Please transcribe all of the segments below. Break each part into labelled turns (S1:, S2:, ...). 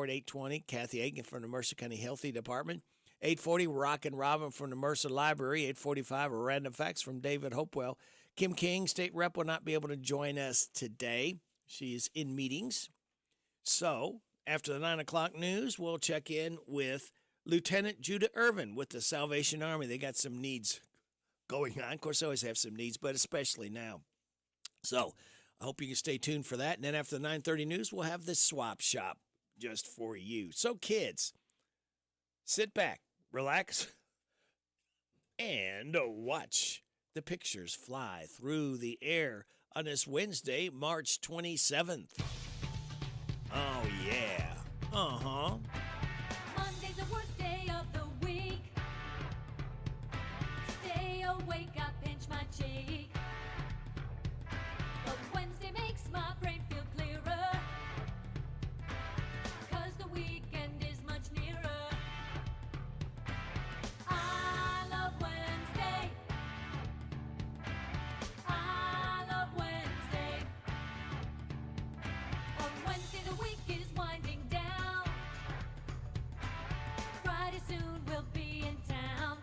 S1: at 8:20. Kathy Aiken from the Mercer County Healthy Department. 8:40, Rock and Robin from the Mercer Library. 8:45, Random Facts from David Hopewell. Kim King, state rep, will not be able to join us today. She's in meetings. So after the 9 o'clock news, we'll check in with Lieutenant Judah Irvin with the Salvation Army. They got some needs going on. Of course, they always have some needs, but especially now. So I hope you can stay tuned for that. And then after the 9:30 news, we'll have the swap shop just for you. So kids, sit back, relax, and watch the pictures fly through the air on this Wednesday, March 27th. Oh, yeah. Uh-huh.
S2: Monday's the worst day of the week. Stay awake, I pinch my cheek. But Wednesday makes my brain feel clearer. 'Cause the weekend is much nearer. I love Wednesday. I love Wednesday. On Wednesday the week is winding down. Friday soon we'll be in town.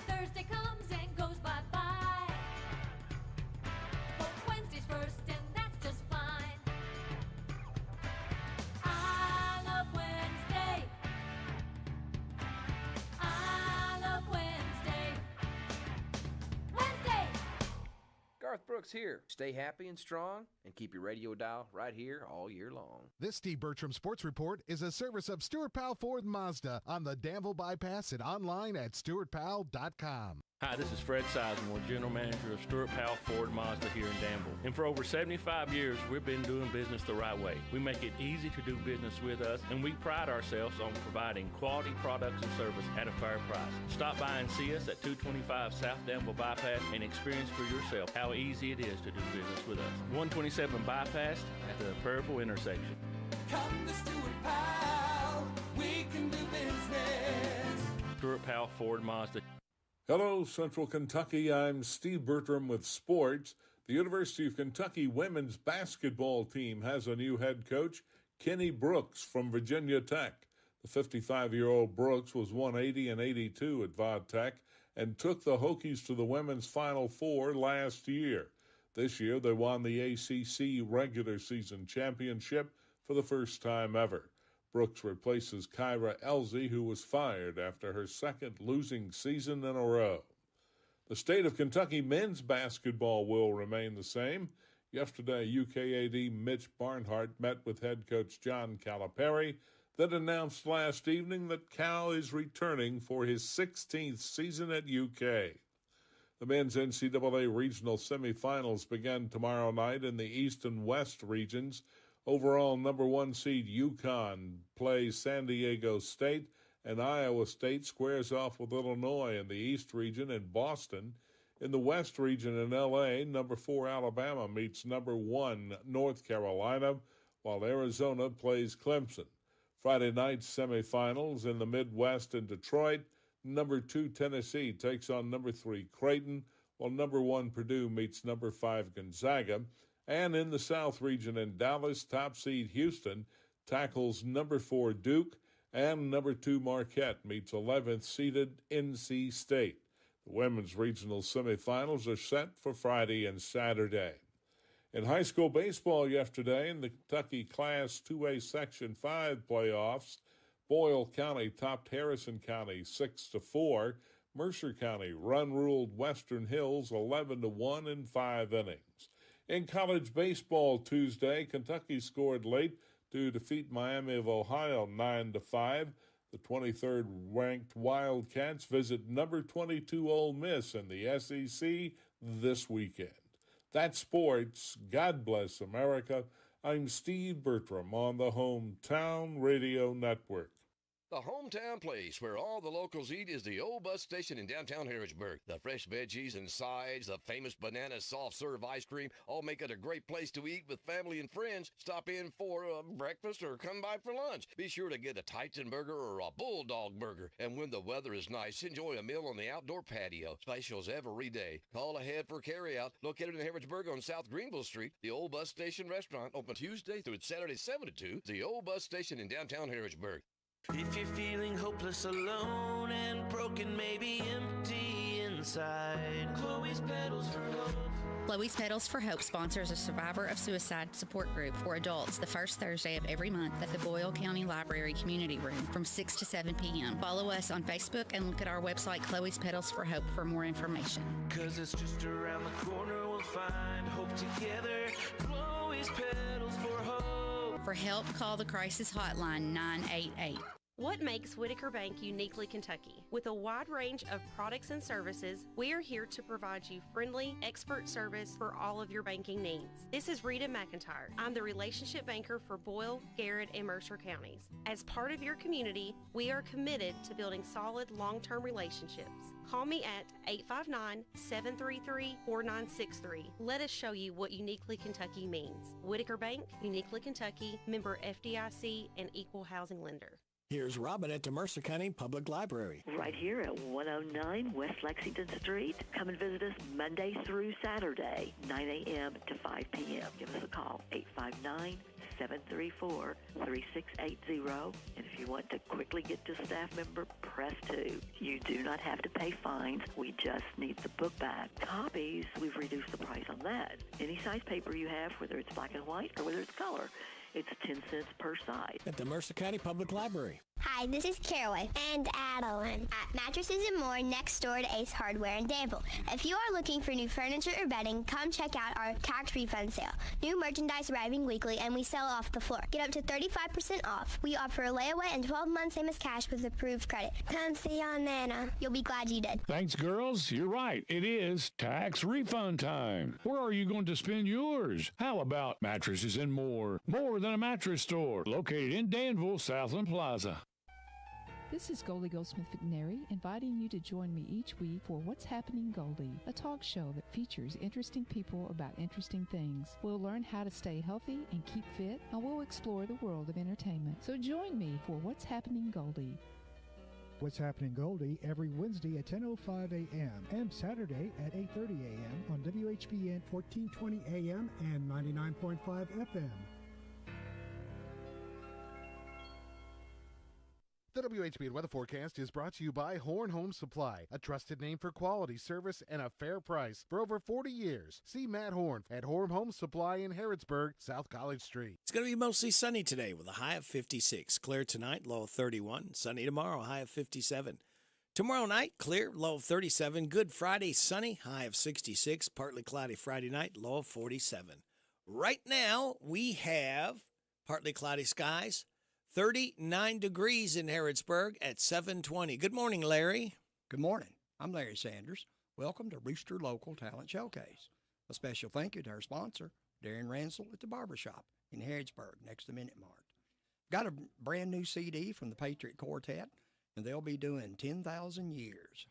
S2: Thursday comes and goes bye-bye. But Wednesday's first and that's just fine. I love Wednesday. I love Wednesday. Wednesday!
S3: Garth Brooks here. Stay happy and strong and keep your radio dial right here all year long.
S4: This Steve Bertram Sports Report is a service of Stuart Powell Ford Mazda on the Danville Bypass and online at stuartpowell.com.
S5: Hi, this is Fred Sizemore, General Manager of Stuart Powell Ford Mazda here in Danville. And for over 75 years, we've been doing business the right way. We make it easy to do business with us, and we pride ourselves on providing quality products and service at a fair price. Stop by and see us at 225 South Danville Bypass and experience for yourself how easy it is to do business with us. 127 Bypass at the Prairieville intersection.
S6: Come to Stuart Powell, we can do business.
S5: Stuart Powell Ford Mazda.
S7: Hello, Central Kentucky. I'm Steve Bertram with sports. The University of Kentucky women's basketball team has a new head coach, Kenny Brooks from Virginia Tech. The 55-year-old Brooks was 180 and 82 at Va Tech and took the Hokies to the women's Final Four last year. This year, they won the ACC regular season championship for the first time ever. Brooks replaces Kyra Elzy, who was fired after her second losing season in a row. The state of Kentucky men's basketball will remain the same. Yesterday, UKAD Mitch Barnhart met with head coach John Calipari that announced last evening that Cal is returning for his 16th season at UK. The men's NCAA regional semifinals begin tomorrow night in the East and West regions. Overall, number one seed UConn plays San Diego State, and Iowa State squares off with Illinois in the East region and Boston. In the West region in L.A., number 4 Alabama meets number 1 North Carolina, while Arizona plays Clemson. Friday night semifinals in the Midwest in Detroit, number 2 Tennessee takes on number 3 Creighton, while number 1 Purdue meets number 5 Gonzaga. And in the South region in Dallas, top seed Houston tackles number 4 Duke, and number 2 Marquette meets 11th seeded NC State. The women's regional semifinals are set for Friday and Saturday. In high school baseball yesterday, in the Kentucky Class 2A Section 5 playoffs, Boyle County topped Harrison County 6-4. Mercer County run-ruled Western Hills 11-1 in 5 innings. In college baseball Tuesday, Kentucky scored late to defeat Miami of Ohio 9-5. The 23rd ranked Wildcats visit number 22 Ole Miss in the SEC this weekend. That's sports. God bless America. I'm Steve Bertram on the Hometown Radio Network.
S8: The hometown place where all the locals eat is the old bus station in downtown Harrisburg. The fresh veggies and sides, the famous banana soft serve ice cream, all make it a great place to eat with family and friends. Stop in for breakfast or come by for lunch. Be sure to get a Titan burger or a Bulldog burger. And when the weather is nice, enjoy a meal on the outdoor patio. Specials every day. Call ahead for carryout. Located in Harrisburg on South Greenville Street, the old bus station restaurant open Tuesday through Saturday 7 to 2. The old bus station in downtown Harrisburg.
S9: If you're feeling hopeless, alone, and broken, maybe empty inside, Chloe's Pedals for Hope.
S10: Chloe's Pedals for Hope sponsors a survivor of suicide support group for adults the first Thursday of every month at the Boyle County Library Community Room from 6 to 7 p.m. Follow us on Facebook and look at our website, Chloe's Pedals for Hope, for more information.
S9: 'Cause it's just around the corner, we'll find hope together. Chloe's Pedals for Hope.
S10: For help, call the crisis hotline 988.
S11: What makes Whitaker Bank uniquely Kentucky? With a wide range of products and services, we are here to provide you friendly, expert service for all of your banking needs. This is Rita McIntyre. I'm the relationship banker for Boyle, Garrett, and Mercer counties. As part of your community, we are committed to building solid, long-term relationships. Call me at 859-733-4963. Let us show you what uniquely Kentucky means. Whitaker Bank, uniquely Kentucky, member FDIC, and equal housing lender.
S1: Here's Robin at the Mercer County Public Library.
S12: Right here at 109 West Lexington Street. Come and visit us Monday through Saturday, 9 a.m. to 5 p.m. Give us a call, 859-734-3680. And if you want to quickly get to a staff member, press 2. You do not have to pay fines. We just need the book back. Copies, we've reduced the price on that. Any size paper you have, whether it's black and white or whether it's color, it's 10 cents per side.
S1: At the Mercer County Public Library.
S13: Hi, this is Caraway and Adeline at Mattresses and More next door to Ace Hardware in Danville. If you are looking for new furniture or bedding, come check out our tax refund sale. New merchandise arriving weekly and we sell off the floor. Get up to 35% off. We offer a layaway and 12 months same as cash with approved credit. Come see Aunt Nana. You'll be glad you did.
S14: Thanks, girls. You're right. It is tax refund time. Where are you going to spend yours? How about Mattresses and More? More than a mattress store. Located in Danville, Southland Plaza.
S15: This is Goldie Goldsmith McNary, inviting you to join me each week for What's Happening Goldie, a talk show that features interesting people about interesting things. We'll learn how to stay healthy and keep fit, and we'll explore the world of entertainment. So join me for What's Happening Goldie.
S16: What's Happening Goldie every Wednesday at 10:05 a.m. and Saturday at 8:30 a.m. on WHBN 1420 a.m. and 99.5 FM.
S4: The WHBN weather forecast is brought to you by Horn Home Supply, a trusted name for quality service and a fair price for over 40 years. See Matt Horn at Horn Home Supply in Harrodsburg, South College Street.
S1: It's going to be mostly sunny today with a high of 56. Clear tonight, low of 31. Sunny tomorrow, high of 57. Tomorrow night, clear, low of 37. Good Friday, sunny, high of 66. Partly cloudy Friday night, low of 47. Right now, we have partly cloudy skies. 39 degrees in Harrodsburg at 7:20. Good morning, Larry.
S17: Good morning. I'm Larry Sanders. Welcome to Rooster Local Talent Showcase. A special thank you to our sponsor, Darren Ransell at the Barbershop in Harrodsburg, next to Minute Mart. Got a brand new CD from the Patriot Quartet, and they'll be doing 10,000 Years.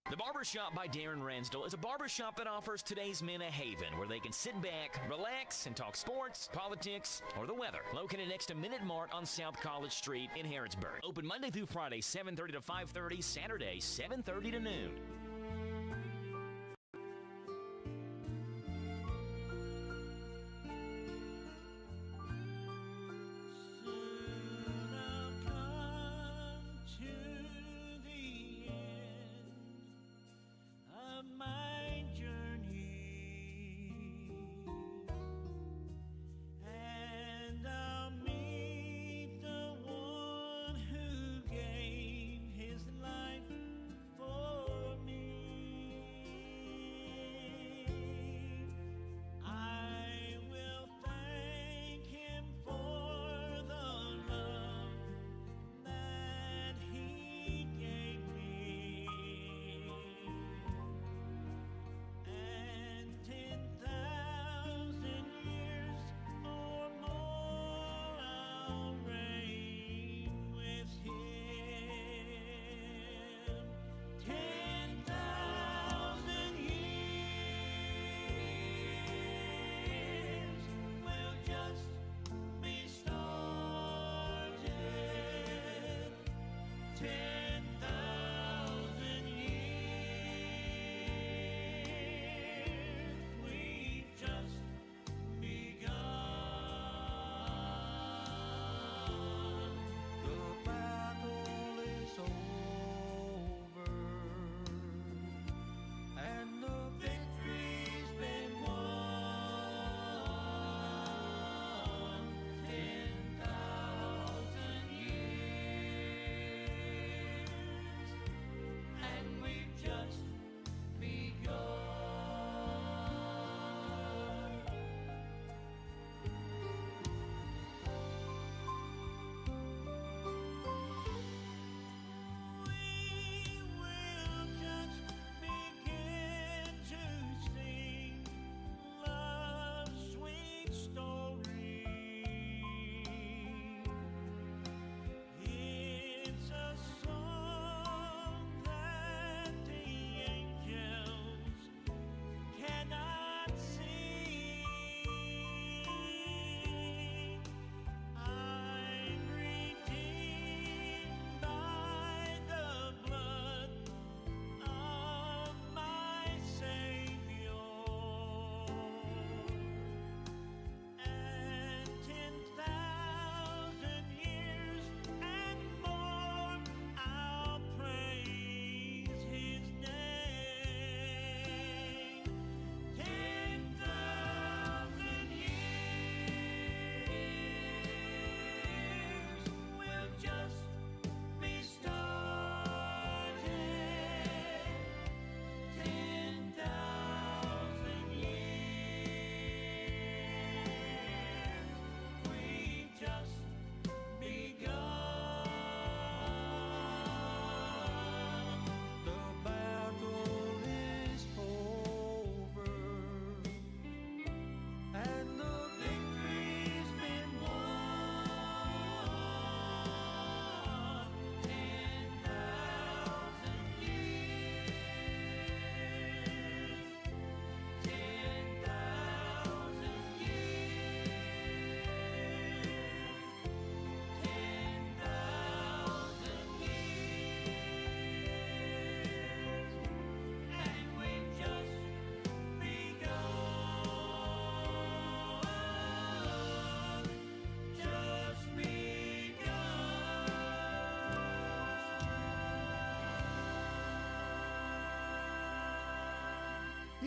S18: The Barbershop by Darren Ransdell is a barbershop that offers today's men a haven where they can sit back, relax, and talk sports, politics, or the weather. Located next to Minute Mart on South College Street in Harrodsburg. Open Monday through Friday, 7:30 to 5:30, Saturday, 7:30 to noon.
S9: For me.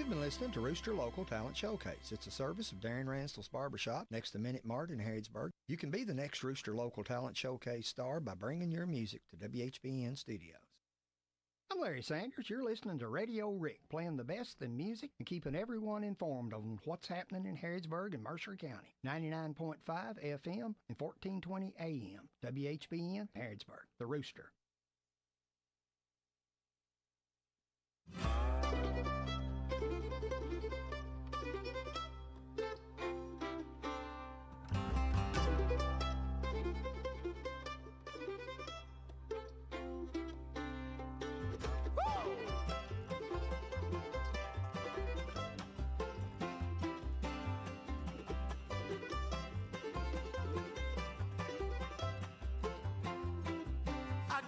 S17: You've been listening to Rooster Local Talent Showcase. It's a service of Darren Ranstall's Barbershop next to Minute Mart in Harrodsburg. You can be the next Rooster Local Talent Showcase star by bringing your music to WHBN Studios. I'm Larry Sanders. You're listening to Radio Rick, playing the best in music and keeping everyone informed on what's happening in Harrodsburg and Mercer County. 99.5 FM and 1420 AM. WHBN, Harrodsburg, The Rooster.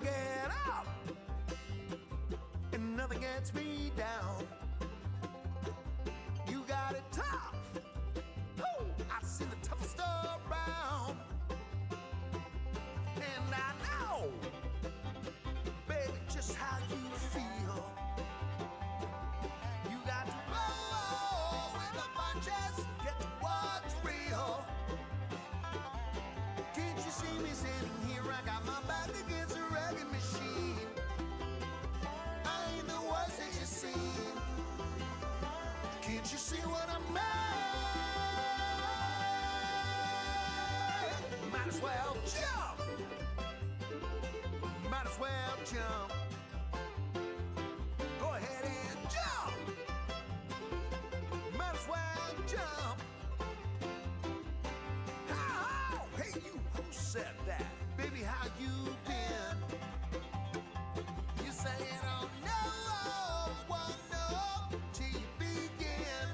S6: Get up and nothing gets me down. You got it tough. Woo! I've seen the toughest around, and I know, baby, just how you feel. You got to roll with the punches, get to what's real. Can't you see me standing here? I got my back against a wrecking machine. I ain't the worst that you seen. Can't you see what I'm made? Might as well jump. Might as well jump. Go ahead and jump. Might as well jump. How? Hey, you, who said that? Baby, how you been? You saying, oh no, well no, till you begin.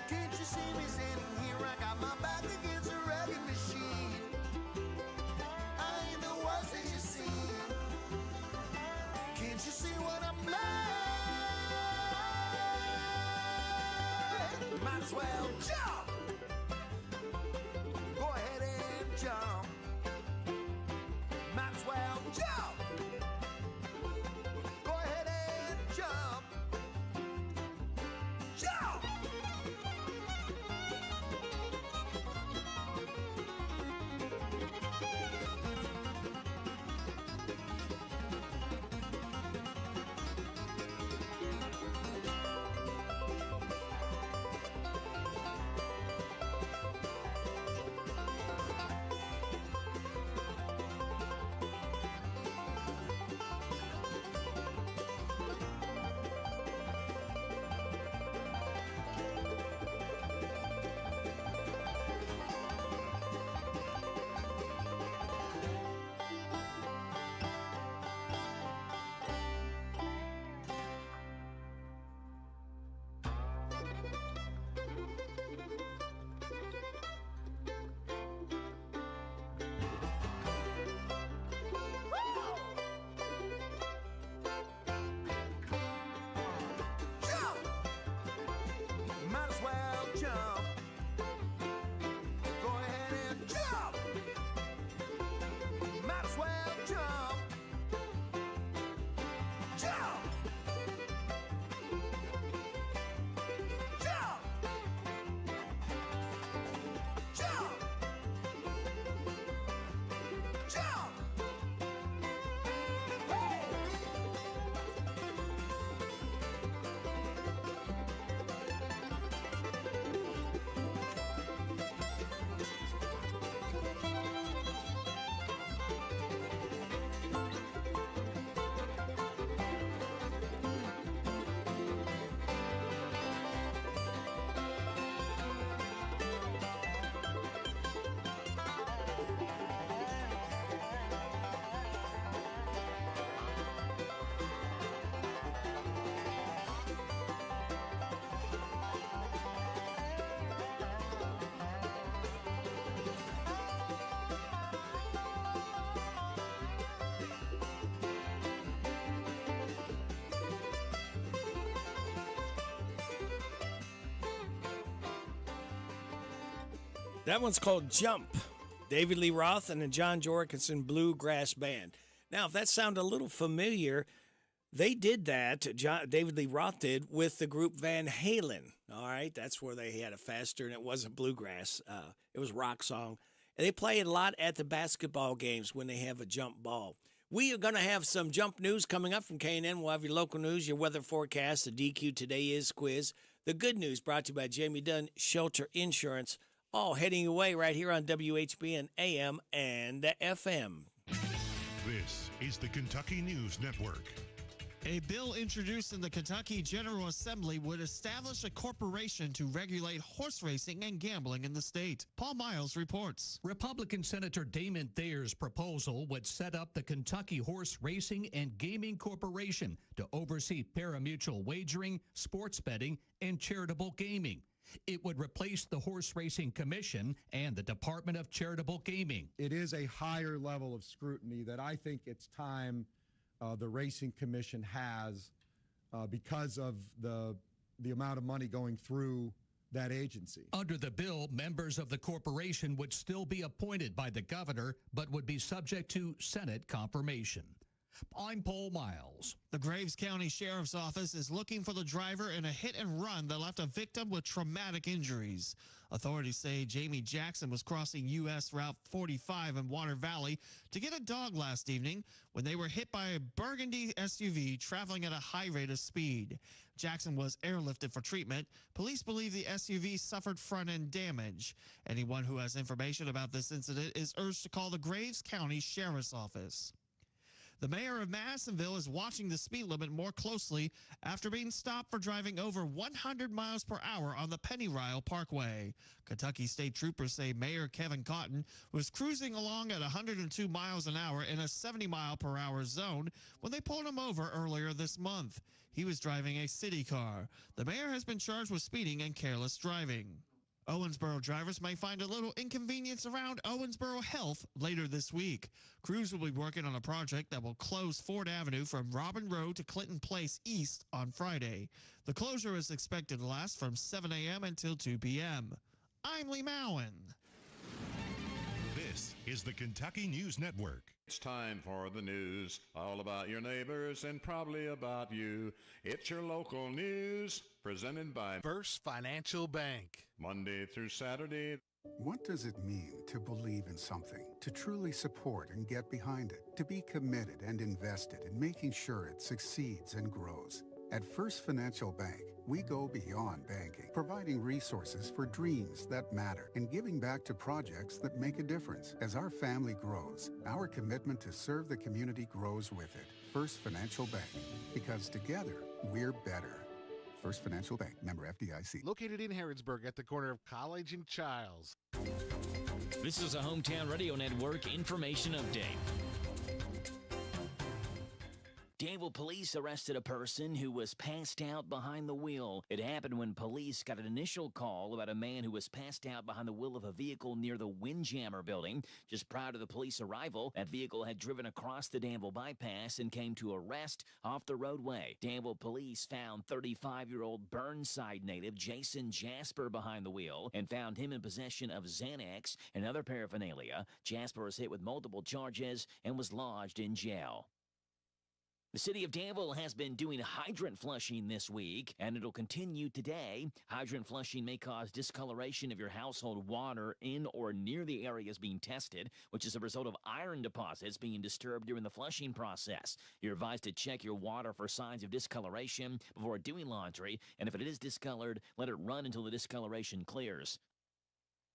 S6: Can't you see me standing here? I got my back against a wrecking machine. I ain't the worst that you seen. Can't you see what I'm like? Might as well jump. Go ahead and jump. Might as well jump. Go ahead and jump. Jump. Might as well jump. Go ahead and jump. Might as well jump. Jump. Jump. Jump. Jump.
S1: That one's called Jump. David Lee Roth and the John Jorgensen Bluegrass Band. Now, if that sounded a little familiar, They did that, David Lee Roth did, with the group Van Halen. All right, that's where they had a faster, and it wasn't bluegrass. It was rock song. And they play it a lot at the basketball games when they have a jump ball. We are going to have some jump news coming up from K&N. We'll have your local news, your weather forecast, the DQ Today Is quiz. The good news brought to you by Jamie Dunn Shelter Insurance, all heading away right here on WHBN AM and FM.
S19: This is the Kentucky News Network.
S20: A bill introduced in the Kentucky General Assembly would establish a corporation to regulate horse racing and gambling in the state. Paul Miles reports.
S21: Republican Senator Damon Thayer's proposal would set up the Kentucky Horse Racing and Gaming Corporation to oversee pari-mutuel wagering, sports betting, and charitable gaming. It would replace the Horse Racing Commission and the Department of Charitable Gaming.
S22: It is a higher level of scrutiny that I think it's time the Racing Commission has because of the amount of money going through that agency.
S21: Under the bill, members of the corporation would still be appointed by the governor, but would be subject to Senate confirmation. I'm Paul Miles.
S20: The Graves County Sheriff's Office is looking for the driver in a hit and run that left a victim with traumatic injuries. Authorities say Jamie Jackson was crossing U.S. Route 45 in Water Valley to get a dog last evening when they were hit by a burgundy SUV traveling at a high rate of speed. Jackson was airlifted for treatment. Police believe the SUV suffered front-end damage. Anyone who has information about this incident is urged to call the Graves County Sheriff's Office. The mayor of Madisonville is watching the speed limit more closely after being stopped for driving over 100 miles per hour on the Pennyrile Parkway. Kentucky State Troopers say Mayor Kevin Cotton was cruising along at 102 miles an hour in a 70 mile per hour zone when they pulled him over earlier this month. He was driving a city car. The mayor has been charged with speeding and careless driving. Owensboro drivers may find a little inconvenience around Owensboro Health later this week. Crews will be working on a project that will close Ford Avenue from Robin Road to Clinton Place East on Friday. The closure is expected to last from 7 a.m. until 2 p.m. I'm Lee Mowen.
S19: This is the Kentucky News Network.
S23: It's time for the news, all about your neighbors and probably about you. It's your local news, presented by
S4: First Financial Bank.
S23: Monday through Saturday.
S24: What does it mean to believe in something, to truly support and get behind it, to be committed and invested in making sure it succeeds and grows? At First Financial Bank, we go beyond banking, providing resources for dreams that matter and giving back to projects that make a difference. As our family grows, our commitment to serve the community grows with it. First Financial Bank, because together, we're better. First Financial Bank, member FDIC.
S4: Located in Harrodsburg at the corner of College and Childs.
S18: This is a Hometown Radio Network information update. Danville police arrested a person who was passed out behind the wheel. It happened when police got an initial call about a man who was passed out behind the wheel of a vehicle near the Windjammer building. Just prior to the police arrival, that vehicle had driven across the Danville bypass and came to a rest off the roadway. Danville police found 35-year-old Burnside native Jason Jasper behind the wheel and found him in possession of Xanax and other paraphernalia. Jasper was hit with multiple charges and was lodged in jail. The city of Danville has been doing hydrant flushing this week, and it'll continue today. Hydrant flushing may cause discoloration of your household water in or near the areas being tested, which is a result of iron deposits being disturbed during the flushing process. You're advised to check your water for signs of discoloration before doing laundry, and if it is discolored, let it run until the discoloration clears.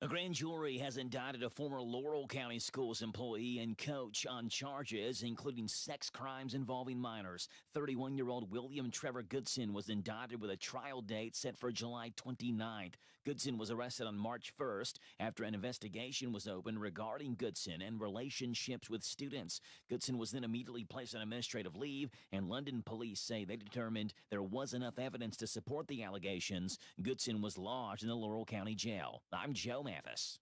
S18: A grand jury has indicted a former Laurel County Schools employee and coach on charges including sex crimes involving minors. 31-year-old William Trevor Goodson was indicted with a trial date set for July 29th. Goodson was arrested on March 1st after an investigation was opened regarding Goodson and relationships with students. Goodson was then immediately placed on administrative leave, and London police say they determined there was enough evidence to support the allegations. Goodson was lodged in the Laurel County Jail. I'm Joe Mathis.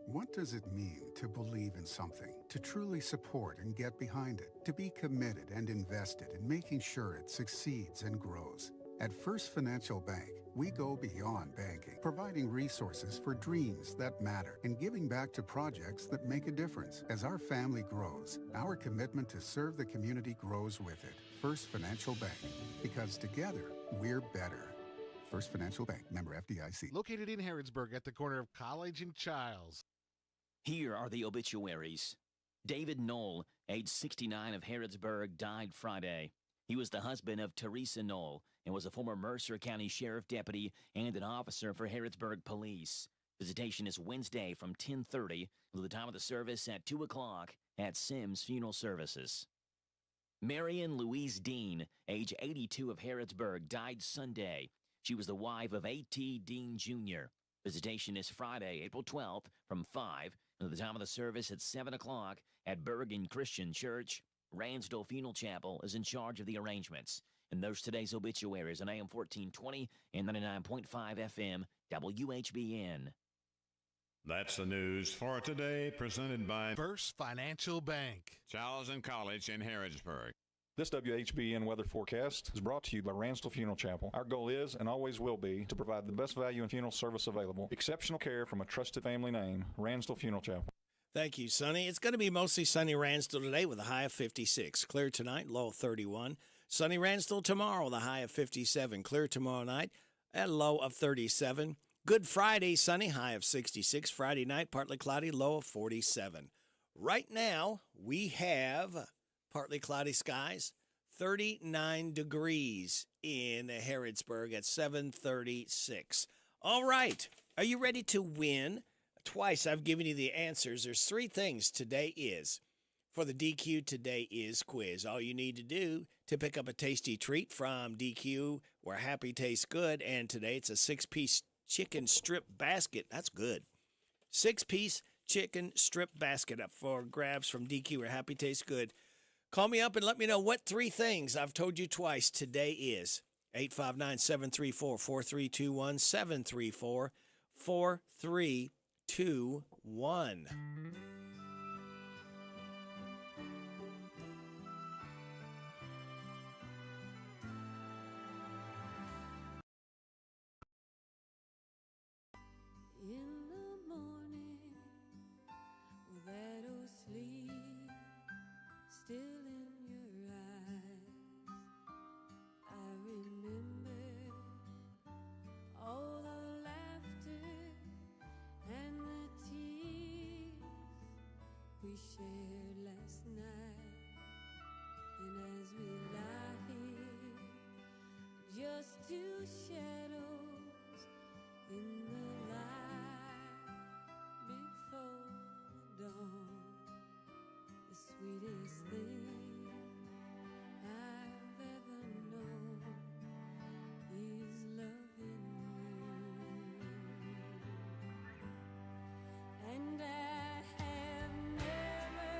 S24: What does it mean to believe in something, to truly support and get behind it, to be committed and invested in making sure it succeeds and grows? At First Financial Bank, we go beyond banking, providing resources for dreams that matter and giving back to projects that make a difference. As our family grows, our commitment to serve the community grows with it. First Financial Bank, because together we're better. First Financial Bank, member FDIC.
S4: Located in Harrodsburg at the corner of College and Childs.
S2: Here are the obituaries. David Knoll, age 69 of Harrodsburg, died Friday. He was the husband of Teresa Knoll and was a former Mercer County Sheriff Deputy and an officer for Harrodsburg Police. Visitation is Wednesday from 10:30 to the time of the service at 2 o'clock at Sims Funeral Services. Marion Louise Dean, age 82 of Harrodsburg, died Sunday. She was the wife of A.T. Dean Jr. Visitation is Friday, April 12th from 5 to the time of the service at 7 o'clock at Bergen Christian Church. Ransdell Funeral Chapel is in charge of the arrangements. And those today's obituaries on AM 1420 and 99.5 FM WHBN.
S23: That's the news for today, presented by
S4: First Financial Bank.
S23: Charles and College in Harrodsburg.
S3: This WHBN weather forecast is brought to you by Ransdell Funeral Chapel. Our goal is and always will be to provide the best value in funeral service available. Exceptional care from a trusted family name, Ransdell Funeral Chapel.
S1: Thank you, Sonny. It's going to be mostly sunny Ransdell today with a high of 56. Clear tonight, low of 31. Sunny Ransdell tomorrow with a high of 57. Clear tomorrow night at a low of 37. Good Friday, sunny, high of 66. Friday night, partly cloudy, low of 47. Right now, we have partly cloudy skies, 39 degrees in Harrodsburg at 7:36. All right, are you ready to win? Twice I've given you the answers. There's three things today is. For the DQ Today Is quiz, all you need to do to pick up a tasty treat from DQ, where happy tastes good, and today it's a 6-piece chicken strip basket. That's good. 6-piece chicken strip basket up for grabs from DQ, where happy tastes good. Call me up and let me know what three things I've told you twice today is. 859-734-4321, 734-4321.
S5: In the morning, with that old sleep still in your eyes, I remember all the laughter and the tears we shared last night. And as we lie here, just two shadows in the light before dawn, the sweetest thing I've ever known is loving you. And I have never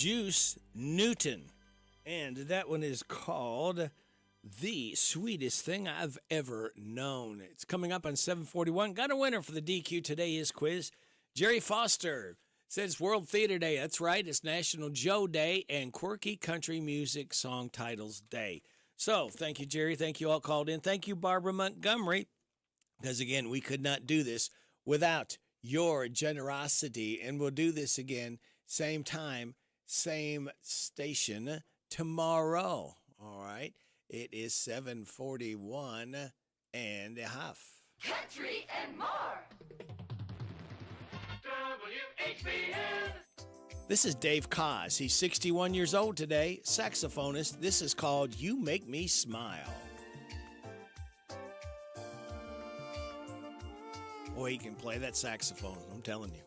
S1: Juice Newton. And that one is called The Sweetest Thing I've Ever Known. It's coming up on 741. Got a winner for the DQ Today Is quiz. Jerry Foster said it's World Theater Day. That's right. It's National Joe Day and Quirky Country Music Song Titles Day. So thank you, Jerry. Thank you all called in. Thank you, Barbara Montgomery. Because, again, we could not do this without your generosity. And we'll do this again, same time, same station tomorrow. All right. It is 7:41 and a half.
S6: Country and more. WHBN.
S1: This is Dave Koz. He's 61 years old today, saxophonist. This is called You Make Me Smile. Boy, he can play that saxophone, I'm telling you.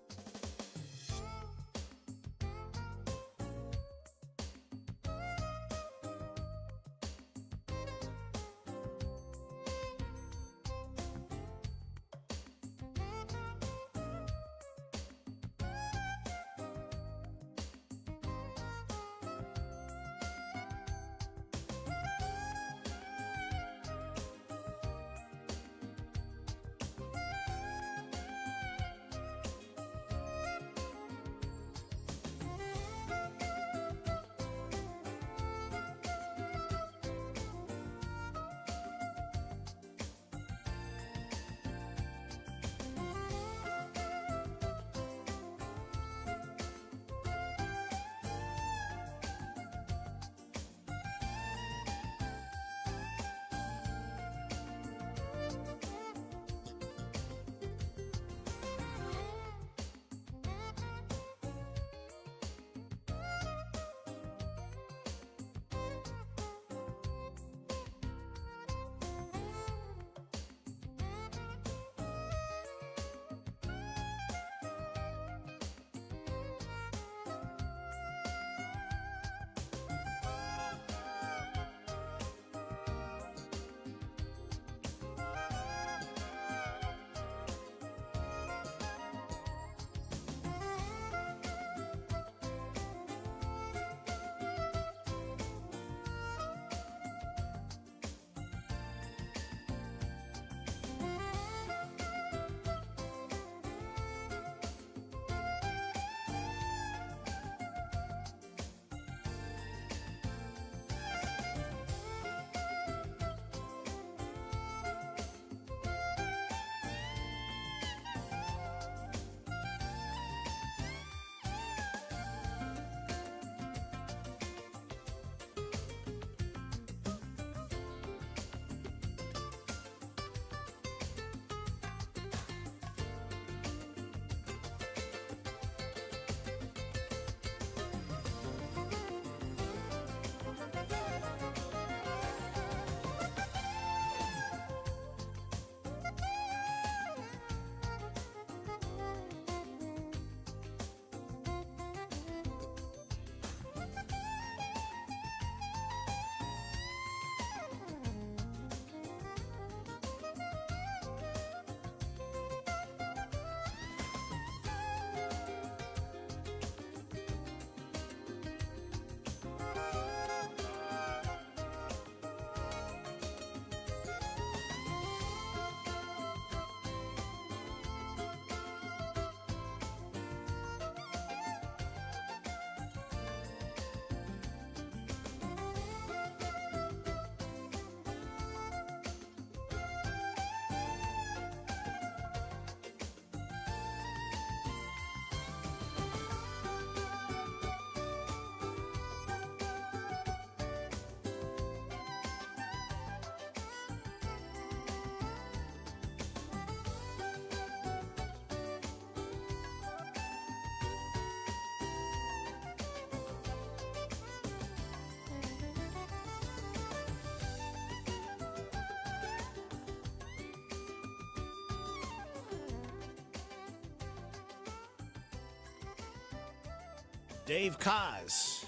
S1: Dave Koz,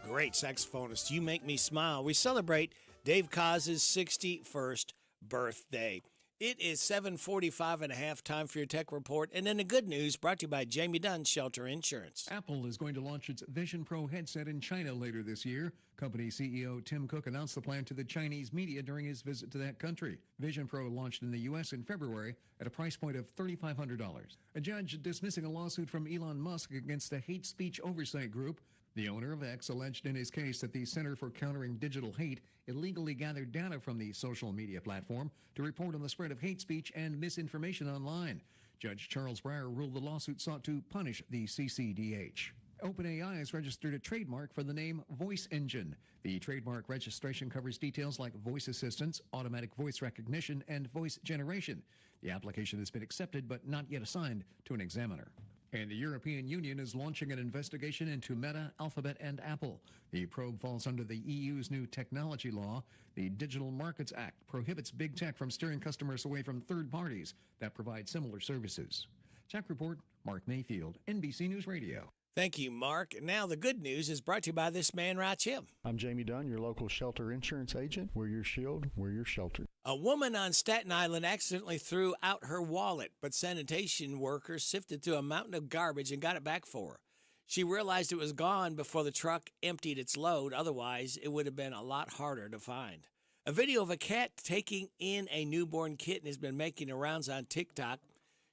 S1: great saxophonist. You Make Me Smile. We celebrate Dave Koz's 61st birthday. It is 7:45 and a half. Time for your tech report. And then the good news brought to you by Jamie Dunn Shelter Insurance.
S7: Apple is going to launch its Vision Pro headset in China later this year. Company CEO Tim Cook announced the plan to the Chinese media during his visit to that country. Vision Pro launched in the U.S. in February at a price point of $3,500. A judge dismissing a lawsuit from Elon Musk against the Hate Speech Oversight Group. The owner of X alleged in his case that the Center for Countering Digital Hate illegally gathered data from the social media platform to report on the spread of hate speech and misinformation online. Judge Charles Breyer ruled the lawsuit sought to punish the CCDH. OpenAI has registered a trademark for the name Voice Engine. The trademark registration covers details like voice assistance, automatic voice recognition, and voice generation. The application has been accepted but not yet assigned to an examiner. And the European Union is launching an investigation into Meta, Alphabet, and Apple. The probe falls under the EU's new technology law. The Digital Markets Act prohibits big tech from steering customers away from third parties that provide similar services. Tech Report, Mark Mayfield, NBC News Radio.
S1: Thank you, Mark. Now the good news is brought to you by this man right here.
S8: I'm Jamie Dunn, your local shelter insurance agent. We're your shield, we're your shelter.
S1: A woman on Staten Island accidentally threw out her wallet, but sanitation workers sifted through a mountain of garbage and got it back for her. She realized it was gone before the truck emptied its load. Otherwise, it would have been a lot harder to find. A video of a cat taking in a newborn kitten has been making the rounds on TikTok.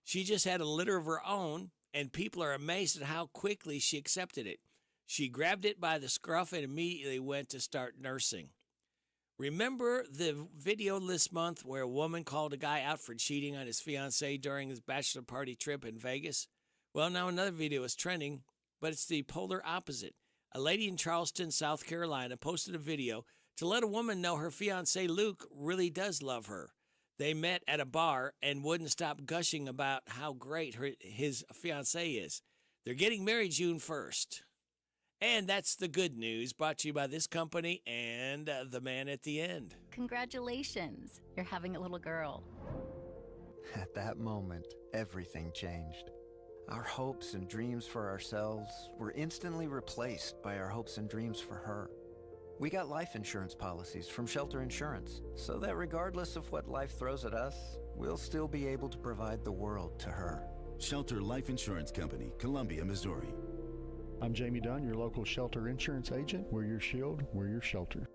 S1: She just had a litter of her own, and people are amazed at how quickly she accepted it. She grabbed it by the scruff and immediately went to start nursing. Remember the video this month where a woman called a guy out for cheating on his fiancée during his bachelor party trip in Vegas? Well, now another video is trending, but it's the polar opposite. A lady in Charleston, South Carolina, posted a video to let a woman know her fiancé Luke really does love her. They met at a bar and wouldn't stop gushing about how great his fiancée is. They're getting married June 1st. And that's the good news, brought to you by this company and the man at the end.
S10: Congratulations, you're having a little girl.
S11: At that moment, everything changed. Our hopes and dreams for ourselves were instantly replaced by our hopes and dreams for her. We got life insurance policies from Shelter Insurance, so that regardless of what life throws at us, we'll still be able to provide the world to her.
S25: Shelter Life Insurance Company, Columbia, Missouri.
S8: I'm Jamie Dunn, your local shelter insurance agent. We're your shield, we're your shelter.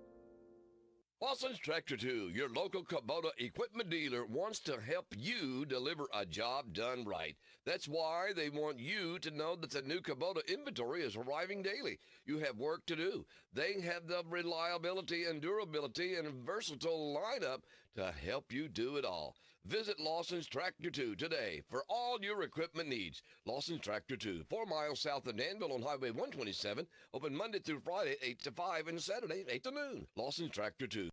S26: Lawson's Tractor 2, your local Kubota equipment dealer, wants to help you deliver a job done right. That's why they want you to know that the new Kubota inventory is arriving daily. You have work to do. They have the reliability and durability and versatile lineup to help you do it all. Visit Lawson's Tractor 2 today for all your equipment needs. Lawson's Tractor 2, 4 miles south of Danville on Highway 127, open Monday through Friday, 8 to 5, and Saturday, 8 to noon. Lawson's Tractor 2.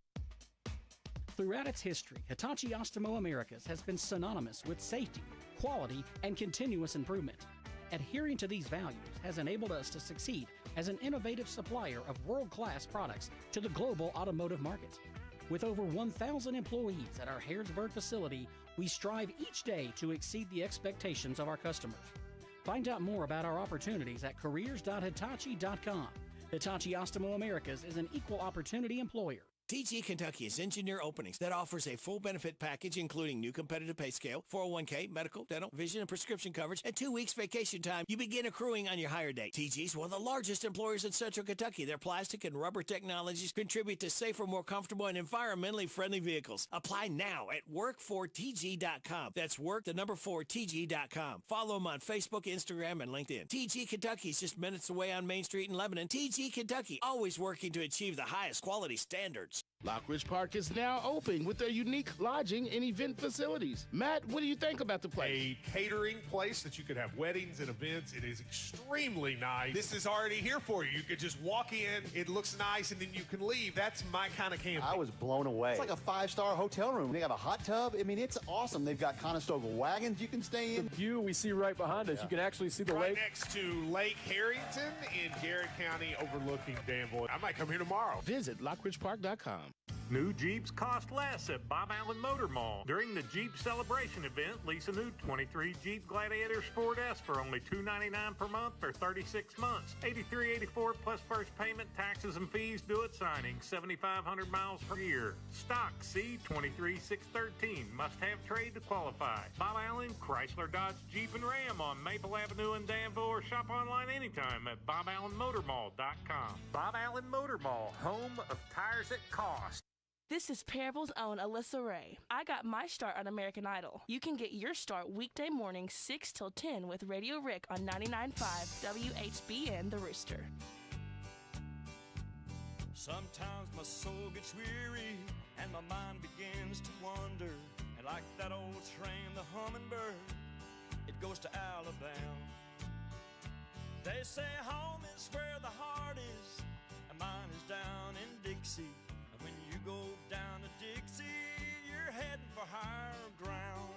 S27: Throughout its history, Hitachi Astemo Americas has been synonymous with safety, quality, and continuous improvement. Adhering to these values has enabled us to succeed as an innovative supplier of world-class products to the global automotive market. With over 1,000 employees at our Harrodsburg facility, we strive each day to exceed the expectations of our customers. Find out more about our opportunities at careers.hitachi.com. Hitachi Astemo Americas is an equal opportunity employer.
S1: TG Kentucky is Engineer Openings that offers a full benefit package including new competitive pay scale, 401k, medical, dental, vision, and prescription coverage, and 2 weeks vacation time. You begin accruing on your hire date. TG is one of the largest employers in Central Kentucky. Their plastic and rubber technologies contribute to safer, more comfortable, and environmentally friendly vehicles. Apply now at work4tg.com. That's work4tg.com. Follow them on Facebook, Instagram, and LinkedIn. TG Kentucky is just minutes away on Main Street in Lebanon. TG Kentucky, always working to achieve the highest quality standards.
S28: Lockridge Park is now open with their unique lodging and event facilities. Matt, what do you think about the place?
S29: A catering place that you could have weddings and events. It is extremely nice. This is already here for you. You could just walk in, it looks nice, and then you can leave. That's my kind of camping.
S30: I was blown away. It's like a 5-star hotel room. They have a hot tub. I mean, it's awesome. They've got Conestoga wagons you can stay in.
S31: The view we see right behind us, you can actually see the
S29: right
S31: lake.
S29: Next to Lake Harrington in Garrett County overlooking Danville. I might come here tomorrow.
S28: Visit lockridgepark.com.
S9: New Jeeps cost less at Bob Allen Motor Mall. During the Jeep Celebration event, lease a new 23 Jeep Gladiator Sport S for only $299 per month for 36 months. $83.84 plus first payment, taxes and fees due at signing. 7,500 miles per year. Stock C23613. Must have trade to qualify. Bob Allen, Chrysler, Dodge, Jeep, and Ram on Maple Avenue in Danville, or shop online anytime at BobAllenMotorMall.com. Bob Allen Motor Mall, home of tires at cost.
S12: This is Parable's own Alyssa Ray. I got my start on American Idol. You can get your start weekday mornings 6 till 10 with Radio Rick on 99.5 WHBN The Rooster.
S13: Sometimes my soul gets weary and my mind begins to wander. And like that old train, the hummingbird, it goes to Alabama. They say home is where the heart is, and mine is down in Dixie. And when you go down to Dixie, you're heading for higher ground.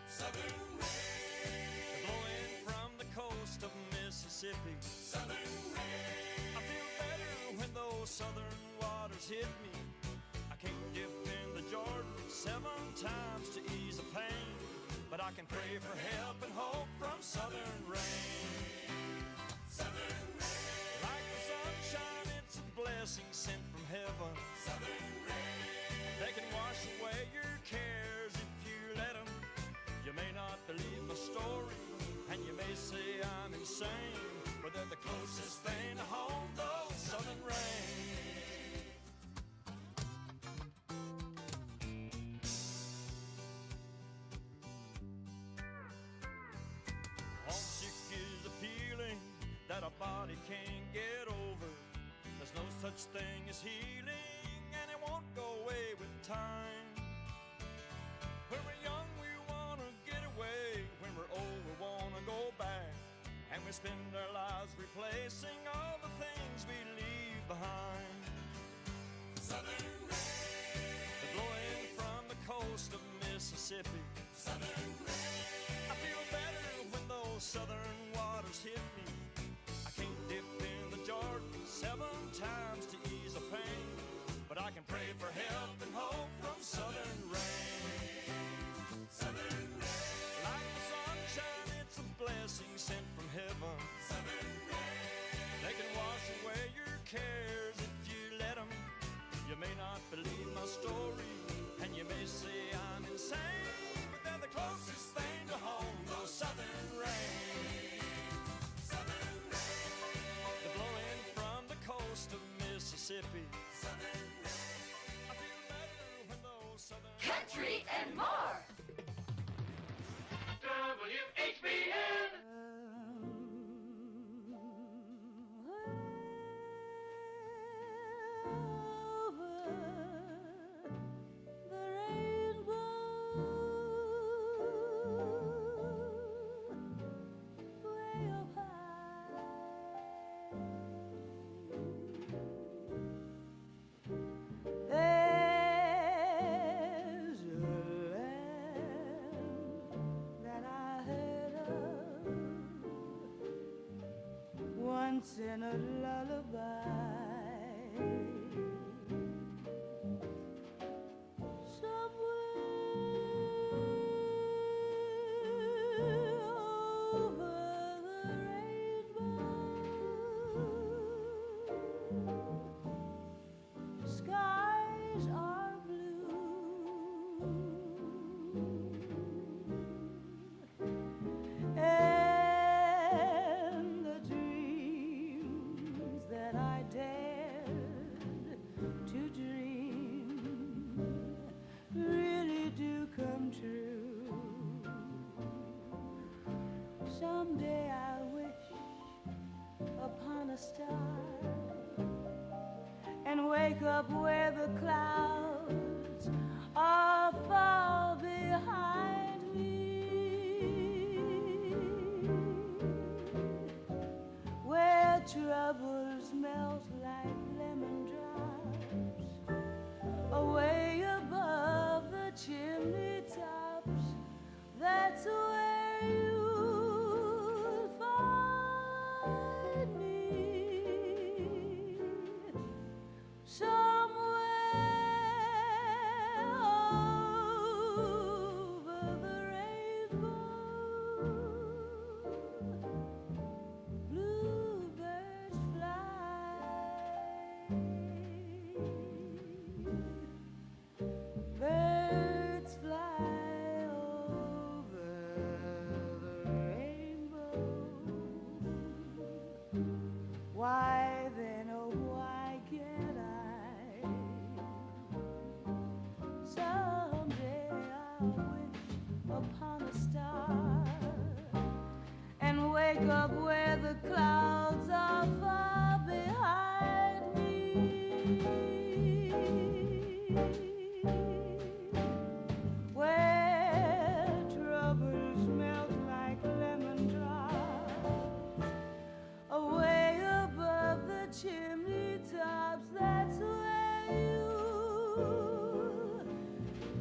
S13: Southern rain, blowing from the coast of Mississippi. Southern rain, I feel better when those southern waters hit me. I can't dip in the Jordan 7 times to ease the pain, but I can pray for help and hope from southern rain. Southern rain, like the sunshine, it's a blessing sent from heaven. Southern rain, they can wash away your cares if you let them. You may not believe my story, and you may say I'm insane, but they're the closest thing to home, those southern rain. Homesick is a feeling that a body can't get over. There's no such thing as healing, and it won't go away with time. When we're young, we want to get away. When we're old, we want to go back. And we spend our lives replacing all the things we leave behind. Southern rain, blowing from the coast of Mississippi. Southern rain, I feel better when those southern waters hit me. I can't dip in the Jordan 7 times to ease the pain, but I can pray for help and hope from southern rain. Southern rain, like the sunshine, it's a blessing sent from heaven. Southern rain, they can wash away your cares if you let them. You may not believe my story, and you may say I'm insane, but they're the closest thing to home, those southern rain. Southern rain, they're blowing from the coast of Mississippi. Southern rain, I feel better when those southern
S14: Country and more. WHBN.
S5: In a lullaby, somewhere over the rainbow, skies are blue, and the dreams that I dared to dream really do come true. Someday I'll wish upon a star and wake up where the clouds are far behind me, where troubles melt like lemon drops away above the chimney tops. That's where you'll find me, somewhere wake up where the clouds are far behind me, where troubles melt like lemon drops, away above the chimney tops. That's where you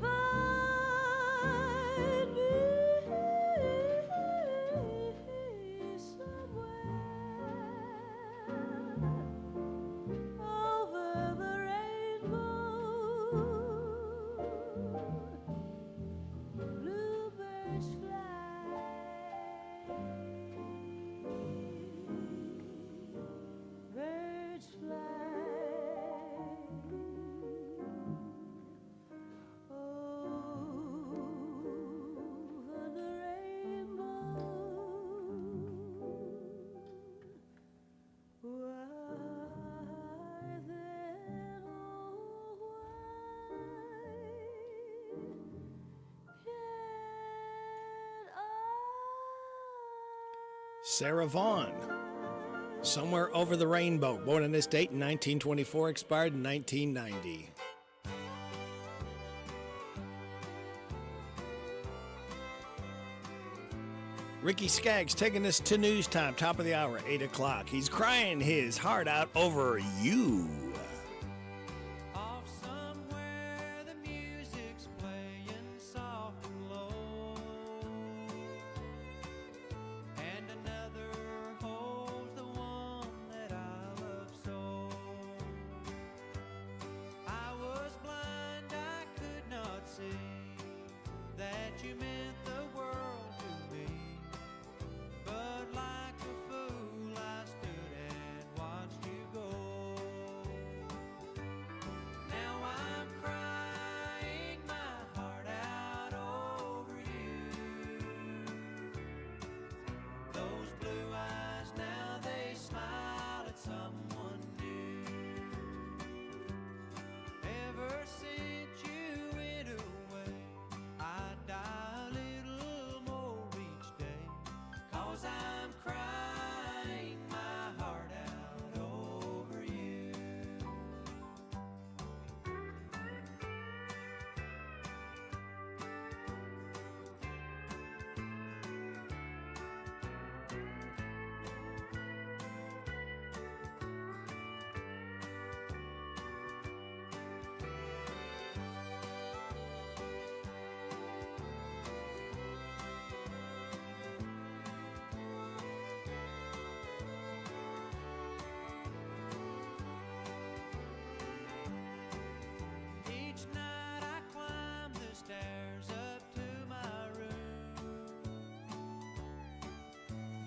S5: find me, somewhere over the rainbow. Bluebirds fly, birds fly over the rainbow. Why then, oh,
S1: Sarah Vaughan, Somewhere Over the Rainbow, born on this date in 1924, expired in 1990. Ricky Skaggs taking us to news time, top of the hour, 8 o'clock. He's crying his heart out over you.
S13: Off somewhere the music's playing soft and low, and another holds the one that I love so. I was blind, I could not see that you meant the world to me, but like a fool I stood and watched you go. Now I'm crying my heart out over you. Those blue eyes now they smile at someone new. Ever since you went away, I die a little more each day, 'cause I'm crying my heart out over you. Each night I climb the stairs up to my room.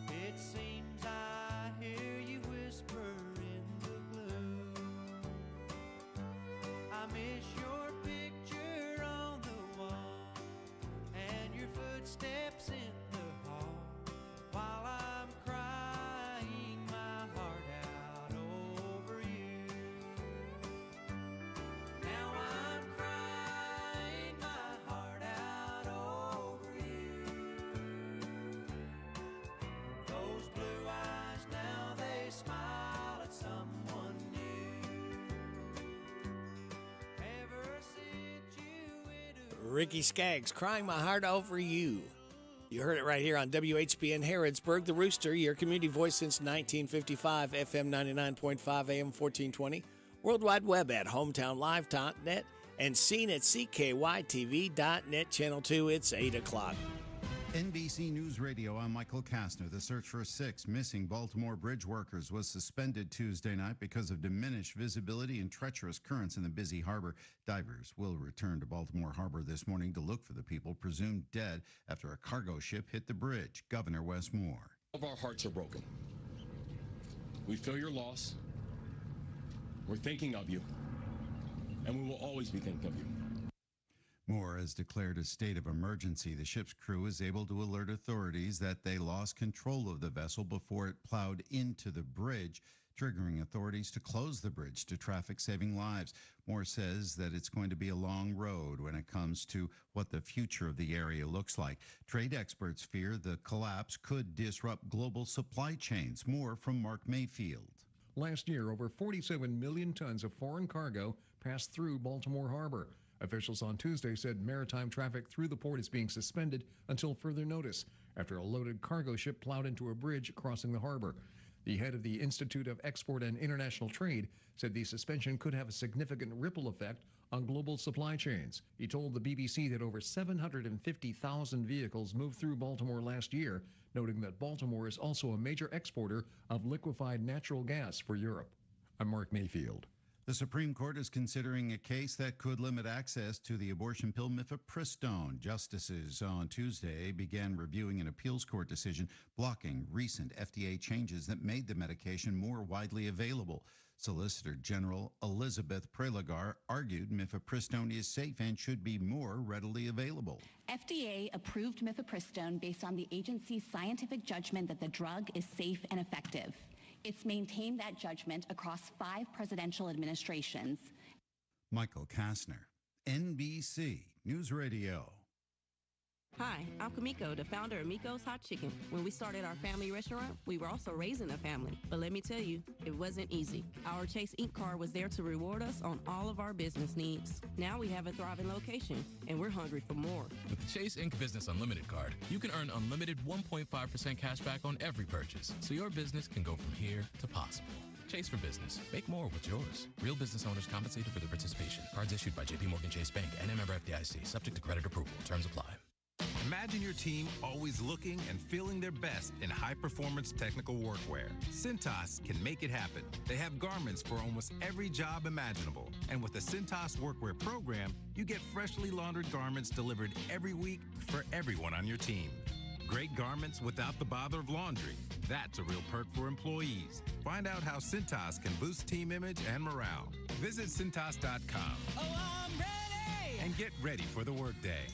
S13: It seems I hear you whisper in the gloom. I miss your picture on the wall and your footsteps in the hall, while I'm crying my heart out over you. Now I'm crying my heart out over you. Those blue eyes now they smile at someone new. Ever since you went away.
S1: Ricky Skaggs, crying my heart over you. You heard it right here on WHBN Harrodsburg, the Rooster, your community voice since 1955, FM 99.5, AM 1420, World Wide Web at hometownlive.net, and seen at CKYTV.net, Channel 2. It's 8 o'clock.
S2: NBC News Radio, I'm Michael Kastner. The search for 6 missing Baltimore bridge workers was suspended Tuesday night because of diminished visibility and treacherous currents in the busy harbor. Divers will return to Baltimore Harbor this morning to look for the people presumed dead after a cargo ship hit the bridge. Governor Wes Moore.
S4: All of our hearts are broken. We feel your loss. We're thinking of you. And we will always be thinking of you.
S2: Moore has declared a state of emergency. The ship's crew is able to alert authorities that they lost control of the vessel before it plowed into the bridge. triggering authorities to close the bridge to traffic, saving lives. Moore says that it's going to be a long road when it comes to what the future of the area looks like. Trade experts fear the collapse could disrupt global supply chains. More from Mark Mayfield.
S7: Last year, over 47 million tons of foreign cargo passed through Baltimore Harbor. Officials on Tuesday said maritime traffic through the port is being suspended until further notice after a loaded cargo ship plowed into a bridge crossing the harbor. The head of the Institute of Export and International Trade said the suspension could have a significant ripple effect on global supply chains. He told the BBC that over 750,000 vehicles moved through Baltimore last year, noting that Baltimore is also a major exporter of liquefied natural gas for Europe. I'm Mark Mayfield.
S2: The Supreme Court is considering a case that could limit access to the abortion pill mifepristone. Justices on Tuesday began reviewing an appeals court decision blocking recent FDA changes that made the medication more widely available. Solicitor General Elizabeth Prelagar argued mifepristone is safe and should be more readily available.
S3: FDA approved mifepristone based on the agency's scientific judgment that the drug is safe and effective. It's maintained that judgment across 5 presidential administrations.
S2: Michael Kastner, NBC News Radio.
S15: Hi, I'm Kamiko, the founder of Miko's Hot Chicken. When we started our family restaurant, we were also raising a family. But let me tell you, it wasn't easy. Our Chase Inc. card was there to reward us on all of our business needs. Now we have a thriving location, and we're hungry for more.
S16: With the Chase Inc. Business Unlimited card, you can earn unlimited 1.5% cash back on every purchase, so your business can go from here to possible. Chase for business. Make more with yours. Real business owners compensated for their participation. Cards issued by J.P. Morgan Chase Bank and a member FDIC. Subject to credit approval. Terms apply.
S17: Imagine your team always looking and feeling their best in high-performance technical workwear. Cintas can make it happen. They have garments for almost every job imaginable. And with the Cintas Workwear program, you get freshly laundered garments delivered every week for everyone on your team. Great garments without the bother of laundry. That's a real perk for employees. Find out how Cintas can boost team image and morale. Visit Cintas.com.
S18: Oh, I'm ready!
S17: And get ready for the workday.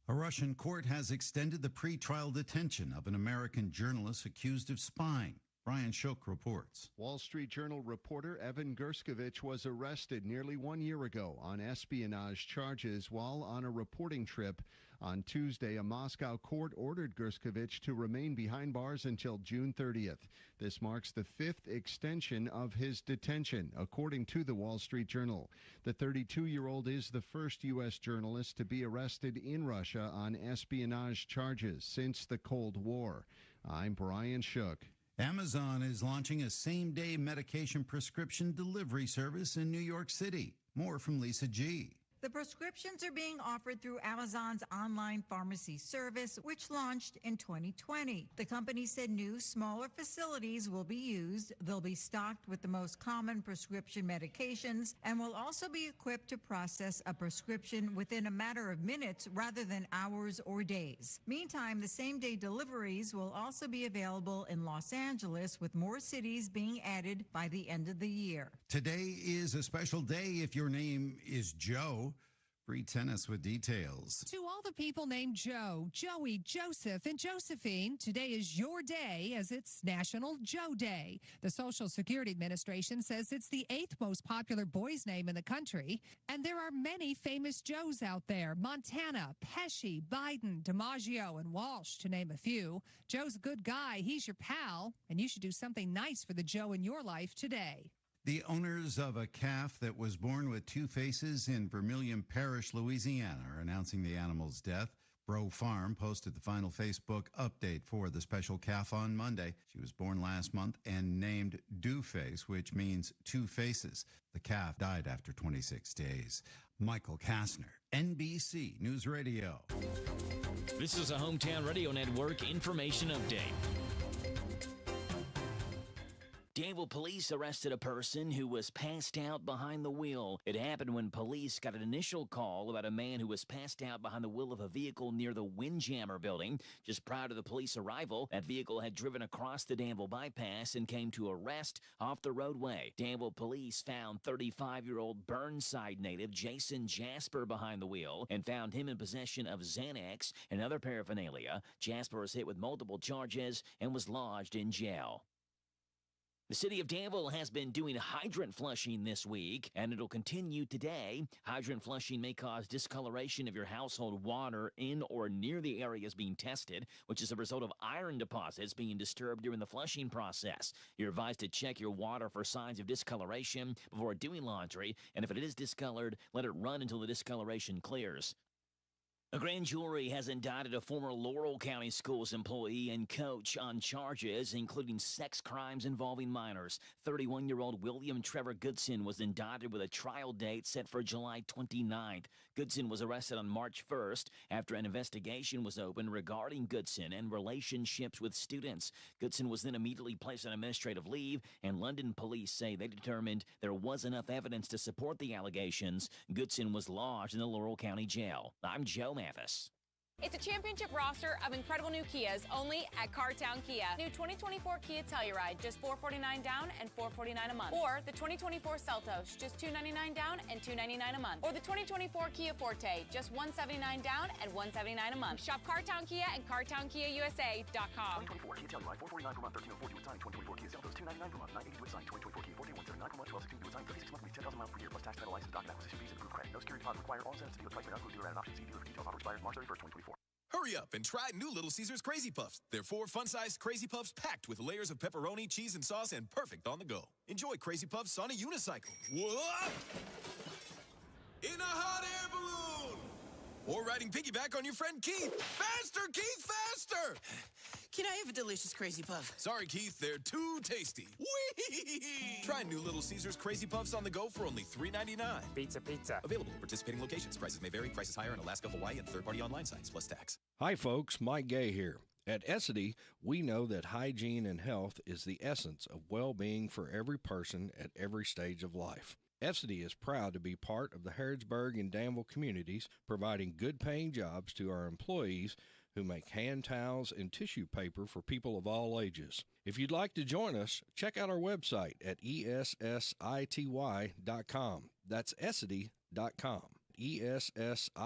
S2: A Russian court has extended the pre-trial detention of an American journalist accused of spying. Brian Shook reports.
S19: Wall Street Journal reporter Evan Gerskovich was arrested nearly 1 year ago on espionage charges while on a reporting trip. On Tuesday, a Moscow court ordered Gerskovich to remain behind bars until June 30th. This marks the 5th extension of his detention, according to the Wall Street Journal. The 32-year-old is the first U.S. journalist to be arrested in Russia on espionage charges since the Cold War. I'm Brian Shook.
S2: Amazon is launching a same-day medication prescription delivery service in New York City. More from Lisa G.
S20: The prescriptions are being offered through Amazon's online pharmacy service, which launched in 2020. The company said new, smaller facilities will be used. They'll be stocked with the most common prescription medications and will also be equipped to process a prescription within a matter of minutes rather than hours or days. Meantime, the same-day deliveries will also be available in Los Angeles, with more cities being added by the end of the year.
S2: Today is a special day if your name is Joe. Free tennis with details.
S21: To all the people named Joe, Joey, Joseph, and Josephine, today is your day as it's National Joe Day. The Social Security Administration says it's the 8th most popular boy's name in the country. And there are many famous Joes out there. Montana, Pesci, Biden, DiMaggio, and Walsh, to name a few. Joe's a good guy. He's your pal. And you should do something nice for the Joe in your life today.
S2: The owners of a calf that was born with 2 faces in Vermilion Parish, Louisiana, are announcing the animal's death. Bro Farm posted the final Facebook update for the special calf on Monday. She was born last month and named Dewface, which means 2 faces. The calf died after 26 days. Michael Kastner, NBC News Radio.
S22: This is a Hometown Radio Network information update. Danville police arrested a person who was passed out behind the wheel. It happened when police got an initial call about a man who was passed out behind the wheel of a vehicle near the Windjammer building. Just prior to the police arrival, that vehicle had driven across the Danville bypass and came to a rest off the roadway. Danville police found 35-year-old Burnside native Jason Jasper behind the wheel and found him in possession of Xanax and other paraphernalia. Jasper was hit with multiple charges and was lodged in jail. The city of Danville has been doing hydrant flushing this week, and it'll continue today. Hydrant flushing may cause discoloration of your household water in or near the areas being tested, which is a result of iron deposits being disturbed during the flushing process. You're advised to check your water for signs of discoloration before doing laundry, and if it is discolored, let it run until the discoloration clears. A grand jury has indicted a former Laurel County Schools employee and coach on charges including sex crimes involving minors. 31-year-old William Trevor Goodson was indicted with a trial date set for July 29th. Goodson was arrested on March 1st after an investigation was opened regarding Goodson and relationships with students. Goodson was then immediately placed on administrative leave, and London police say they determined there was enough evidence to support the allegations. Goodson was lodged in the Laurel County Jail. I'm Joe Mathis.
S6: It's a championship roster of incredible new Kias only at Cartown Kia. New 2024 Kia Telluride, just $449 down and $449 a month. Or the 2024 Seltos, just $299 down and $299 a month. Or the 2024 Kia Forte, just $179 down and $179 a month. Shop Cartown Kia and CartownKiaUSA.com.
S8: 2024 Kia Telluride, $449 per month, $1340 with signing. 2024 Kia Seltos, $299 per month, $980 with signing. 2024 Kia Forte, $179 per month, $1216 with signing. 36 monthly, 10,000 miles per year, plus tax, title, license, document acquisition fees, and approved credit. No security deposit required. All incentives to dealer price may not include dealer at an option. See dealer for details. Offer expires March 31st, 2024.
S10: Hurry up and try new Little Caesars Crazy Puffs. They're 4 fun-sized Crazy Puffs packed with layers of pepperoni, cheese, and sauce, and perfect on the go. Enjoy Crazy Puffs on a unicycle. Whoa! In a hot air balloon! Or riding piggyback on your friend Keith. Faster, Keith, faster!
S11: Can I have a delicious Crazy Puff?
S10: Sorry, Keith, they're too tasty. Whee! Try new Little Caesars Crazy Puffs on the go for only $3.99.
S23: Pizza, pizza.
S10: Available at participating locations. Prices may vary. Prices higher in Alaska, Hawaii, and third-party online sites, plus tax.
S24: Hi, folks. Mike Gay here. At Essity, we know that hygiene and health is the essence of well-being for every person at every stage of life. Essity is proud to be part of the Harrodsburg and Danville communities, providing good-paying jobs to our employees who make hand towels and tissue paper for people of all ages. If you'd like to join us, check out our website at essity.com. That's essity.com. essity.com.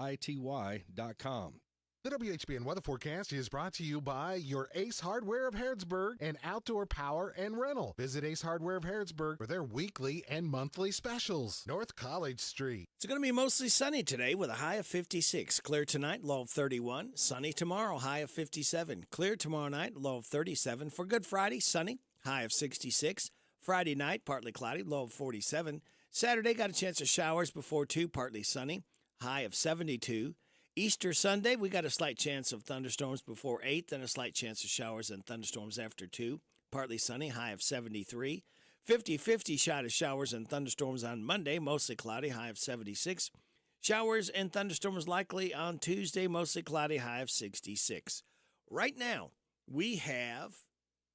S25: The WHBN weather forecast is brought to you by your Ace Hardware of Harrodsburg and Outdoor Power and Rental. Visit Ace Hardware of Harrodsburg for their weekly and monthly specials. North College Street.
S1: It's going to be mostly sunny today with a high of 56. Clear tonight, low of 31. Sunny tomorrow, high of 57. Clear tomorrow night, low of 37. For Good Friday, sunny, high of 66. Friday night, partly cloudy, low of 47. Saturday, got a chance of showers before 2, partly sunny, high of 72. Easter Sunday, we got a slight chance of thunderstorms before 8, then a slight chance of showers and thunderstorms after 2. Partly sunny, high of 73. 50-50 shot of showers and thunderstorms on Monday, mostly cloudy, high of 76. Showers and thunderstorms likely on Tuesday, mostly cloudy, high of 66. Right now, we have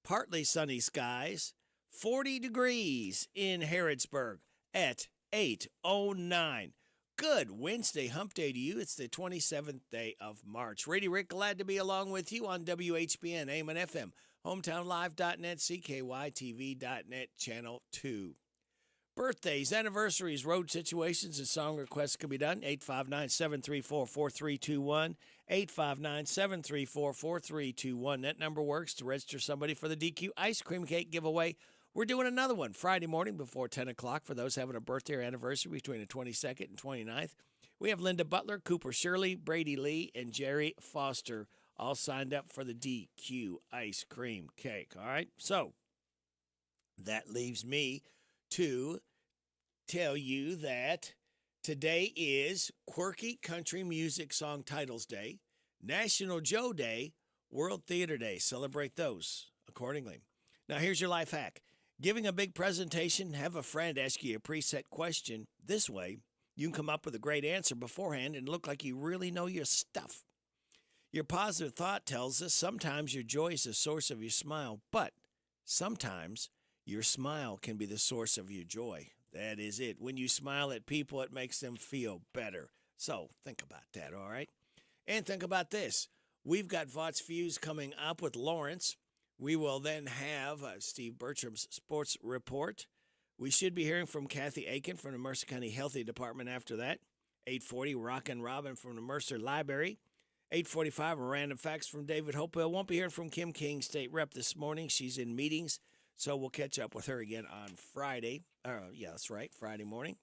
S1: partly sunny skies, 40 degrees in Harrodsburg at 8:09. Good Wednesday hump day to you. It's the 27th day of March. Radio Rick, glad to be along with you on WHBN, AM and FM, hometownlive.net, CKYTV.net, Channel 2. Birthdays, anniversaries, road situations, and song requests can be done. 859-734-4321, 859-734-4321. That number works to register somebody for the DQ ice cream cake giveaway. We're doing another one Friday morning before 10 o'clock for those having a birthday or anniversary between the 22nd and 29th. We have Linda Butler, Cooper Shirley, Brady Lee, and Jerry Foster all signed up for the DQ ice cream cake. All right, so that leaves me to tell you that today is Quirky Country Music Song Titles Day, National Joe Day, World Theater Day. Celebrate those accordingly. Now, here's your life hack. Giving a big presentation, have a friend ask you a preset question. This way, you can come up with a great answer beforehand and look like you really know your stuff. Your positive thought tells us sometimes your joy is the source of your smile, but sometimes your smile can be the source of your joy. That is it. When you smile at people, it makes them feel better. So think about that, all right? And think about this. We've got Vots Fuse coming up with Lawrence. We will then have Steve Bertram's sports report. We should be hearing from Kathy Aiken from the Mercer County Healthy Department after that. 8:40, Rockin' Robin from the Mercer Library. 8:45, a random facts from David Hopewell. Won't be hearing from Kim King, state rep, this morning. She's in meetings. So we'll catch up with her again on Friday. Yeah, that's right, Friday morning.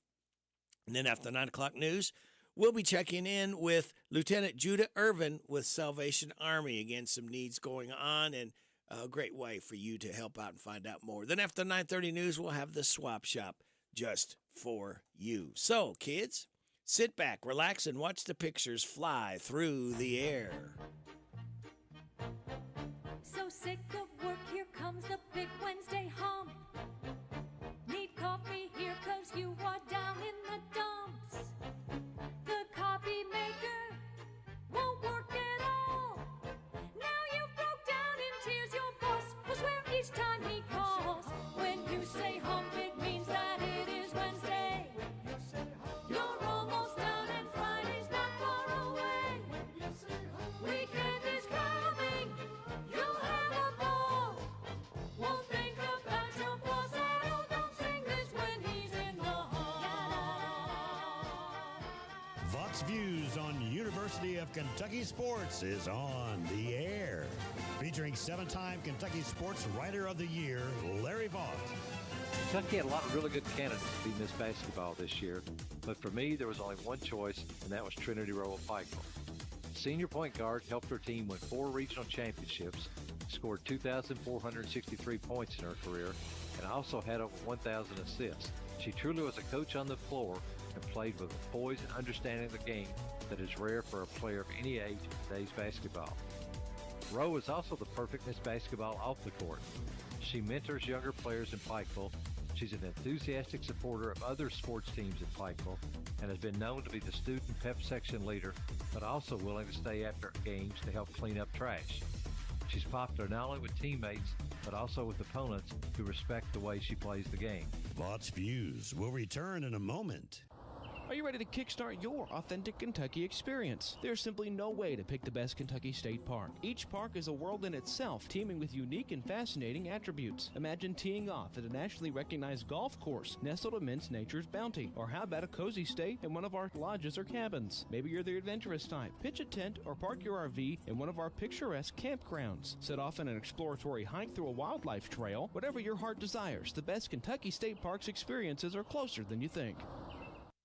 S1: And then after 9 o'clock news, we'll be checking in with Lieutenant Judah Irvin with Salvation Army. Again, some needs going on, and a great way for you to help out and find out more. Then after 9:30 news, we'll have the swap shop just for you. So, kids, sit back, relax, and watch the pictures fly through the air.
S5: So sick of work, here comes the big Wednesday hump. Need coffee here 'cause you are down in the dumps. The copy maker won't work at all. Now you broke down in tears, your boss will swear each time he calls. When you say hump, it means that it is Wednesday. You're almost done and Friday's not far away. Weekend is coming, you'll have a ball. Won't think about your boss at all. Don't sing this when he's in the hall.
S9: Vox Views on University of Kentucky Sports is on the air. Featuring 7-time Kentucky Sports Writer of the Year, Larry Vaught.
S12: Kentucky had a lot of really good candidates to be Miss Basketball this year, but for me, there was only one choice, and that was Trinity Rowe of Pikeville. Senior point guard helped her team win 4 regional championships, scored 2,463 points in her career, and also had over 1,000 assists. She truly was a coach on the floor and played with a poise and understanding of the game that is rare for a player of any age in today's basketball. Rowe is also the perfect Miss Basketball off the court. She mentors younger players in Pikeville. She's an enthusiastic supporter of other sports teams in Pikeville and has been known to be the student pep section leader, but also willing to stay after games to help clean up trash. She's popular not only with teammates, but also with opponents who respect the way she plays the game.
S9: Vaught's Views will return in a moment.
S14: Are you ready to kickstart your authentic Kentucky experience? There's simply no way to pick the best Kentucky State Park. Each park is a world in itself, teeming with unique and fascinating attributes. Imagine teeing off at a nationally recognized golf course nestled amidst nature's bounty. Or how about a cozy stay in one of our lodges or cabins? Maybe you're the adventurous type. Pitch a tent or park your RV in one of our picturesque campgrounds. Set off on an exploratory hike through a wildlife trail. Whatever your heart desires, the best Kentucky State Parks experiences are closer than you think.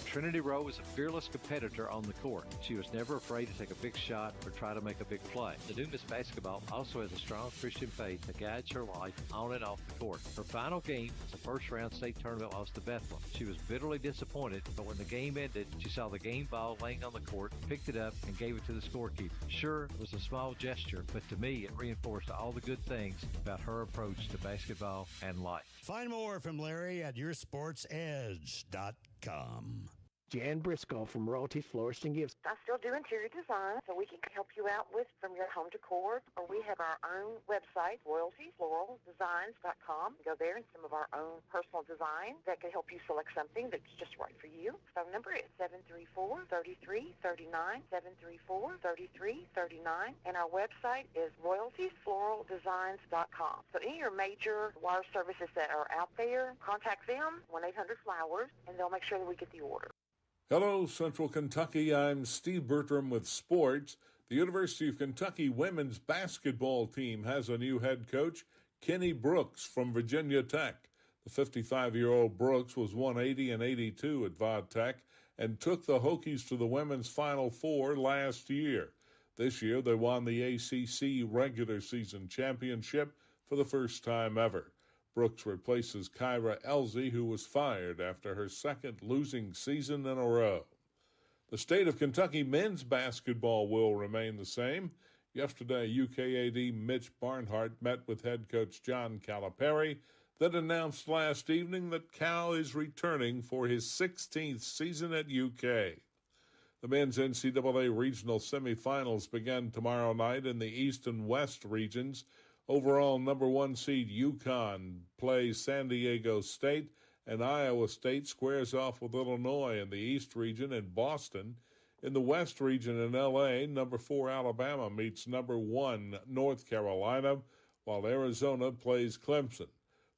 S12: Trinity Rowe was a fearless competitor on the court. She was never afraid to take a big shot or try to make a big play. The new Miss Basketball also has a strong Christian faith that guides her life on and off the court. Her final game was a first-round state tournament loss to Bethlehem. She was bitterly disappointed, but when the game ended, she saw the game ball laying on the court, picked it up, and gave it to the scorekeeper. Sure, it was a small gesture, but to me, it reinforced all the good things about her approach to basketball and life.
S9: Find more from Larry at yoursportsedge.com.
S23: Jan Briscoe from Royalty Florist and Gifts.
S26: I still do interior design, so we can help you out with from your home decor. Or we have our own website, royaltyfloraldesigns.com. Go there and some of our own personal design that can help you select something that's just right for you. Phone number is 734-3339, 734-3339. And our website is royaltyfloraldesigns.com. So any of your major wire services that are out there, contact them, 1-800-FLOWERS, and they'll make sure that we get the order.
S27: Hello, Central Kentucky. I'm Steve Bertram with sports. The University of Kentucky women's basketball team has a new head coach, Kenny Brooks from Virginia Tech. The 55-year-old Brooks was 180 and 82 at Va Tech and took the Hokies to the women's Final Four last year. This year, they won the ACC regular season championship for the first time ever. Brooks replaces Kyra Elzy, who was fired after her second losing season in a row. The state of Kentucky men's basketball will remain the same. Yesterday, UKAD Mitch Barnhart met with head coach John Calipari that announced last evening that Cal is returning for his 16th season at UK. The men's NCAA regional semifinals begin tomorrow night in the East and West regions. Overall, number 1 seed UConn plays San Diego State, and Iowa State squares off with Illinois in the East region and Boston. In the West region in L.A., number 4 Alabama meets number 1 North Carolina, while Arizona plays Clemson.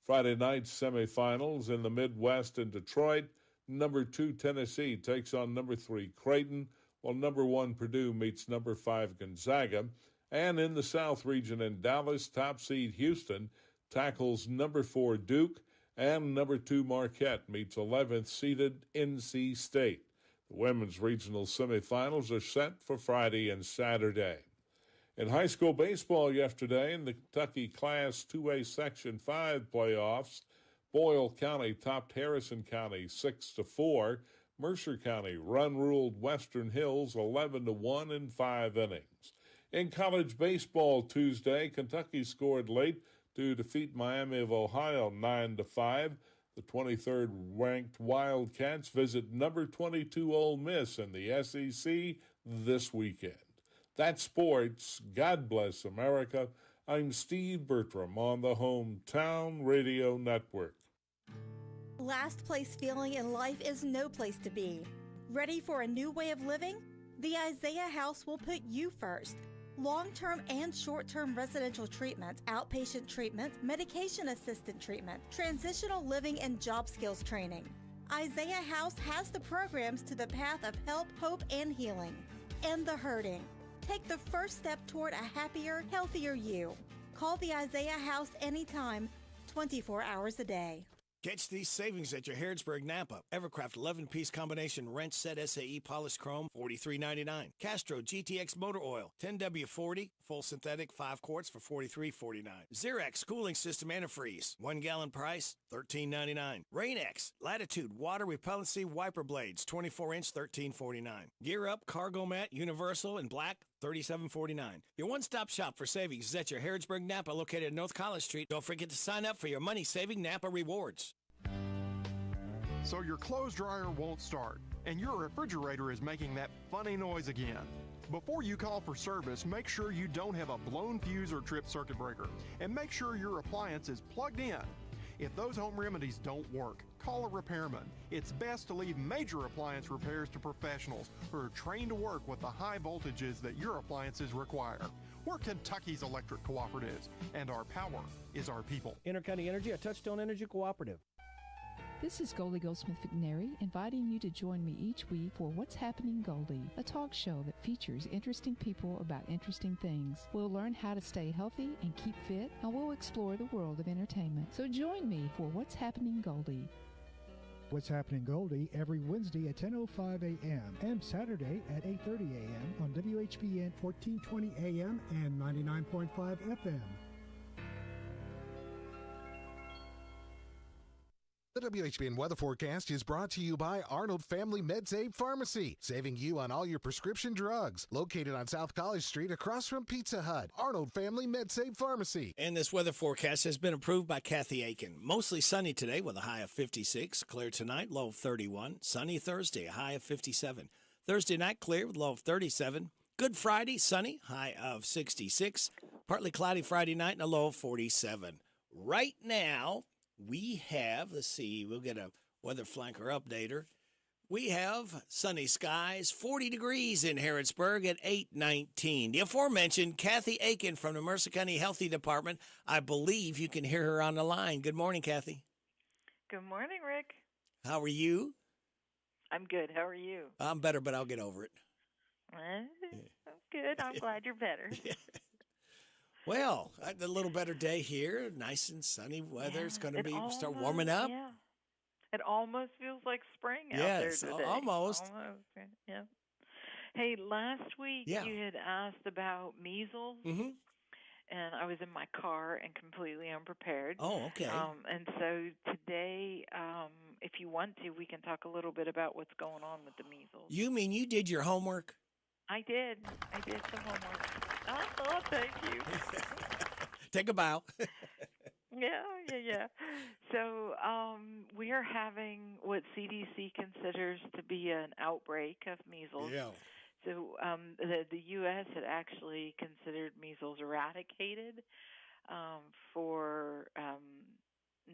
S27: Friday night semifinals in the Midwest in Detroit, number 2 Tennessee takes on number 3 Creighton, while number 1 Purdue meets number 5 Gonzaga. And in the South region in Dallas, top seed Houston tackles number 4 Duke, and number 2 Marquette meets 11th seeded NC State. The women's regional semifinals are set for Friday and Saturday. In high school baseball yesterday, in the Kentucky Class 2A Section 5 playoffs, Boyle County topped Harrison County 6-4. Mercer County run-ruled Western Hills 11-1 in 5 innings. In college baseball Tuesday, Kentucky scored late to defeat Miami of Ohio 9-5. The 23rd ranked Wildcats visit number 22 Ole Miss in the SEC this weekend. That's sports. God bless America. I'm Steve Bertram on the Hometown Radio Network.
S3: Last place feeling in life is no place to be. Ready for a new way of living? The Isaiah House will put you first. Long-term and short-term residential treatment, outpatient treatment, medication assistant treatment, transitional living, and job skills training. Isaiah House has the programs to the path of help, hope, and healing. End the hurting. Take the first step toward a happier, healthier you. Call the Isaiah House anytime, 24 hours a day.
S1: Catch these savings at your Harrodsburg Napa. Evercraft 11-piece combination wrench set SAE polished chrome, $43.99. Castro GTX motor oil, 10W40, full synthetic, 5 quarts for $43.49. Xerox cooling system antifreeze, 1 gallon price, $13.99. Rain-X Latitude water repellency wiper blades, 24-inch, $13.49. Gear Up cargo mat, universal in black, $37.49. Your one-stop shop for savings is at your Harrodsburg Napa, located at North College Street. Don't forget to sign up for your money-saving Napa rewards.
S4: So your clothes dryer won't start, and your refrigerator is making that funny noise again. Before you call for service, make sure you don't have a blown fuse or tripped circuit breaker, and make sure your appliance is plugged in. If those home remedies don't work, call a repairman. It's best to leave major appliance repairs to professionals who are trained to work with the high voltages that your appliances require. We're Kentucky's electric cooperatives, and our power is our people.
S7: Intercounty Energy, a Touchstone Energy cooperative.
S13: This is Goldie Goldsmith McNary, inviting you to join me each week for What's Happening Goldie, a talk show that features interesting people about interesting things. We'll learn how to stay healthy and keep fit, and we'll explore the world of entertainment. So join me for What's Happening Goldie.
S15: What's Happening Goldie every Wednesday at 10:05 a.m. and Saturday at 8:30 a.m. on WHBN 1420 a.m. and 99.5 FM.
S25: The WHBN weather forecast is brought to you by Arnold Family MedSave Pharmacy, saving you on all your prescription drugs. Located on South College Street across from Pizza Hut. Arnold Family MedSave Pharmacy.
S1: And this weather forecast has been approved by Kathy Aiken. Mostly sunny today with a high of 56. Clear tonight, low of 31. Sunny Thursday, a high of 57. Thursday night, clear with low of 37. Good Friday, sunny, high of 66. Partly cloudy Friday night and a low of 47. Right now, we have, let's see, we'll get a weather flanker updater. We have sunny skies, 40 degrees in Harrodsburg at 8:19. The aforementioned Kathy Aiken from the Mercer County Healthy Department. I believe you can hear her on the line. Good morning, Kathy.
S16: Good morning, Rick.
S1: How are you?
S16: I'm good. How are you?
S1: I'm better, but I'll get over it.
S16: I'm good. I'm glad you're better.
S1: Well, a little better day here. Nice and sunny weather. It's going to start warming up.
S16: Yeah. It almost feels like spring out there today.
S1: Almost.
S16: Yeah. Hey, last week you had asked about measles.
S1: Mm-hmm.
S16: And I was in my car and completely unprepared.
S1: Oh, okay.
S16: And so today, if you want to, we can talk a little bit about what's going on with the measles.
S1: You mean you did your homework?
S16: I did. I did some homework. Oh, thank you.
S1: Take a bow.
S16: Yeah. So we are having what CDC considers to be an outbreak of measles.
S1: Yeah.
S16: So the U.S. had actually considered measles eradicated for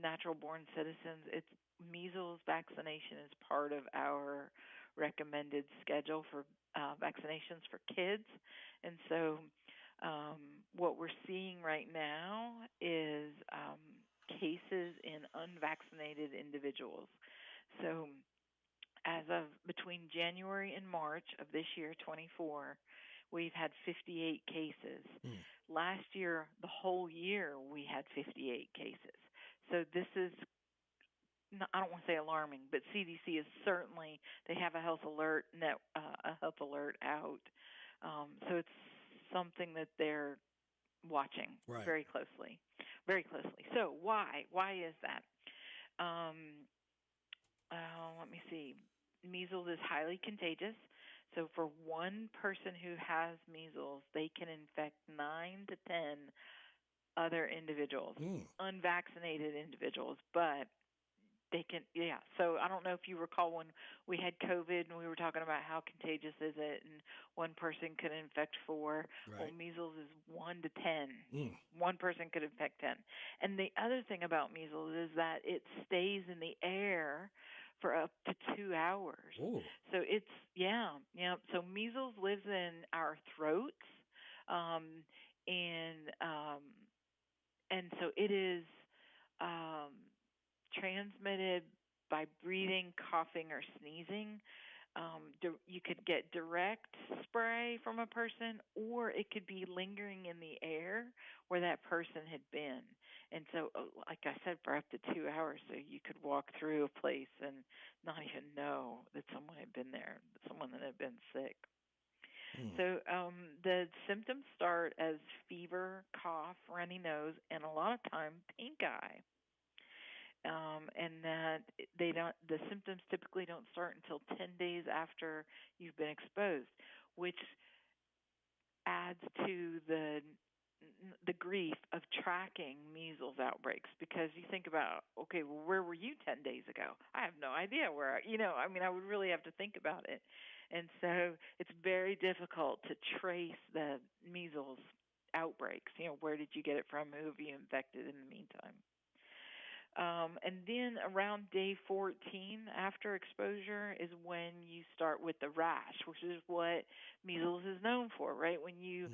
S16: natural-born citizens. Measles vaccination is part of our recommended schedule for vaccinations for kids. And so what we're seeing right now is cases in unvaccinated individuals. So as of between January and March of this year, 24, we've had 58 cases. Last year, the whole year, we had 58 cases. So this is, I don't want to say alarming, but CDC is certainly, they have a health alert out. So it's something that they're watching
S1: Right.
S16: very closely, very closely. So why? Why is that? Let me see. Measles is highly contagious. So for one person who has measles, they can infect 9 to 10 other individuals, unvaccinated individuals, but they can, yeah. So I don't know if you recall when we had COVID and we were talking about how contagious is it, and one person could infect 4.
S1: Right.
S16: Well, measles is 1 to 10. One person could infect 10. And the other thing about measles is that it stays in the air for up to 2 hours. So it's, yeah. So measles lives in our throats, and so it is transmitted by breathing, coughing, or sneezing. You could get direct spray from a person, or it could be lingering in the air where that person had been. And so, like I said, for up to 2 hours, so you could walk through a place and not even know that someone had been there, someone that had been sick. So the symptoms start as fever, cough, runny nose, and a lot of time pink eye. And that the symptoms typically don't start until 10 days after you've been exposed, which adds to the grief of tracking measles outbreaks, because you think about, okay, well, where were you 10 days ago? I have no idea where, I would really have to think about it. And so it's very difficult to trace the measles outbreaks. Where did you get it from? Who have you infected in the meantime? And then around day 14 after exposure is when you start with the rash, which is what measles is known for, right? When you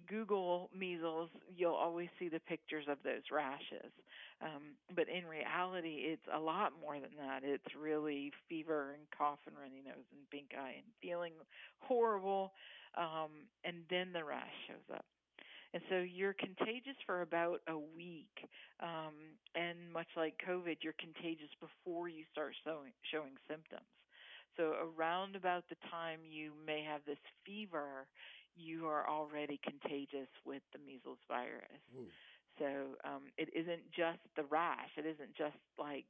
S16: Google measles, you'll always see the pictures of those rashes. But in reality, it's a lot more than that. It's really fever and cough and runny nose and pink eye and feeling horrible, and then the rash shows up. And so you're contagious for about a week. And much like COVID, you're contagious before you start showing symptoms. So around about the time you may have this fever, you are already contagious with the measles virus. So it isn't just the rash. It isn't just like,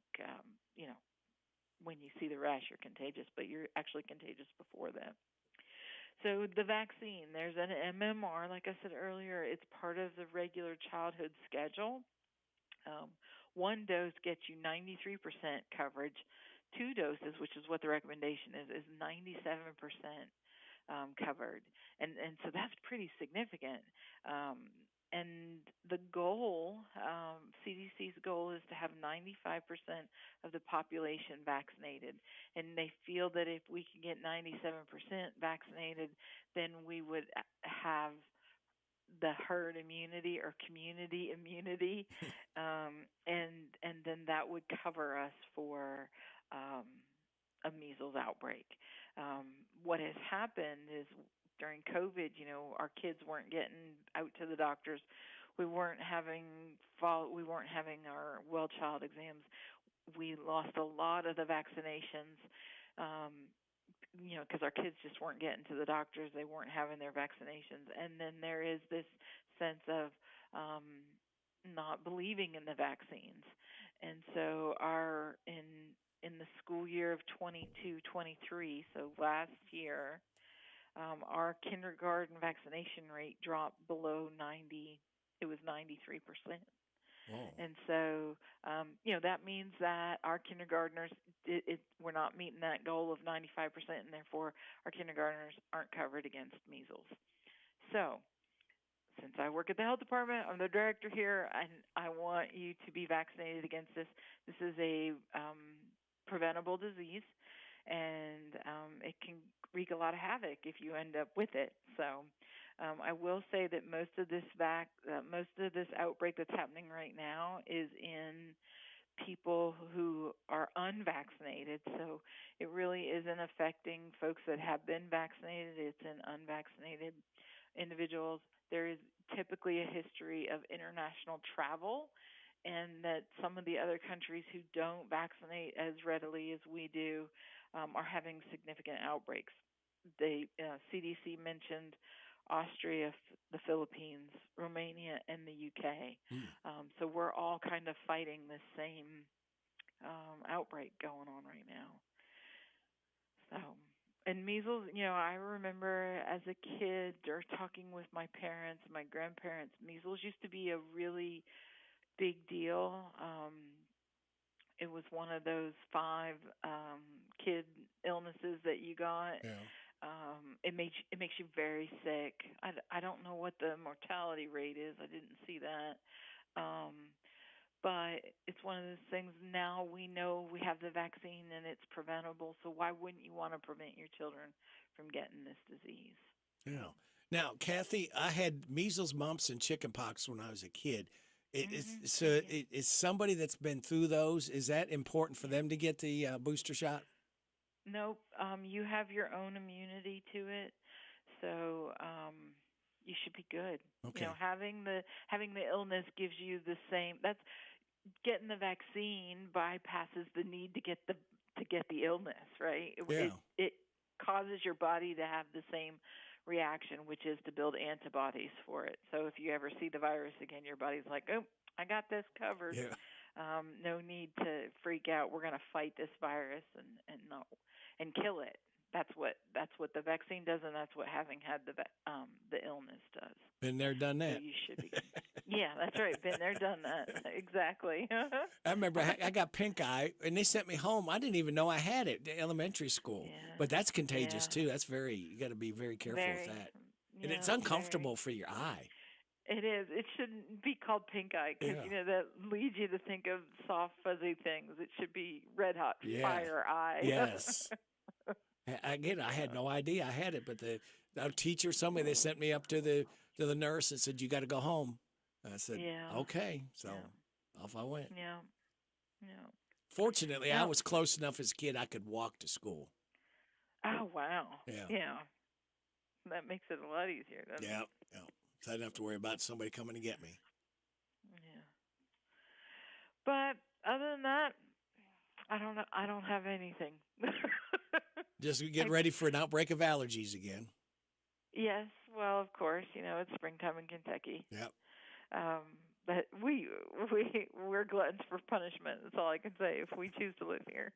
S16: when you see the rash, you're contagious, but you're actually contagious before that. So the vaccine, there's an MMR, like I said earlier, it's part of the regular childhood schedule. One dose gets you 93% coverage. 2 doses, which is what the recommendation is 97% covered. And so that's pretty significant. And the goal, CDC's goal, is to have 95% of the population vaccinated. And they feel that if we can get 97% vaccinated, then we would have the herd immunity or community immunity, and then that would cover us for a measles outbreak. What has happened is, during COVID, our kids weren't getting out to the doctors. We weren't having our well child exams. We lost a lot of the vaccinations, because our kids just weren't getting to the doctors. They weren't having their vaccinations. And then there is this sense of not believing in the vaccines. And so in the school year of 22-23, so last year, our kindergarten vaccination rate dropped below 90. It was 93%. And so, that means that our kindergartners, we're not meeting that goal of 95%, and therefore our kindergartners aren't covered against measles. So, since I work at the health department, I'm the director here, and I want you to be vaccinated against this. This is a preventable disease, and it can wreak a lot of havoc if you end up with it. So I will say that most of this outbreak that's happening right now is in people who are unvaccinated. So it really isn't affecting folks that have been vaccinated. It's in unvaccinated individuals, there is typically a history of international travel, and that some of the other countries who don't vaccinate as readily as we do are having significant outbreaks. The CDC mentioned Austria, the Philippines, Romania, and the UK. So we're all kind of fighting this same outbreak going on right now. So, and measles, I remember as a kid or talking with my parents, my grandparents, measles used to be a really big deal. It was one of those 5 kid illnesses that you got. It makes you very sick. I don't know what the mortality rate is. I didn't see that. But it's one of those things. Now we know we have the vaccine and it's preventable. So why wouldn't you want to prevent your children from getting this disease?
S1: Yeah. Now, Kathy, I had measles, mumps, and chickenpox when I was a kid. It's somebody that's been through those. Is that important for them to get the booster shot?
S16: Nope. You have your own immunity to it, so you should be good.
S1: Okay.
S16: Having the illness gives you the same. That's getting the vaccine bypasses the need to get the illness, right? It causes your body to have the same reaction, which is to build antibodies for it. So if you ever see the virus again, your body's like, oh, I got this covered.
S1: Yeah.
S16: No need to freak out. We're going to fight this virus and kill it. That's what the vaccine does, and that's what having had the illness does.
S1: Been there, done that.
S16: So you should be. Yeah, that's right. Been there, done that. Exactly.
S1: I remember I got pink eye, and they sent me home. I didn't even know I had it in elementary school.
S16: Yeah.
S1: But that's contagious too. That's you got to be very careful with that. And it's uncomfortable for your eye.
S16: It is. It shouldn't be called pink eye because that leads you to think of soft, fuzzy things. It should be red hot fire eye.
S1: Yes. Again, I had no idea I had it, but the teacher, somebody, they sent me up to the nurse and said, "You got to go home." I said, "Okay." So off I went.
S16: Yeah.
S1: Fortunately, I was close enough as a kid I could walk to school.
S16: Oh wow.
S1: Yeah.
S16: That makes it a lot easier, doesn't it?
S1: Yeah. So I didn't have to worry about somebody coming to get me.
S16: Yeah. But other than that, I don't know. I don't have anything.
S1: Just get ready for an outbreak of allergies again.
S16: Yes. Well, of course, it's springtime in Kentucky.
S1: Yep.
S16: But we're gluttons for punishment. That's all I can say if we choose to live here.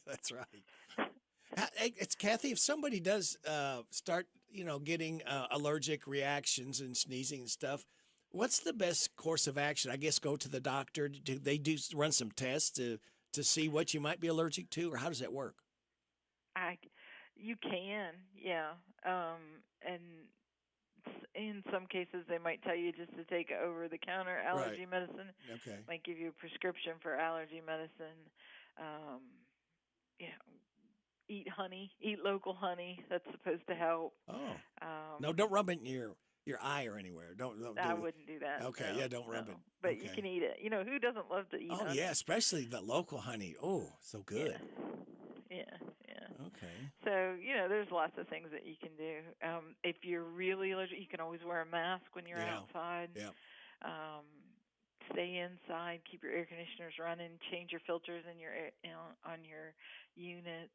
S1: That's right. It's Kathy. If somebody does start, getting allergic reactions and sneezing and stuff, what's the best course of action? I guess go to the doctor. Do they run some tests to see what you might be allergic to, or how does that work?
S16: You can, yeah. And in some cases, they might tell you just to take over-the-counter allergy medicine.
S1: Okay.
S16: Might give you a prescription for allergy medicine. Eat honey. Eat local honey. That's supposed to help.
S1: Oh. No, don't rub it in your eye or anywhere. Don't
S16: I wouldn't do that.
S1: Okay,
S16: no,
S1: don't rub it.
S16: But you can eat it. Who doesn't love to eat honey?
S1: Oh, yeah, especially the local honey. Oh, so good.
S16: Yeah.
S1: Okay.
S16: So, there's lots of things that you can do. If you're really allergic, you can always wear a mask when you're outside.
S1: Yeah.
S16: Stay inside. Keep your air conditioners running. Change your filters in on your units.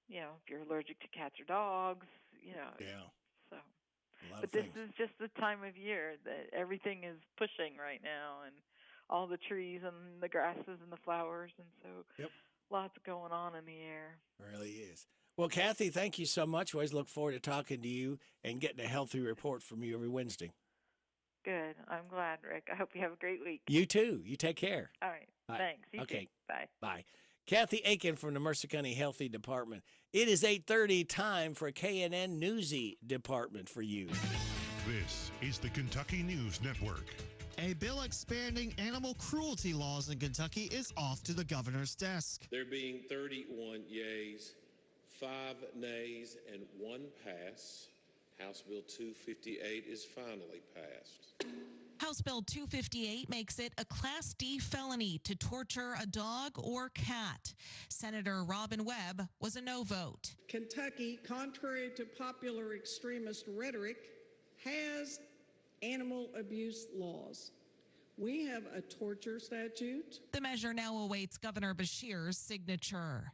S16: If you're allergic to cats or dogs, So. But this is just the time of year that everything is pushing right now, and all the trees and the grasses and the flowers, and so lots going on in the air.
S1: It really is. Well, Kathy, thank you so much. We always look forward to talking to you and getting a healthy report from you every Wednesday.
S16: Good. I'm glad, Rick. I hope you have a great week.
S1: You too. You take care.
S16: All right. Thanks. You too. Bye.
S1: Bye. Kathy Aiken from the Mercer County Healthy Department. It is 8:30, time for KNN Newsy Department for you.
S2: This is the Kentucky News Network.
S17: A bill expanding animal cruelty laws in Kentucky is off to the governor's desk.
S18: There being 31 yeas, 5 nays, and 1 pass, House Bill 258 is finally passed.
S6: House Bill 258 makes it a Class D felony to torture a dog or cat. Senator Robin Webb was a no vote.
S8: Kentucky, contrary to popular extremist rhetoric, has animal abuse laws. We have a torture statute.
S6: The measure now awaits Governor Beshear's signature.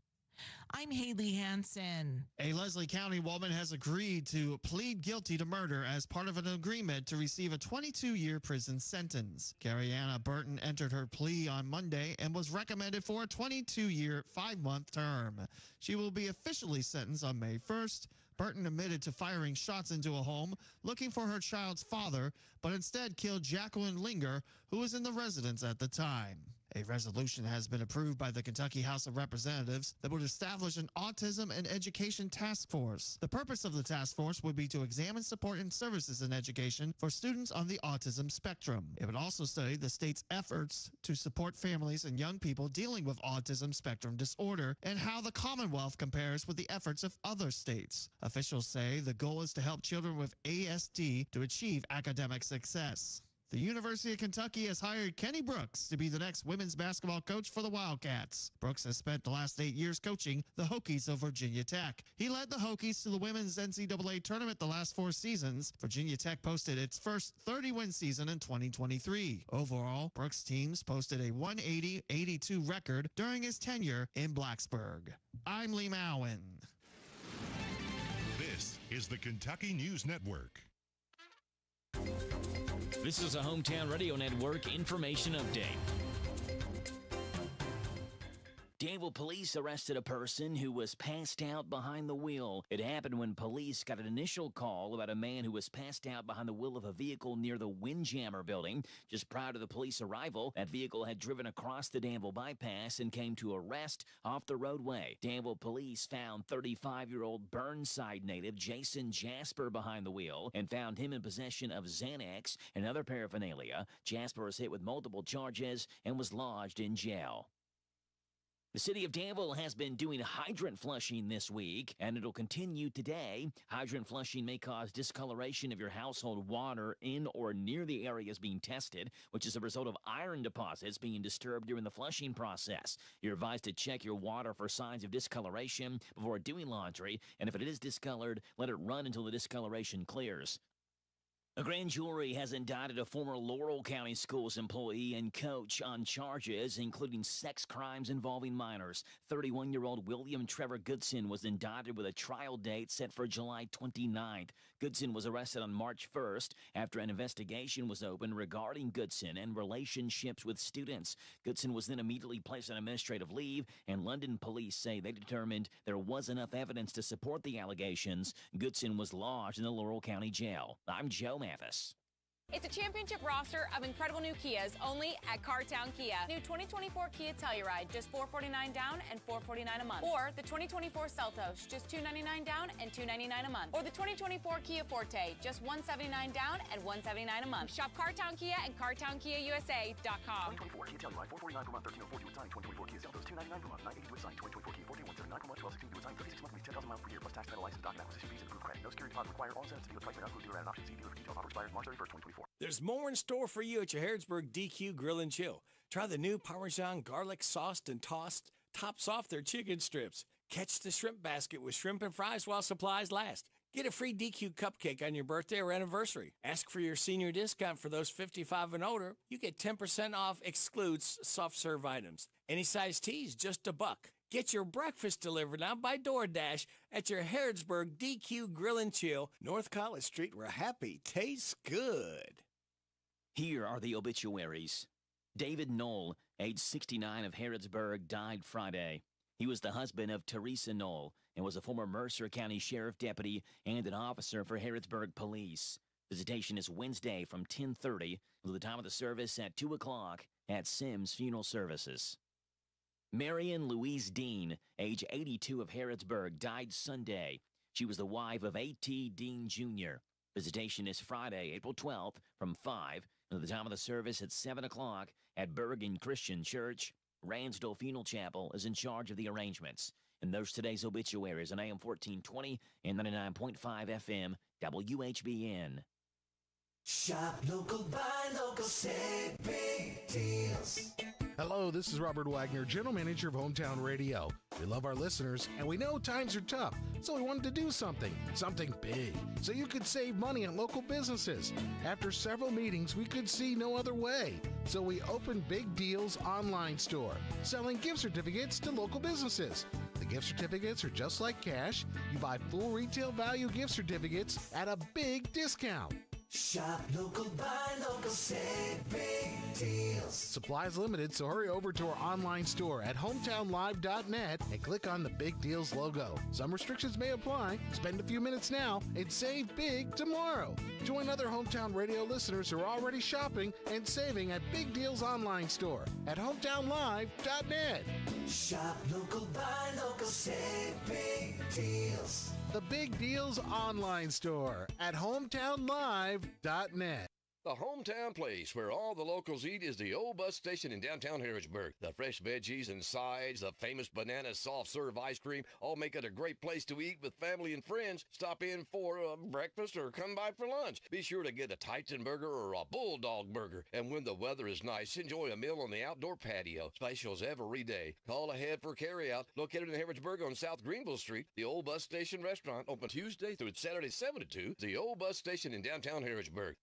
S6: I'm Haley Hansen.
S17: A Leslie County woman has agreed to plead guilty to murder as part of an agreement to receive a 22-year prison sentence. Garyana Burton entered her plea on Monday and was recommended for a 22-year, 5-month term. She will be officially sentenced on May 1st. Burton admitted to firing shots into a home looking for her child's father, but instead killed Jacqueline Linger, who was in the residence at the time. A resolution has been approved by the Kentucky House of Representatives that would establish an autism and education task force. The purpose of the task force would be to examine support and services in education for students on the autism spectrum. It would also study the state's efforts to support families and young people dealing with autism spectrum disorder and how the Commonwealth compares with the efforts of other states. Officials say the goal is to help children with ASD to achieve academic success. The University of Kentucky has hired Kenny Brooks to be the next women's basketball coach for the Wildcats. Brooks has spent the last 8 years coaching the Hokies of Virginia Tech. He led the Hokies to the women's NCAA tournament the last 4 seasons. Virginia Tech posted its first 30-win season in 2023. Overall, Brooks' teams posted a 180-82 record during his tenure in Blacksburg. I'm Lee Mowen.
S2: This is the Kentucky News Network.
S11: This is a Hometown Radio Network information update. Danville police arrested a person who was passed out behind the wheel. It happened when police got an initial call about a man who was passed out behind the wheel of a vehicle near the Windjammer building. Just prior to the police arrival, that vehicle had driven across the Danville bypass and came to a rest off the roadway. Danville police found 35-year-old Burnside native Jason Jasper behind the wheel and found him in possession of Xanax and other paraphernalia. Jasper was hit with multiple charges and was lodged in jail. The city of Danville has been doing hydrant flushing this week, and it'll continue today. Hydrant flushing may cause discoloration of your household water in or near the areas being tested, which is a result of iron deposits being disturbed during the flushing process. You're advised to check your water for signs of discoloration before doing laundry, and if it is discolored, let it run until the discoloration clears. A grand jury has indicted a former Laurel County Schools employee and coach on charges including sex crimes involving minors. 31-year-old William Trevor Goodson was indicted with a trial date set for July 29th. Goodson was arrested on March 1st after an investigation was opened regarding Goodson and relationships with students. Goodson was then immediately placed on administrative leave, and London police say they determined there was enough evidence to support the allegations. Goodson was lodged in the Laurel County Jail. I'm Joe Mathis.
S19: It's a championship roster of incredible new Kias only at Cartown Kia. New 2024 Kia Telluride, just $449 down and $449 a month. Or the 2024 Seltos, just $299 down and $299 a month. Or the 2024 Kia Forte, just $179 down and $179 a month. Shop Cartown Kia and CartownKiaUSA.com.
S20: 2024 Kia Telluride, $449 per month, $1,340 with sign. 2024 Kia Seltos, $299 per month, $980 with sign. 2024 Kia Forte, $179 per month, $1,216 with sign. 36 monthly, 10,000 miles per year plus tax, title, license, document acquisition fees, and approved credit. No security deposit required. All sets dealer price may not include dealer at an option. See dealer for details. Offer expires March 31st, 2024.
S1: There's more in store for you at your Harrodsburg DQ Grill and Chill. Try the new Parmesan garlic sauced and tossed tops off their chicken strips. Catch the shrimp basket with shrimp and fries while supplies last. Get a free DQ cupcake on your birthday or anniversary. Ask for your senior discount for those 55 and older. You get 10% off, excludes soft serve items. Any size teas, just $1. Get your breakfast delivered now by DoorDash at your Harrodsburg DQ Grill and Chill, North College Street, where happy tastes good.
S11: Here are the obituaries. David Knoll, age 69 of Harrodsburg, died Friday. He was the husband of Teresa Knoll and was a former Mercer County Sheriff Deputy and an officer for Harrodsburg Police. Visitation is Wednesday from 10:30 with the time of the service at 2 o'clock at Sims Funeral Services. Marion Louise Dean, age 82 of Harrodsburg, died Sunday. She was the wife of A.T. Dean Jr. Visitation is Friday, April 12th from 5 and the time of the service at 7 o'clock at Bergen Christian Church. Ransdell Funeral Chapel is in charge of the arrangements. And those today's obituaries on AM 1420 and 99.5 FM WHBN.
S5: Shop local, buy local, save big deals.
S25: Hello, this is Robert Wagner, General Manager of Hometown Radio. We love our listeners, and we know times are tough, so we wanted to do something big, so you could save money on local businesses. After several meetings, we could see no other way, so we opened Big Deals online store, selling gift certificates to local businesses. The gift certificates are just like cash. You buy full retail value gift certificates at a big discount.
S5: Shop local, buy local, save big deals.
S25: Supplies limited, so hurry over to our online store at hometownlive.net and click on the Big Deals logo. Some restrictions may apply. Spend a few minutes now and save big tomorrow. Join other Hometown Radio listeners who are already shopping and saving at Big Deals online store at hometownlive.net.
S5: Shop local, buy local, save big deals.
S25: The Big Deals online store at hometownlive.net.
S10: The hometown place where all the locals eat is the old bus station in downtown Harrodsburg. The fresh veggies and sides, the famous banana soft serve ice cream, all make it a great place to eat with family and friends. Stop in for breakfast or come by for lunch. Be sure to get a Titan burger or a Bulldog burger. And when the weather is nice, enjoy a meal on the outdoor patio. Specials every day. Call ahead for carryout. Located in Harrodsburg on South Greenville Street, the old bus station restaurant open Tuesday through Saturday 7 to 2. The old bus station in downtown Harrodsburg.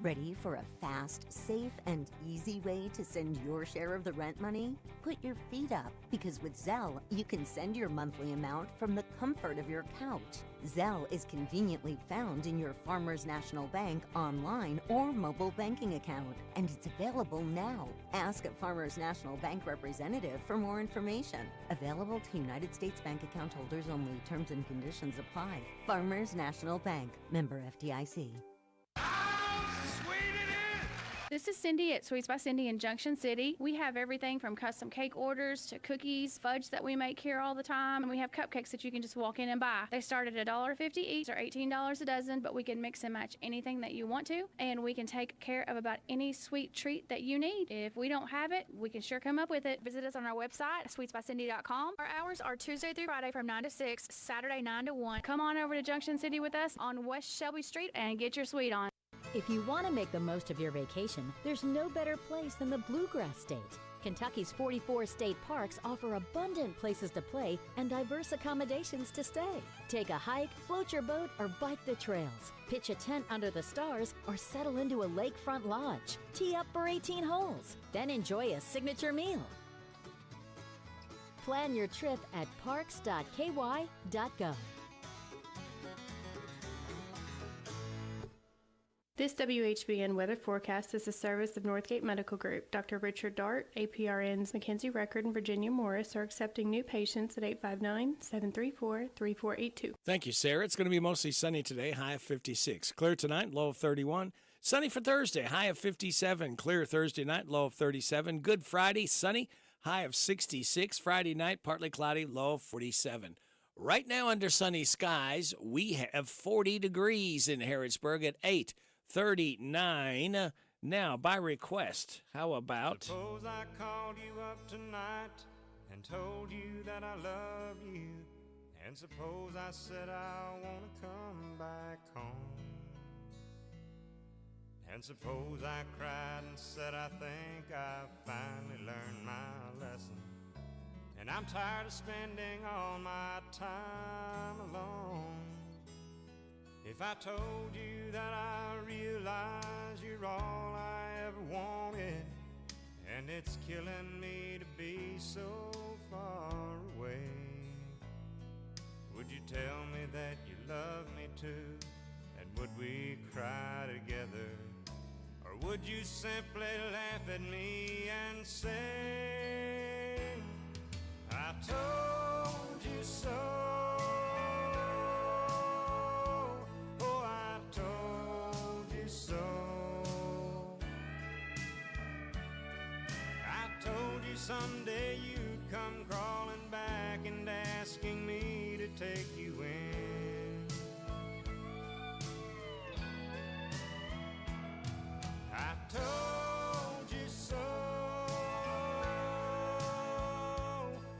S12: Ready for a fast, safe, and easy way to send your share of the rent money? Put your feet up, because with Zelle, you can send your monthly amount from the comfort of your couch. Zelle is conveniently found in your Farmers National Bank online or mobile banking account, and it's available now. Ask a Farmers National Bank representative for more information. Available to United States bank account holders only. Terms and conditions apply. Farmers National Bank. Member FDIC.
S14: This is Cindy at Sweets by Cindy in Junction City. We have everything from custom cake orders to cookies, fudge that we make here all the time, and we have cupcakes that you can just walk in and buy. They start at $1.50 each or $18 a dozen, but we can mix and match anything that you want to, and we can take care of about any sweet treat that you need. If we don't have it, we can sure come up with it. Visit us on our website, sweetsbycindy.com. Our hours are Tuesday through Friday from 9 to 6, Saturday 9 to 1. Come on over to Junction City with us on West Shelby Street and get your sweet on.
S21: If you want to make the most of your vacation, there's no better place than the Bluegrass State. Kentucky's 44 state parks offer abundant places to play and diverse accommodations to stay. Take a hike, float your boat, or bike the trails. Pitch a tent under the stars or settle into a lakefront lodge. Tee up for 18 holes, then enjoy a signature meal. Plan your trip at parks.ky.gov.
S14: This WHBN weather forecast is a service of Northgate Medical Group. Dr. Richard Dart, APRN's Mackenzie Record, and Virginia Morris are accepting new patients at 859-734-3482.
S1: Thank you, Sarah. It's going to be mostly sunny today, high of 56. Clear tonight, low of 31. Sunny for Thursday, high of 57. Clear Thursday night, low of 37. Good Friday, sunny, high of 66. Friday night, partly cloudy, low of 47. Right now, under sunny skies, we have 40 degrees in Harrodsburg at 8:39. Now, by request, how about...
S22: Suppose I called you up tonight and told you that I love you, and suppose I said I want to come back home, and suppose I cried and said I think I've finally learned my lesson, and I'm tired of spending all my time alone. If I told you that I realize you're all I ever wanted, and it's killing me to be so far away, would you tell me that you love me too, and would we cry together, or would you simply laugh at me and say, I told you so? Someday you'd come crawling back and asking me to take you in. I told you so,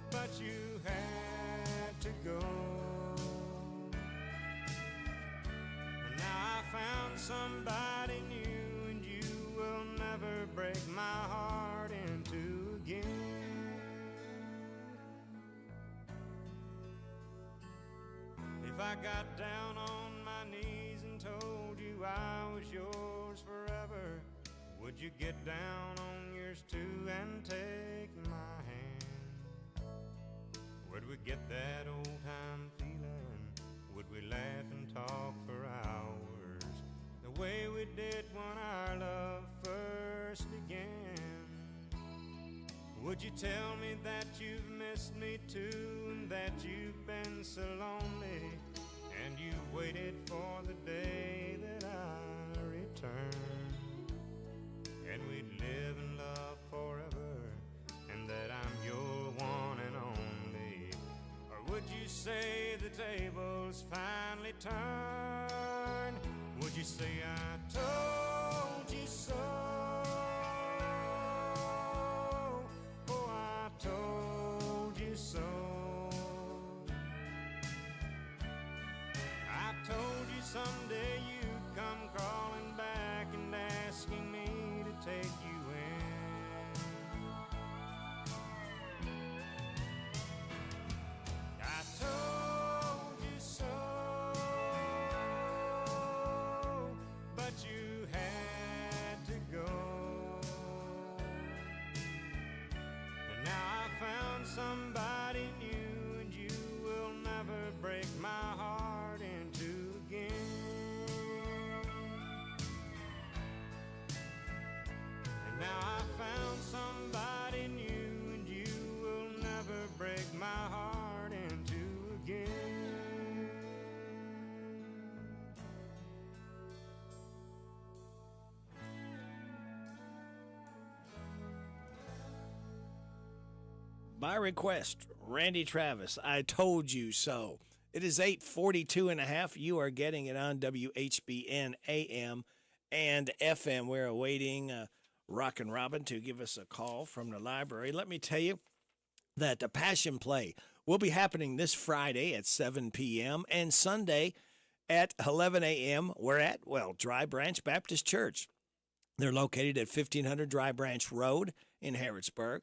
S22: but you had to go. And now I found somebody got down on my knees and told you I was yours forever, would you get down on yours too and take my hand? Would we get that old time feeling? Would we laugh and talk for hours, the way we did when our love first began? Would you tell me that you've missed me too, and that you've been so lonely, and you waited for the day that I return, and we'd live in love forever, and that I'm your one and only? Or would you say the tables finally turned? Would you say I told you so? Oh, I told you so. I told you someday you'd come crawling back and asking me to take you in. I told you so, but you had to go. And now I found somebody new, and you will never break my heart in two again. And now I found somebody new, and you will never break my heart in two again.
S1: By request, Randy Travis, I told you so. It is 8:42 and a half. You are getting it on WHBN AM and FM. We're awaiting Rockin' Robin to give us a call from the library. Let me tell you that the Passion Play will be happening this Friday at 7 p.m. and Sunday at 11 a.m. We're at, Dry Branch Baptist Church. They're located at 1500 Dry Branch Road in Harrodsburg,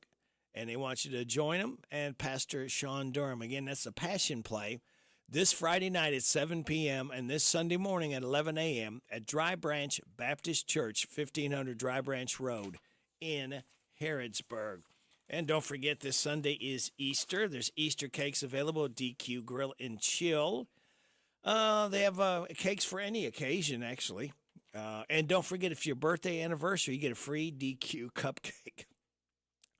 S1: and they want you to join them and Pastor Sean Durham. Again, that's the Passion Play this Friday night at 7 p.m. and this Sunday morning at 11 a.m. at Dry Branch Baptist Church, 1500 Dry Branch Road in Harrodsburg. And don't forget, this Sunday is Easter. There's Easter cakes available at DQ Grill and Chill. They have cakes for any occasion, actually. And don't forget, if your birthday anniversary, you get a free DQ cupcake.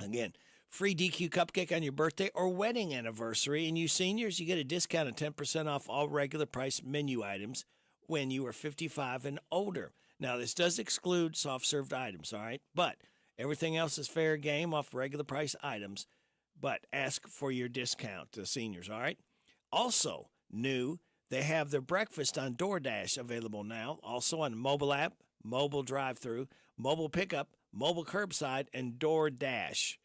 S1: Again, free DQ cupcake on your birthday or wedding anniversary. And you seniors, you get a discount of 10% off all regular price menu items when you are 55 and older. Now, this does exclude soft-served items, all right? But everything else is fair game off regular price items. But ask for your discount to seniors, all right? Also, new, they have their breakfast on DoorDash available now. Also on mobile app, mobile drive-thru, mobile pickup, mobile curbside, and DoorDash.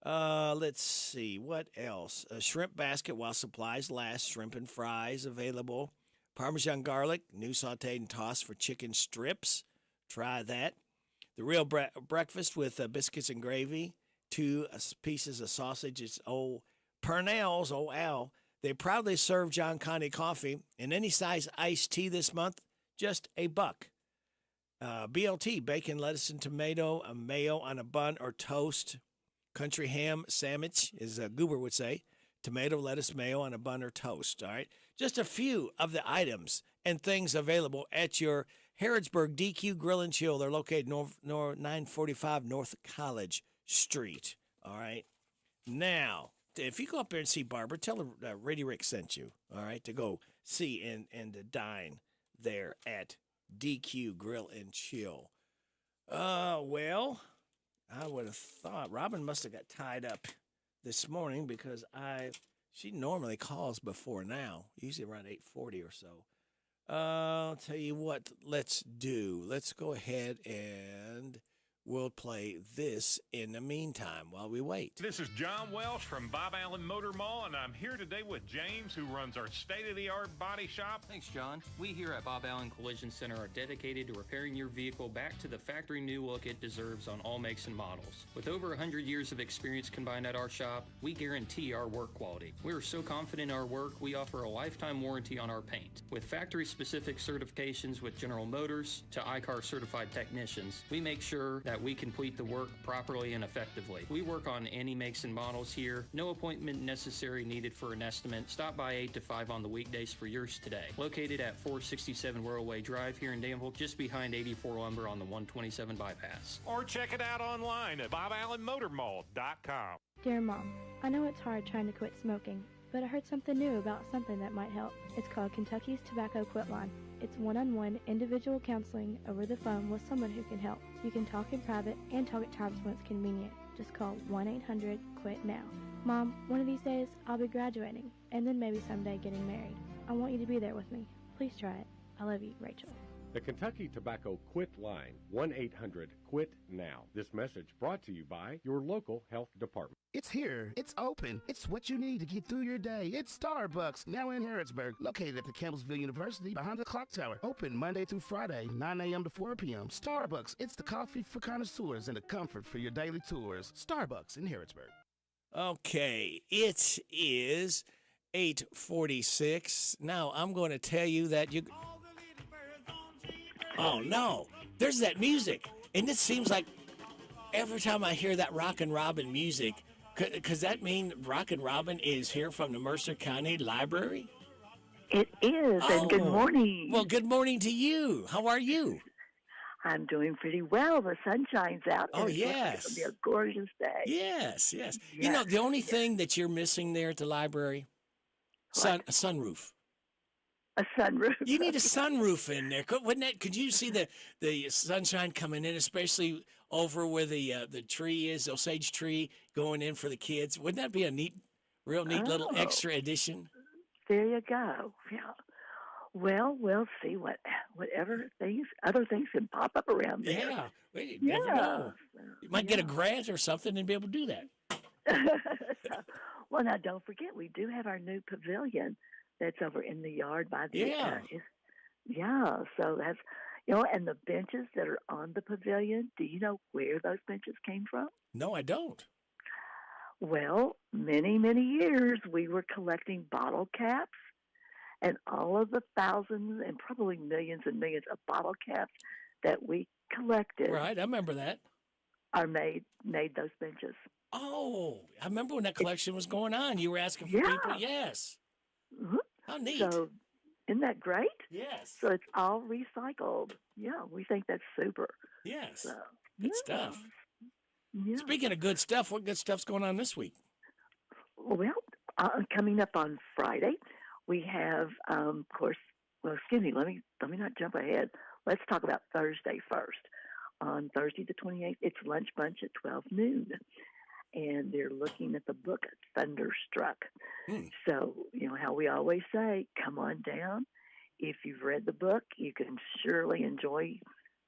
S1: Let's see, what else? A shrimp basket while supplies last. Shrimp and fries available. Parmesan garlic, new sauteed and tossed for chicken strips. Try that. The real breakfast with biscuits and gravy. 2 pieces of sausage. It's Purnell's, Al. They proudly serve John Conte coffee in any size iced tea this month, just $1. BLT, bacon, lettuce, and tomato, a mayo on a bun or toast. Country ham sandwich, as Goober would say. Tomato, lettuce, mayo on a bun or toast, all right? Just a few of the items and things available at your Harrodsburg DQ Grill and Chill. They're located 945 North College Street, all right? Now, if you go up there and see Barbara, tell her Rady Rick sent you, all right, to go see and to dine there at DQ Grill and Chill. Well, I would have thought Robin must have got tied up this morning because she normally calls before now, usually around 8:40 or so. I'll tell you what, let's do. Let's go ahead and We'll play this in the meantime while we wait.
S3: This is John Welsh from Bob Allen Motor Mall, and I'm here today with James, who runs our state-of-the-art body shop.
S4: Thanks, John. We here at Bob Allen Collision Center are dedicated to repairing your vehicle back to the factory new look it deserves on all makes and models. With over 100 years of experience combined at our shop, we guarantee our work quality. We are so confident in our work, we offer a lifetime warranty on our paint. With factory-specific certifications with General Motors to ICAR certified technicians, we make sure that we complete the work properly and effectively. We work on any makes and models here. No appointment necessary needed for an estimate. Stop by 8 to 5 on the weekdays for yours today. Located at 467 Railway Drive here in Danville, just behind 84 Lumber on the 127 bypass.
S3: Or check it out online at BobAllenMotorMall.com.
S9: Dear Mom, I know it's hard trying to quit smoking, but I heard something new about something that might help. It's called Kentucky's Tobacco Quit Line. It's one-on-one individual counseling over the phone with someone who can help. You can talk in private and talk at times when it's convenient. Just call 1-800-QUIT-NOW. Mom, one of these days I'll be graduating and then maybe someday getting married. I want you to be there with me. Please try it. I love you, Rachel.
S23: The Kentucky Tobacco Quit Line, 1-800-QUIT-NOW. This message brought to you by your local health department.
S24: It's here. It's open. It's what you need to get through your day. It's Starbucks, now in Harrodsburg, located at the Campbellsville University behind the clock tower. Open Monday through Friday, 9 a.m. to 4 p.m. Starbucks, it's the coffee for connoisseurs and the comfort for your daily tours. Starbucks in Harrodsburg.
S1: Okay, it is 8:46. Now, I'm going to tell you that you... Oh, no. There's that music. And it seems like every time I hear that Rockin' Robin music, does that mean Rockin' Robin is here from the Mercer County Library?
S26: It is, and good morning.
S1: Well, good morning to you. How are you?
S26: I'm doing pretty well. The sun shines out.
S1: Oh,
S26: and
S1: yes.
S26: It'll be a gorgeous day.
S1: Yes. You know, the only thing that you're missing there at the library, a sunroof.
S26: A sunroof.
S1: You need a sunroof in there. Could you see the sunshine coming in, especially over where the tree is, the Osage tree, going in for the kids? Wouldn't that be a real neat little extra addition?
S26: There you go. Yeah. Well, we'll see whatever other things can pop up around there.
S1: Yeah. Well, you never know. You might get a grant or something and be able to do that.
S26: Well, now don't forget, we do have our new pavilion that's over in the yard by the so that's and the benches that are on the pavilion, do you know where those benches came from?
S1: No, I don't.
S26: Well, many years we were collecting bottle caps, and all of the thousands and probably millions and millions of bottle caps that we collected,
S1: right, I remember that,
S26: are made those benches.
S1: Oh, I remember when that collection was going on. You were asking for people. Yes.
S26: Mm-hmm.
S1: How neat.
S26: So, isn't that great?
S1: Yes.
S26: So it's all recycled. Yeah, we think that's super.
S1: Yes.
S26: So,
S1: good stuff.
S26: Yeah.
S1: Speaking of good stuff, what good stuff's going on this week?
S26: Well, coming up on Friday, we have, of course, well, excuse me, let me not jump ahead. Let's talk about Thursday first. On Thursday the 28th, it's Lunch Bunch at 12 noon. And they're looking at the book Thunderstruck. So, you know how we always say, come on down. If you've read the book, you can surely enjoy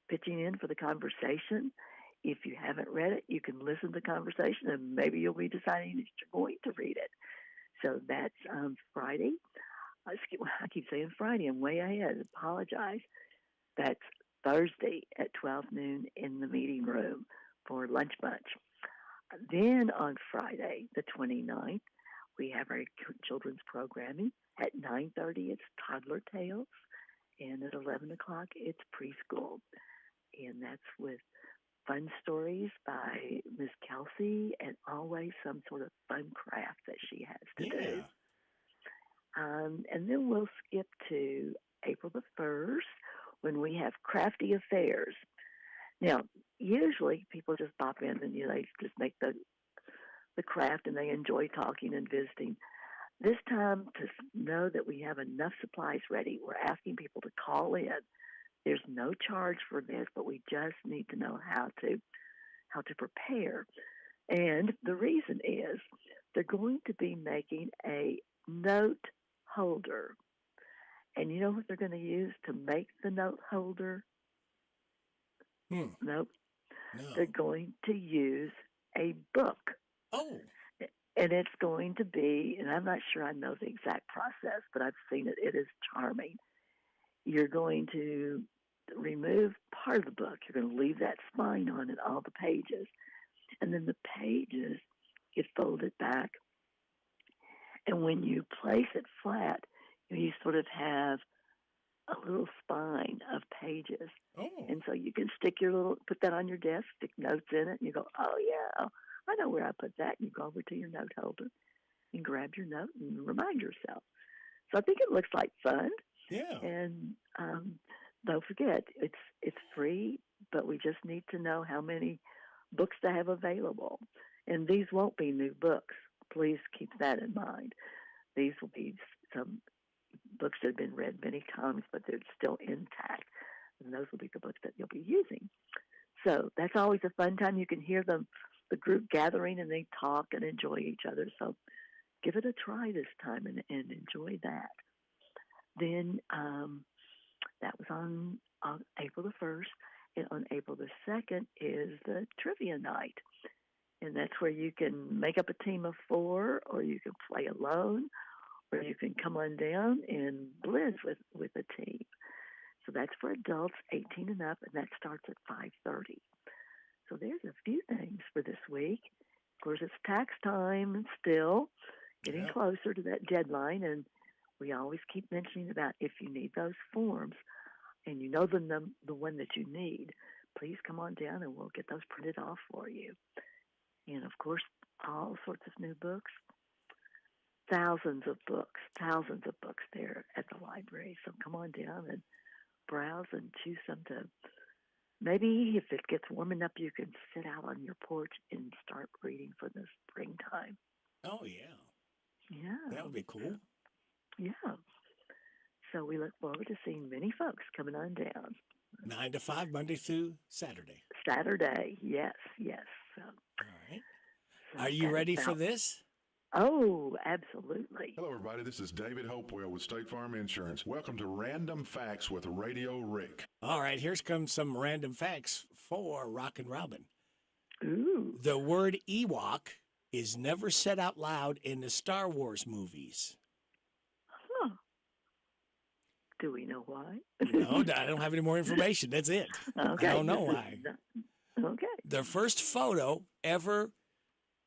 S26: pitching in for the conversation. If you haven't read it, you can listen to the conversation, and maybe you'll be deciding that you're going to read it. So that's Friday. I keep saying Friday. I'm way ahead. Apologize. That's Thursday at 12 noon in the meeting room for Lunch Bunch. Then on Friday, the 29th, we have our children's programming. At 9:30, it's Toddler Tales, and at 11 o'clock, it's Preschool. And that's with fun stories by Miss Kelsey and always some sort of fun craft that she has to do. And then we'll skip to April the 1st when we have Crafty Affairs. Now, usually people just pop in and they just make the craft and they enjoy talking and visiting. This time, to know that we have enough supplies ready, we're asking people to call in. There's no charge for this, but we just need to know how to prepare. And the reason is they're going to be making a note holder. And you know what they're going to use to make the note holder? Nope. They're going to use a book.
S1: Oh.
S26: And it's going to be, and I'm not sure I know the exact process, but I've seen it. It is charming. You're going to remove part of the book. You're going to leave that spine on it, all the pages. And then the pages get folded back. And when you place it flat, you sort of have a little spine of pages.
S1: Oh.
S26: And so you can put that on your desk, stick notes in it, and you go, oh, yeah, I know where I put that. And you go over to your note holder and grab your note and remind yourself. So I think it looks like fun.
S1: Yeah.
S26: And don't forget, it's free, but we just need to know how many books to have available. And these won't be new books. Please keep that in mind. These will be some books that have been read many times, but they're still intact. And those will be the books that you'll be using. So that's always a fun time. You can hear the group gathering, and they talk and enjoy each other. So give it a try this time and enjoy that. Then that was on April the 1st. And on April the 2nd is the trivia night. And that's where you can make up a team of 4, or you can play alone, or you can come on down and blend with a team. So that's for adults 18 and up, and that starts at 5:30. So there's a few things for this week. Of course, it's tax time still, getting closer to that deadline, and we always keep mentioning about if you need those forms and you know the one that you need, please come on down and we'll get those printed off for you. And, of course, all sorts of new books, thousands of books there at the library. So come on down and browse and choose some to, maybe if it gets warm enough, you can sit out on your porch and start reading for the springtime.
S1: Oh, yeah.
S26: Yeah.
S1: That would be cool.
S26: Yeah. So we look forward to seeing many folks coming on down.
S1: 9 to 5, Monday through Saturday.
S26: Saturday, yes. So,
S1: all right. Are you ready for this?
S26: Oh, absolutely.
S7: Hello, everybody. This is David Hopewell with State Farm Insurance. Welcome to Random Facts with Radio Rick.
S1: All right, here's come some random facts for Rockin' Robin.
S26: Ooh.
S1: The word Ewok is never said out loud in the Star Wars movies.
S26: Huh. Do we know why?
S1: No, I don't have any more information. That's it.
S26: Okay.
S1: I don't know why.
S26: Okay.
S1: Their first photo ever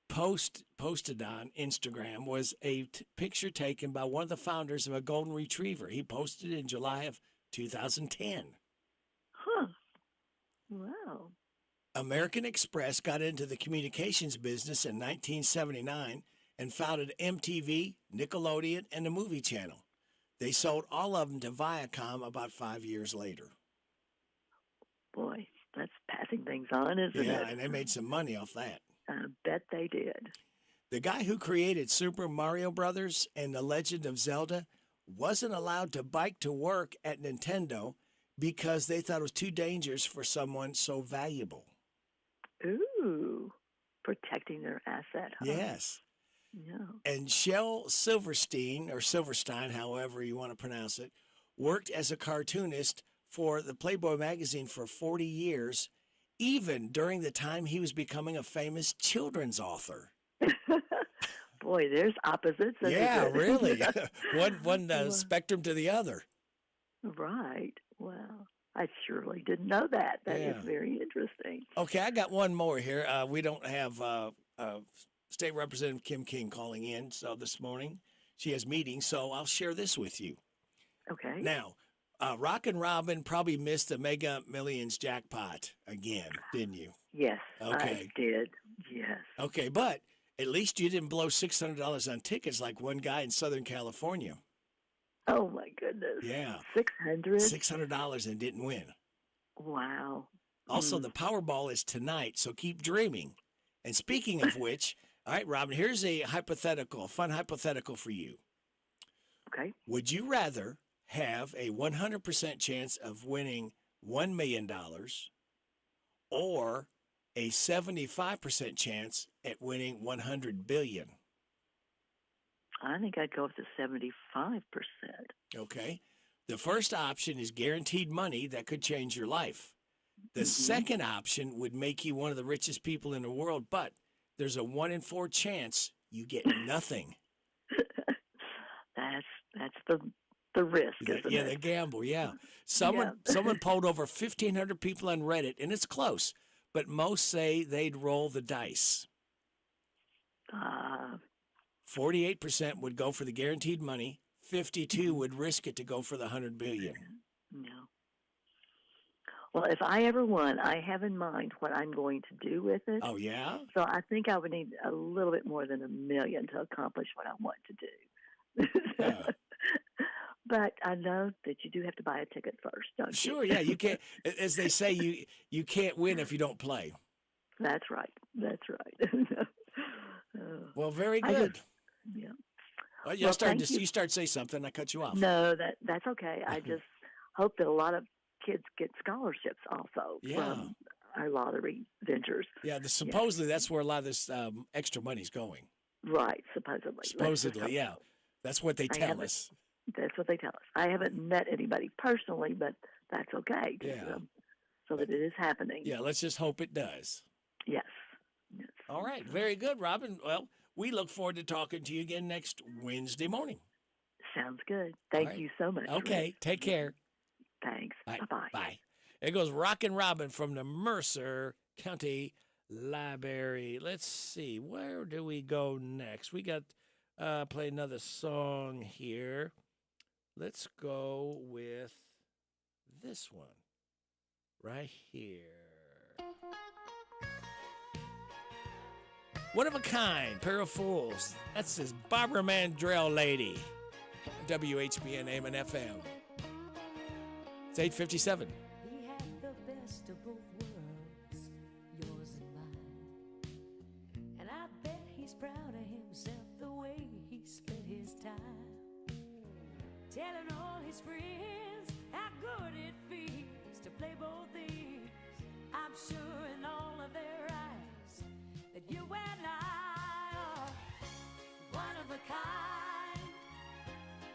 S1: posted on Instagram was a picture taken by one of the founders of a golden retriever. He posted it in July of 2010.
S26: Huh. Wow.
S1: American Express got into the communications business in 1979 and founded MTV, Nickelodeon, and the Movie Channel. They sold all of them to Viacom about 5 years later.
S26: Boy, that's passing things on, isn't it?
S1: Yeah, and they made some money off that.
S26: I bet they did.
S1: The guy who created Super Mario Brothers and The Legend of Zelda wasn't allowed to bike to work at Nintendo because they thought it was too dangerous for someone so valuable.
S26: Ooh, protecting their asset, huh?
S1: Yes.
S26: Yeah.
S1: And Shel Silverstein, or Silverstein, however you want to pronounce it, worked as a cartoonist for the Playboy magazine for 40 years, even during the time he was becoming a famous children's author.
S26: Boy, there's opposites.
S1: Yeah, really. one spectrum to the other.
S26: Right. Wow. I surely didn't know that. That is very interesting.
S1: Okay, I got one more here. We don't have State Representative Kim King calling in so this morning. She has meetings, so I'll share this with you.
S26: Okay.
S1: Now, Rockin' Robin probably missed the Mega Millions jackpot again, didn't you?
S26: Yes,
S1: Okay.
S26: I did. Yes.
S1: Okay, but at least you didn't blow $600 on tickets like one guy in Southern California.
S26: Oh, my goodness.
S1: Yeah.
S26: $600?
S1: $600 and didn't win.
S26: Wow.
S1: Also, the Powerball is tonight, so keep dreaming. And speaking of which, all right, Robin, here's a fun hypothetical for you.
S26: Okay.
S1: Would you rather have a 100% chance of winning $1 million or a 75% chance at winning $100 billion?
S26: I think I'd go with the 75%.
S1: Okay. The first option is guaranteed money that could change your life. The second option would make you one of the richest people in the world, but there's a 1 in 4 chance you get nothing.
S26: That's the risk, isn't
S1: Yeah,
S26: it?
S1: the gamble, yeah. Someone polled over 1,500 people on Reddit, and it's close, but most say they'd roll the dice. 48% would go for the guaranteed money. 52 would risk it to go for the $100 billion.
S26: No. Well, if I ever won, I have in mind what I'm going to do with it.
S1: Oh, yeah?
S26: So I think I would need a little bit more than $1 million to accomplish what I want to do. But I know that you do have to buy a ticket first, don't you?
S1: Sure, yeah. You can't, as they say, you can't win if you don't play.
S26: That's right. That's right.
S1: Well, very good.
S26: Yeah.
S1: Well,
S26: Well,
S1: you
S26: thank you.
S1: start to say something, I cut you off.
S26: No, that's okay. I just hope that a lot of kids get scholarships also from our lottery ventures.
S1: Yeah, supposedly that's where a lot of this extra money's going.
S26: Right, supposedly. Let's just hope
S1: Supposedly, yeah.
S26: so.
S1: That's what they
S26: I
S1: tell
S26: haven't-
S1: us.
S26: That's what they tell us. I haven't met anybody personally, but that's okay. Just,
S1: Yeah.
S26: So that it is happening.
S1: Yeah, let's just hope it does.
S26: Yes.
S1: All right, very good, Robin. Well, we look forward to talking to you again next Wednesday morning.
S26: Sounds good. Thank
S1: right.
S26: you so much.
S1: Okay,
S26: Rick.
S1: take care.
S26: Thanks.
S1: Bye.
S26: Bye-bye.
S1: Bye. There goes Rockin' Robin from the Mercer County Library. Let's see, where do we go next? We got play another song here. Let's go with this one right here. One of a kind, pair of fools. That's this Barbara Mandrell lady. WHBN AM and FM. It's 8:57.
S5: He had the best of both worlds, yours and mine. And I bet he's proud of himself the way he spent his time. Telling all his friends how good it feels to play both these. I'm sure in all of their eyes that you and I are one of a kind,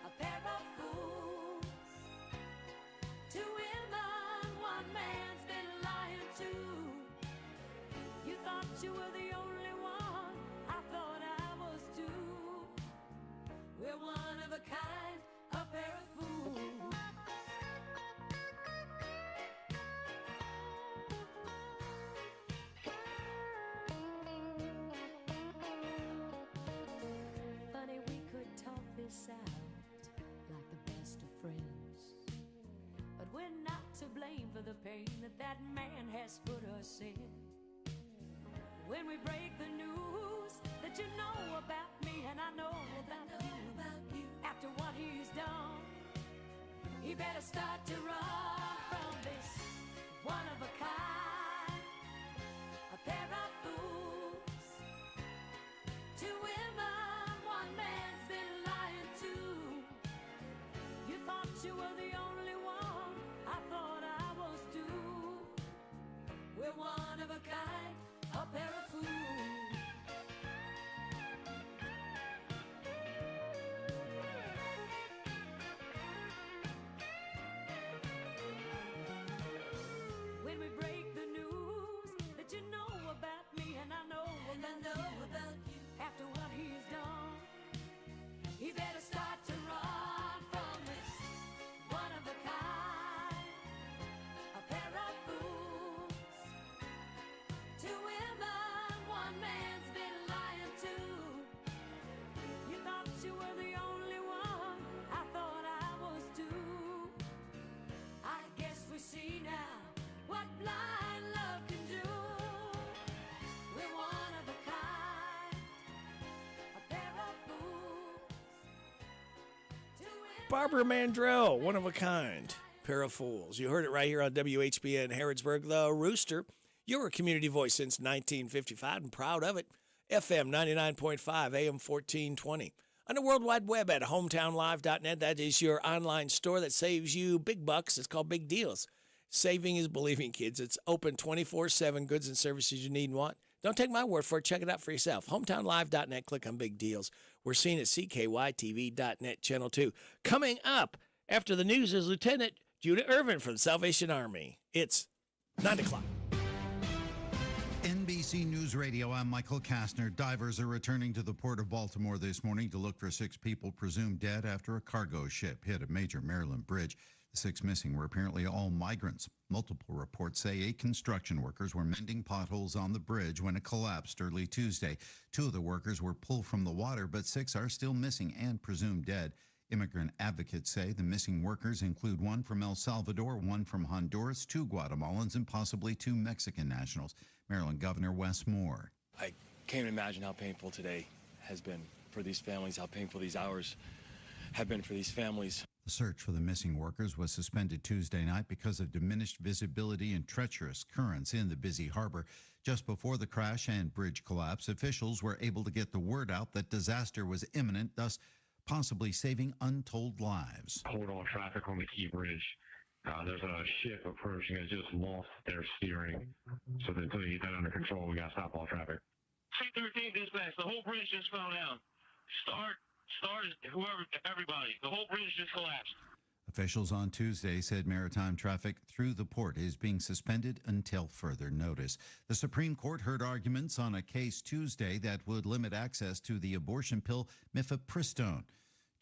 S5: a pair of fools. Two women, one man's been lying to. You thought you were the only one, I thought I was too. We're one of a kind, a pair of fools. Funny, we could talk this out like the best of friends. But we're not to blame for the pain that man has put us in. When we break the news that you know about me and I know about you, after what he's done, he better start to run from this one of a kind, a pair of fools. Two women, one man's been lying to. You thought you were the only one, I thought I was too. We're one of a kind, a pair of fools. When we break the news that you know about me and I know about you, after what he's done, he better start to run from this one of a kind, a pair of fools. Two women, one man's been lying to. You thought you were the only one, I thought I was too. I guess we see now what blind love can do. We're one of a kind, a pair of fools.
S1: Barbara Mandrell, one of a kind, pair of fools. You heard it right here on WHBN Harrodsburg, the Rooster, your community voice since 1955, and proud of it. FM 99.5, AM 1420. On the World Wide Web at hometownlive.net, that is your online store that saves you big bucks. It's called Big Deals. Saving is believing, kids. It's open 24/7, goods and services you need and want. Don't take my word for it. Check it out for yourself. Hometownlive.net, click on Big Deals. We're seen at CKYTV.net, Channel 2. Coming up after the news is Lieutenant Judah Irvin from the Salvation Army. It's 9 o'clock.
S6: NBC News Radio, I'm Michael Kastner. Divers are returning to the port of Baltimore this morning to look for 6 people presumed dead after a cargo ship hit a major Maryland bridge. The 6 missing were apparently all migrants. Multiple reports say 8 construction workers were mending potholes on the bridge when it collapsed early Tuesday. 2 of the workers were pulled from the water, but 6 are still missing and presumed dead. Immigrant advocates say the missing workers include 1 from El Salvador, 1 from Honduras, 2 Guatemalans, and possibly 2 Mexican nationals. Maryland Governor Wes Moore.
S8: I can't imagine how painful today has been for these families, how painful these hours have been for these families.
S6: The search for the missing workers was suspended Tuesday night because of diminished visibility and treacherous currents in the busy harbor. Just before the crash and bridge collapse, officials were able to get the word out that disaster was imminent, thus possibly saving untold lives.
S13: Hold on traffic on the Key Bridge. There's a ship approaching. It just lost their steering. So until you get that under control, we got to stop all traffic.
S15: C-13 dispatch. The whole bridge just fell down. Start, whoever, everybody. The whole bridge just collapsed.
S6: Officials on Tuesday said maritime traffic through the port is being suspended until further notice. The Supreme Court heard arguments on a case Tuesday that would limit access to the abortion pill mifepristone.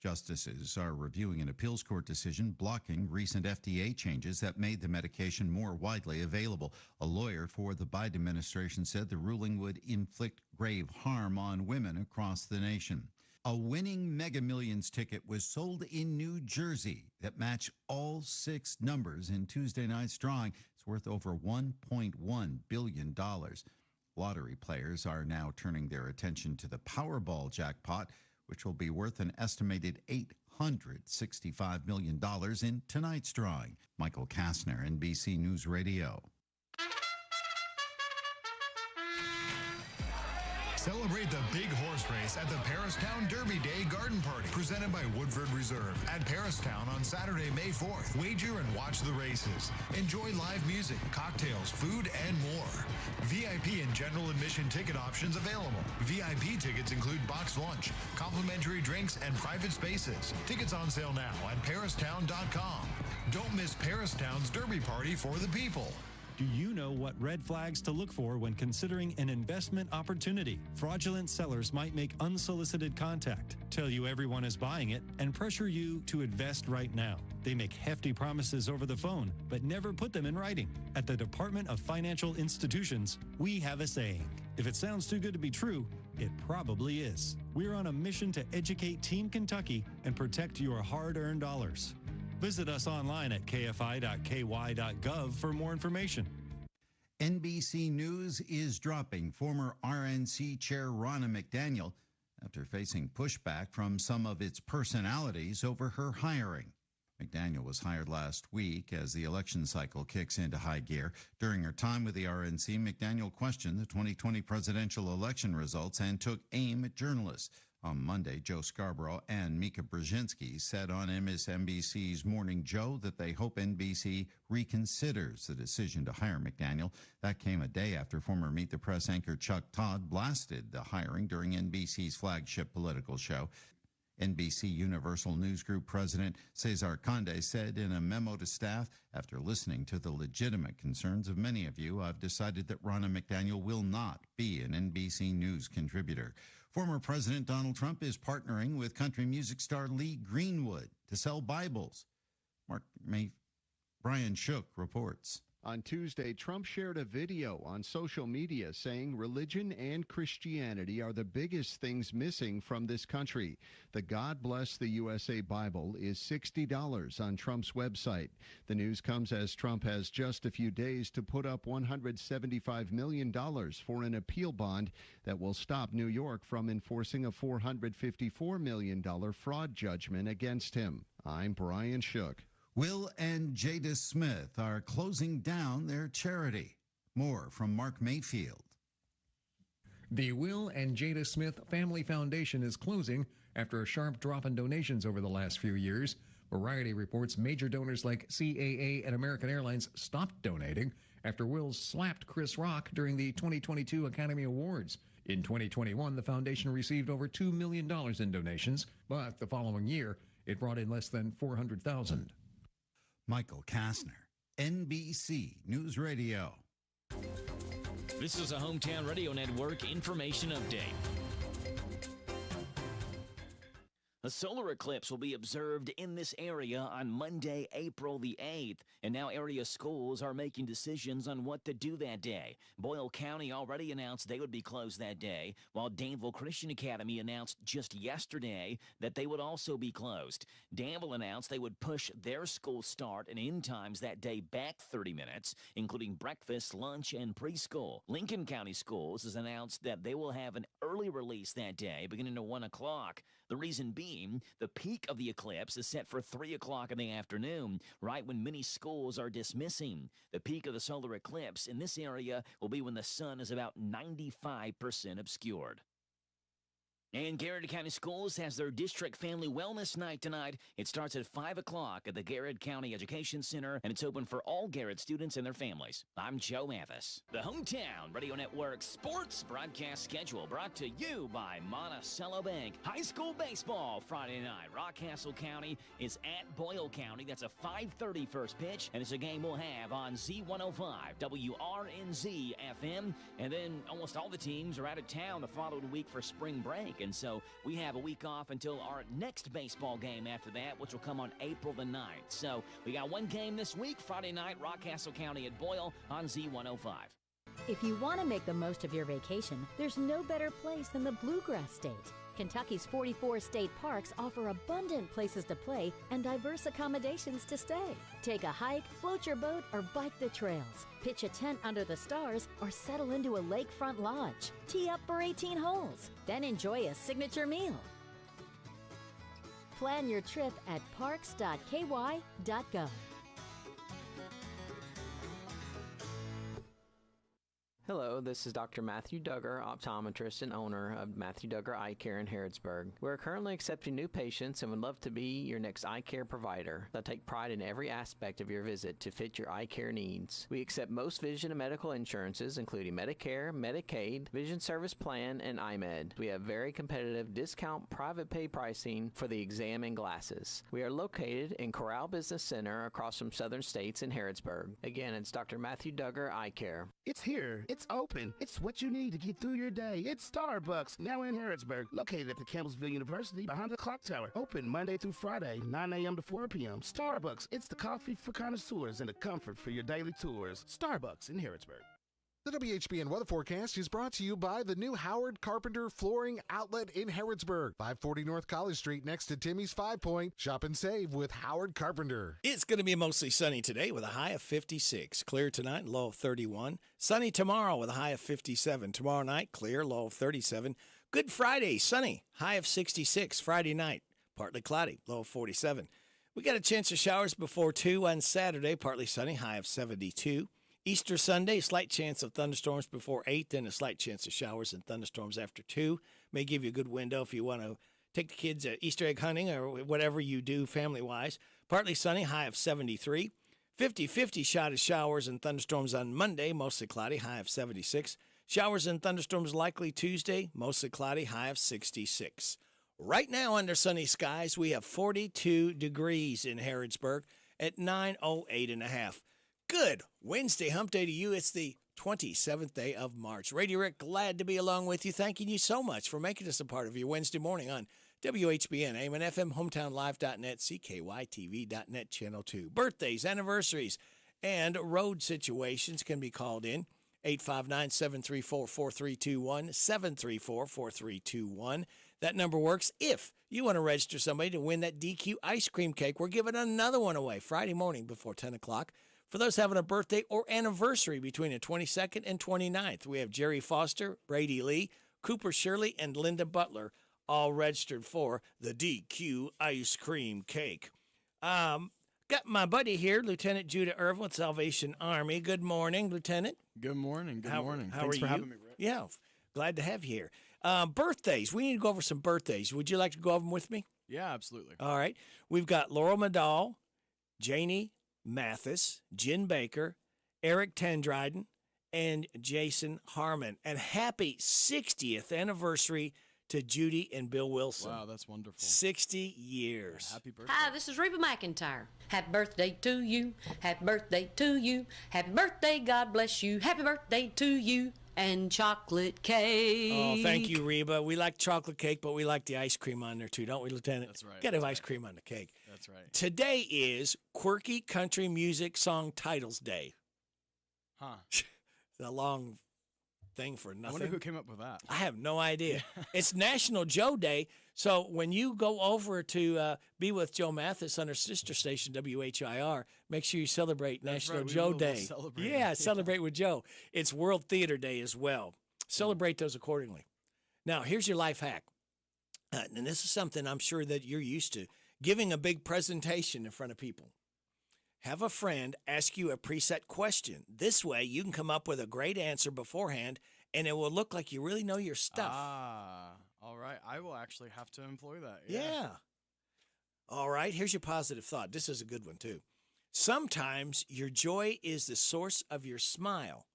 S6: Justices are reviewing an appeals court decision blocking recent FDA changes that made the medication more widely available. A lawyer for the Biden administration said the ruling would inflict grave harm on women across the nation. A winning Mega Millions ticket was sold in New Jersey that matched all 6 numbers in Tuesday night's drawing. It's worth over $1.1 billion. Lottery players are now turning their attention to the Powerball jackpot, which will be worth an estimated $865 million in tonight's drawing. Michael Kastner, NBC News Radio.
S2: Celebrate the big horse race at the Paristown Derby Day Garden Party, presented by Woodford Reserve at Paristown on Saturday, May 4th. Wager and watch the races. Enjoy live music, cocktails, food, and more. VIP and general admission ticket options available. VIP tickets include boxed lunch, complimentary drinks, and private spaces. Tickets on sale now at Paristown.com. Don't miss Paristown's Derby Party for the people.
S16: Do you know what red flags to look for when considering an investment opportunity? Fraudulent sellers might make unsolicited contact, tell you everyone is buying it, and pressure you to invest right now. They make hefty promises over the phone, but never put them in writing. At the Department of Financial Institutions, we have a saying. If it sounds too good to be true, it probably is. We're on a mission to educate Team Kentucky and protect your hard-earned dollars. Visit us online at kfi.ky.gov for more information.
S6: NBC News is dropping former RNC Chair Ronna McDaniel after facing pushback from some of its personalities over her hiring. McDaniel was hired last week as the election cycle kicks into high gear. During her time with the RNC, McDaniel questioned the 2020 presidential election results and took aim at journalists. On Monday, Joe Scarborough and Mika Brzezinski said on MSNBC's Morning Joe that they hope NBC reconsiders the decision to hire McDaniel. That came a day after former Meet the Press anchor Chuck Todd blasted the hiring during NBC's flagship political show. NBC Universal News Group President Cesar Conde said in a memo to staff, after listening to the legitimate concerns of many of you, I've decided that Ronna McDaniel will not be an NBC News contributor. Former President Donald Trump is partnering with country music star Lee Greenwood to sell Bibles. Brian Shook reports.
S18: On Tuesday, Trump shared a video on social media saying religion and Christianity are the biggest things missing from this country. The God Bless the USA Bible is $60 on Trump's website. The news comes as Trump has just a few days to put up $175 million for an appeal bond that will stop New York from enforcing a $454 million fraud judgment against him. I'm Brian Shook.
S6: Will and Jada Smith are closing down their charity. More from Mark Mayfield.
S27: The Will and Jada Smith Family Foundation is closing after a sharp drop in donations over the last few years. Variety reports major donors like CAA and American Airlines stopped donating after Will slapped Chris Rock during the 2022 Academy Awards. In 2021, the foundation received over $2 million in donations, but the following year, it brought in less than $400,000.
S6: Michael Kastner, NBC News Radio.
S10: This is a Hometown Radio Network information update. A solar eclipse will be observed in this area on Monday, April the 8th, and now area schools are making decisions on what to do that day. Boyle County already announced they would be closed that day, while Danville Christian Academy announced just yesterday that they would also be closed. Danville announced they would push their school start and end times that day back 30 minutes, including breakfast, lunch, and preschool. Lincoln County Schools has announced that they will have an early release that day, beginning at 1 o'clock. The reason being, the peak of the eclipse is set for 3 o'clock in the afternoon, right when many schools are dismissing. The peak of the solar eclipse in this area will be when the sun is about 95% obscured. And Garrett County Schools has their District Family Wellness Night tonight. It starts at 5 o'clock at the Garrett County Education Center, and it's open for all Garrett students and their families. I'm Joe Mathis. The Hometown Radio Network Sports Broadcast Schedule brought to you by Monticello Bank. High school baseball Friday night. Rockcastle County is at Boyle County. That's a 5:30 first pitch, and it's a game we'll have on Z105, WRNZ FM. And then almost all the teams are out of town the following week for spring break. And so we have a week off until our next baseball game after that, which will come on April the 9th. So we got one game this week, Friday night, Rockcastle County at Boyle on Z105.
S21: If you want to make the most of your vacation, there's no better place than the Bluegrass State. Kentucky's 44 state parks offer abundant places to play and diverse accommodations to stay. Take a hike, float your boat, or bike the trails. Pitch a tent under the stars or settle into a lakefront lodge. Tee up for 18 holes. Then enjoy a signature meal. Plan your trip at parks.ky.gov.
S11: Hello, this is Dr. Matthew Duggar, optometrist and owner of Matthew Duggar Eye Care in Harrodsburg. We're currently accepting new patients and would love to be your next eye care provider. They'll take pride in every aspect of your visit to fit your eye care needs. We accept most vision and medical insurances, including Medicare, Medicaid, Vision Service Plan, and IMED. We have very competitive discount private pay pricing for the exam and glasses. We are located in Corral Business Center across from Southern States in Harrodsburg. Again, it's Dr. Matthew Duggar Eye Care.
S24: It's here. It's open. It's what you need to get through your day. It's Starbucks, now in Harrodsburg, located at the Campbellsville University behind the clock tower. Open Monday through Friday, 9 a.m. to 4 p.m. Starbucks, it's the coffee for connoisseurs and the comfort for your daily tours. Starbucks in Harrodsburg.
S12: The WHBN weather forecast is brought to you by the new Howard Carpenter Flooring Outlet in Harrodsburg, 540 North College Street next to Timmy's 5 Point. Shop and save with Howard Carpenter.
S1: It's going to be mostly sunny today with a high of 56. Clear tonight, low of 31. Sunny tomorrow with a high of 57. Tomorrow night, clear, low of 37. Good Friday, sunny, high of 66. Friday night, partly cloudy, low of 47. We got a chance of showers before 2 on Saturday, partly sunny, high of 72. Easter Sunday, slight chance of thunderstorms before 8, then a slight chance of showers and thunderstorms after 2. May give you a good window if you want to take the kids Easter egg hunting or whatever you do family-wise. Partly sunny, high of 73. 50-50 shot of showers and thunderstorms on Monday, mostly cloudy, high of 76. Showers and thunderstorms likely Tuesday, mostly cloudy, high of 66. Right now under sunny skies, we have 42 degrees in Harrodsburg at 9:08.5. Good Wednesday hump day to you. It's the 27th day of March. Radio Rick, glad to be along with you. Thanking you so much for making us a part of your Wednesday morning on WHBN, AM and FM, HometownLive.net, CKYTV.net, Channel 2. Birthdays, anniversaries, and road situations can be called in. 859-734-4321, 734-4321. That number works if you want to register somebody to win that DQ ice cream cake. We're giving another one away Friday morning before 10 o'clock. For those having a birthday or anniversary between the 22nd and 29th, we have Jerry Foster, Brady Lee, Cooper Shirley, and Linda Butler, all registered for the DQ ice cream cake. Got my buddy here, Lieutenant Judah Irvin with Salvation Army. Good morning, Lieutenant.
S17: Good morning. Good morning.
S1: How
S17: Thanks
S1: are
S17: for
S1: you?
S17: having me, Rick.
S1: Yeah, glad to have you here. Birthdays. We need to go over some birthdays. Would you like to go over them with me?
S17: Yeah, absolutely.
S1: All right. We've got Laurel Medall, Janie Mathis, Jen Baker, Eric Tendryden, and Jason Harmon. And happy 60th anniversary to Judy and Bill Wilson.
S17: Wow, that's wonderful.
S1: 60 years.
S17: Happy birthday.
S3: Hi, this is Reba McIntyre. Happy birthday to you. Happy birthday to you. Happy birthday, God bless you. Happy birthday to you. And chocolate cake.
S1: Oh, thank you, Reba. We like chocolate cake, but we like the ice cream on there too, don't we, Lieutenant?
S17: That's right.
S1: Got to have ice cream on the cake.
S17: That's right.
S1: Today is Quirky Country Music Song Titles Day.
S17: Huh.
S1: It's a long thing for nothing.
S17: I wonder who came up with that.
S1: I have no idea. It's National Joe Day. So when you go over to be with Joe Mathis on her sister station, WHIR, make sure you celebrate National
S17: right, we
S1: Joe
S17: will
S1: Day.
S17: celebrate.
S1: Yeah, celebrate with Joe. It's World Theater Day as well. Celebrate those accordingly. Now, here's your life hack. And this is something I'm sure that you're used to. Giving a big presentation in front of people. Have a friend ask you a preset question. This way, you can come up with a great answer beforehand, and it will look like you really know your stuff.
S17: Ah, all right. I will actually have to employ that.
S1: Yeah. All right, here's your positive thought. This is a good one, too. Sometimes your joy is the source of your smile,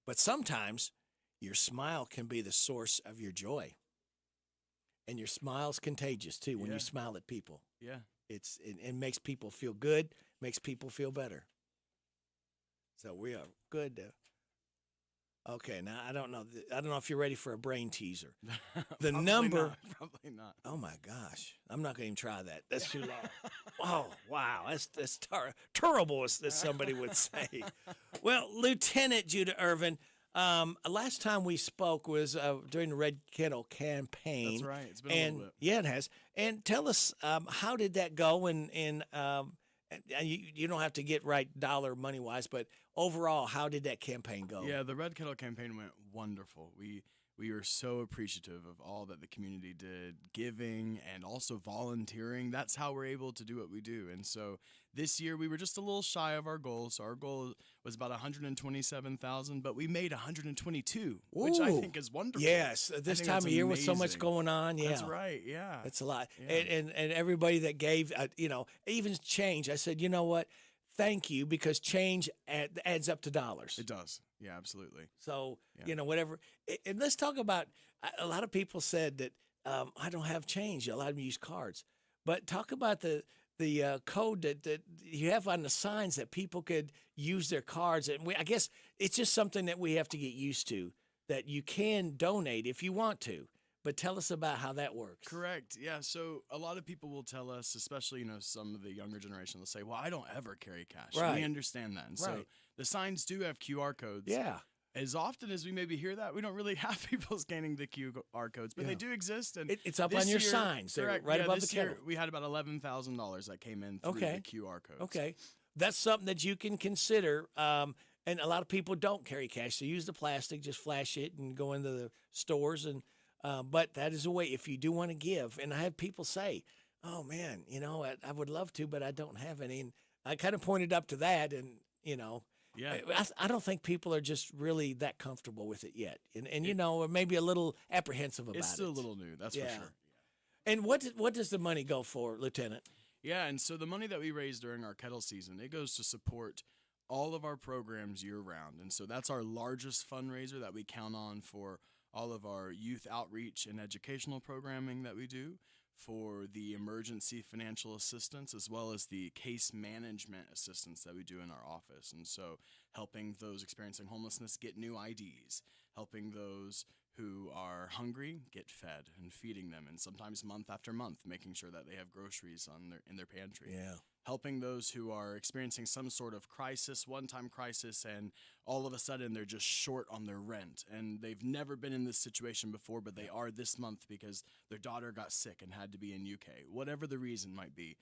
S1: but sometimes your smile can be the source of your joy. And your smile's contagious, too, when you smile at people.
S17: Yeah.
S1: It makes people feel good, makes people feel better. So we are good. Okay, now I don't know if you're ready for a brain teaser. The number.
S17: Probably not.
S1: Oh my gosh, I'm not going to even try that. That's too long. Oh wow, that's terrible, as somebody would say. Well, Lieutenant Judah Irvin. Last time we spoke was during the Red Kettle campaign.
S17: That's right. It's been a little bit.
S1: Yeah, it has. And tell us, how did that go? And you don't have to get right dollar money wise, but overall, how did that campaign go?
S17: Yeah, the Red Kettle campaign went wonderful. We were so appreciative of all that the community did, giving and also volunteering. That's how we're able to do what we do. And so this year we were just a little shy of our goal. So our goal was about 127,000, but we made 122, which I think is wonderful.
S1: Yes, this time of year with so much going on. Yeah,
S17: that's right. Yeah,
S1: that's a lot.
S17: Yeah.
S1: And everybody that gave, even change. I said, you know what? Thank you, because change adds up to dollars.
S17: It does. Yeah, absolutely.
S1: So, whatever. And let's talk about, a lot of people said that I don't have change. A lot of them use cards. But talk about the code that you have on the signs that people could use their cards. And I guess it's just something that we have to get used to, that you can donate if you want to. But tell us about how that works.
S17: Correct. Yeah. So a lot of people will tell us, especially, some of the younger generation, they'll say, well, I don't ever carry cash.
S1: Right.
S17: We understand that. And so the signs do have QR codes.
S1: Yeah.
S17: As often as we maybe hear that, we don't really have people scanning the QR codes, but they do exist. And
S1: it's up on your signs. They're right above the kettle.
S17: We had about $11,000 that came in through the QR codes.
S1: Okay. That's something that you can consider. And a lot of people don't carry cash. They use the plastic, just flash it and go into the stores. But that is a way, if you do want to give. And I have people say, oh, man, I would love to, but I don't have any. And I kind of pointed up to that, and,
S17: Yeah.
S1: I don't think people are just really that comfortable with it yet. And maybe a little apprehensive about it.
S17: It's still a little new, that's for sure.
S1: And what does the money go for, Lieutenant?
S17: Yeah, and so the money that we raise during our kettle season, it goes to support all of our programs year-round. And so that's our largest fundraiser that we count on for all of our youth outreach and educational programming that we do, for the emergency financial assistance, as well as the case management assistance that we do in our office. And so helping those experiencing homelessness get new IDs, helping those who are hungry get fed, and feeding them, and sometimes month after month, making sure that they have groceries in their pantry.
S1: Yeah.
S17: Helping those who are experiencing some sort of crisis, one-time crisis, and all of a sudden they're just short on their rent. And they've never been in this situation before, but they are this month because their daughter got sick and had to be in UK. Whatever the reason might be,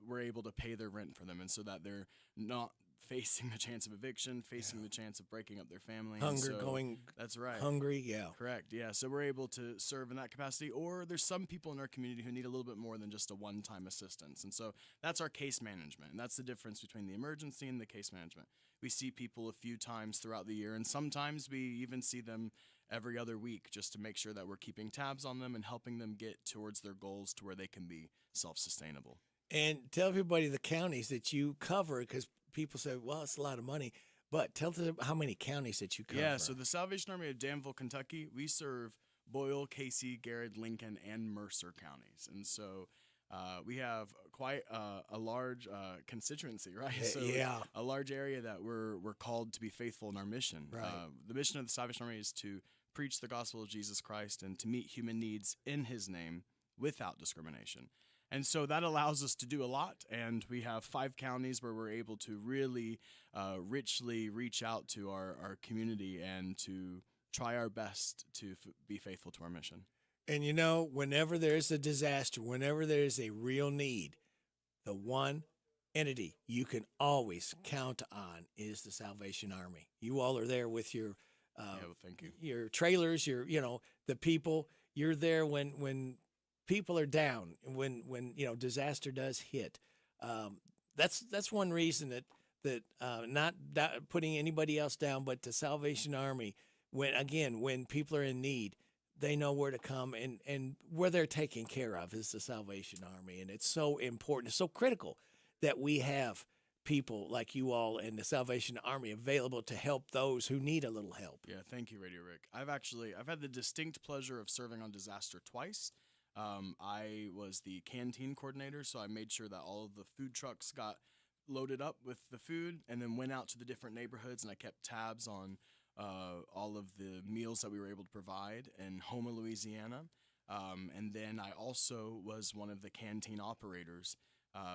S17: we're able to pay their rent for them, and so that they're not facing the chance of eviction, facing the chance of breaking up their family. That's right.
S1: Hungry, yeah.
S17: Correct, yeah. So we're able to serve in that capacity. Or there's some people in our community who need a little bit more than just a one-time assistance. And so that's our case management. And that's the difference between the emergency and the case management. We see people a few times throughout the year, and sometimes we even see them every other week, just to make sure that we're keeping tabs on them and helping them get towards their goals to where they can be self-sustainable.
S1: And tell everybody the counties that you cover, because people say, well, it's a lot of money. But tell them how many counties that you cover.
S17: Yeah, so the Salvation Army of Danville, Kentucky, we serve Boyle, Casey, Garrett, Lincoln, and Mercer counties. And so we have quite a large constituency, right? So
S1: yeah.
S17: a large area that we're called to be faithful in our mission.
S1: Right.
S17: The mission of the Salvation Army is to preach the gospel of Jesus Christ and to meet human needs in his name without discrimination. And so that allows us to do a lot, and we have 5 counties where we're able to really richly reach out to our community and to try our best to be faithful to our mission.
S1: And whenever there's a disaster, whenever there's a real need, the one entity you can always count on is the Salvation Army. You all are there with your
S17: thank you.
S1: Your trailers, the people. You're there when people are down, when disaster does hit. That's one reason that not putting anybody else down, but the Salvation Army, when people are in need, they know where to come, and where they're taken care of is the Salvation Army. And it's so important, it's so critical that we have people like you all and the Salvation Army available to help those who need a little help.
S17: Yeah, thank you, Radio Rick. I've had the distinct pleasure of serving on disaster twice. I was the canteen coordinator, so I made sure that all of the food trucks got loaded up with the food and then went out to the different neighborhoods, and I kept tabs on all of the meals that we were able to provide in Houma, Louisiana. And then I also was one of the canteen operators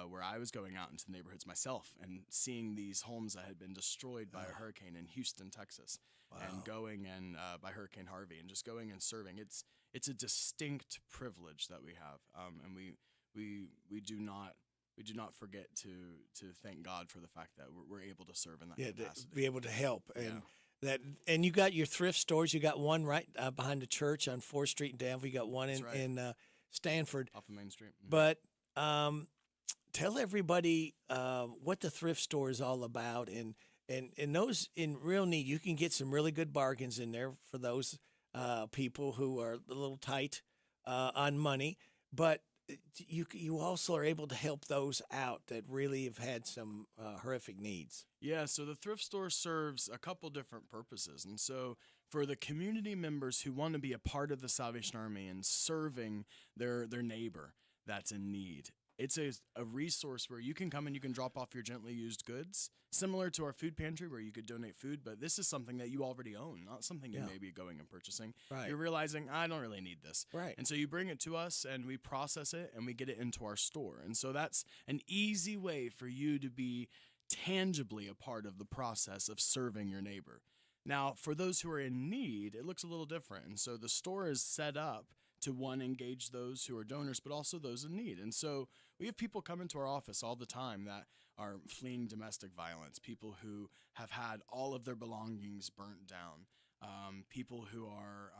S17: where I was going out into the neighborhoods myself and seeing these homes that had been destroyed by a hurricane in Houston, Texas, and going and by Hurricane Harvey, and just going and serving. It's a distinct privilege that we have, and we do not forget to thank God for the fact that we're able to serve in that capacity.
S1: To be able to help. And you got your thrift stores. You got one right behind the church on 4th Street in Danville. You got one in Stanford.
S17: Off of Main Street. Mm-hmm.
S1: But tell everybody what the thrift store is all about. And those in real need, you can get some really good bargains in there for those people who are a little tight on money. But you also are able to help those out that really have had some horrific needs.
S17: Yeah, so the thrift store serves a couple different purposes. And so for the community members who want to be a part of the Salvation Army and serving their neighbor that's in need, it's a resource where you can come and you can drop off your gently used goods, similar to our food pantry where you could donate food, but this is something that you already own, not something you may be going and purchasing.
S1: Right.
S17: You're realizing, I don't really need this.
S1: Right.
S17: And so you bring it to us and we process it and we get it into our store. And so that's an easy way for you to be tangibly a part of the process of serving your neighbor. Now, for those who are in need, it looks a little different. And so the store is set up to, one, engage those who are donors, but also those in need. And so we have people come into our office all the time that are fleeing domestic violence, people who have had all of their belongings burnt down, people who are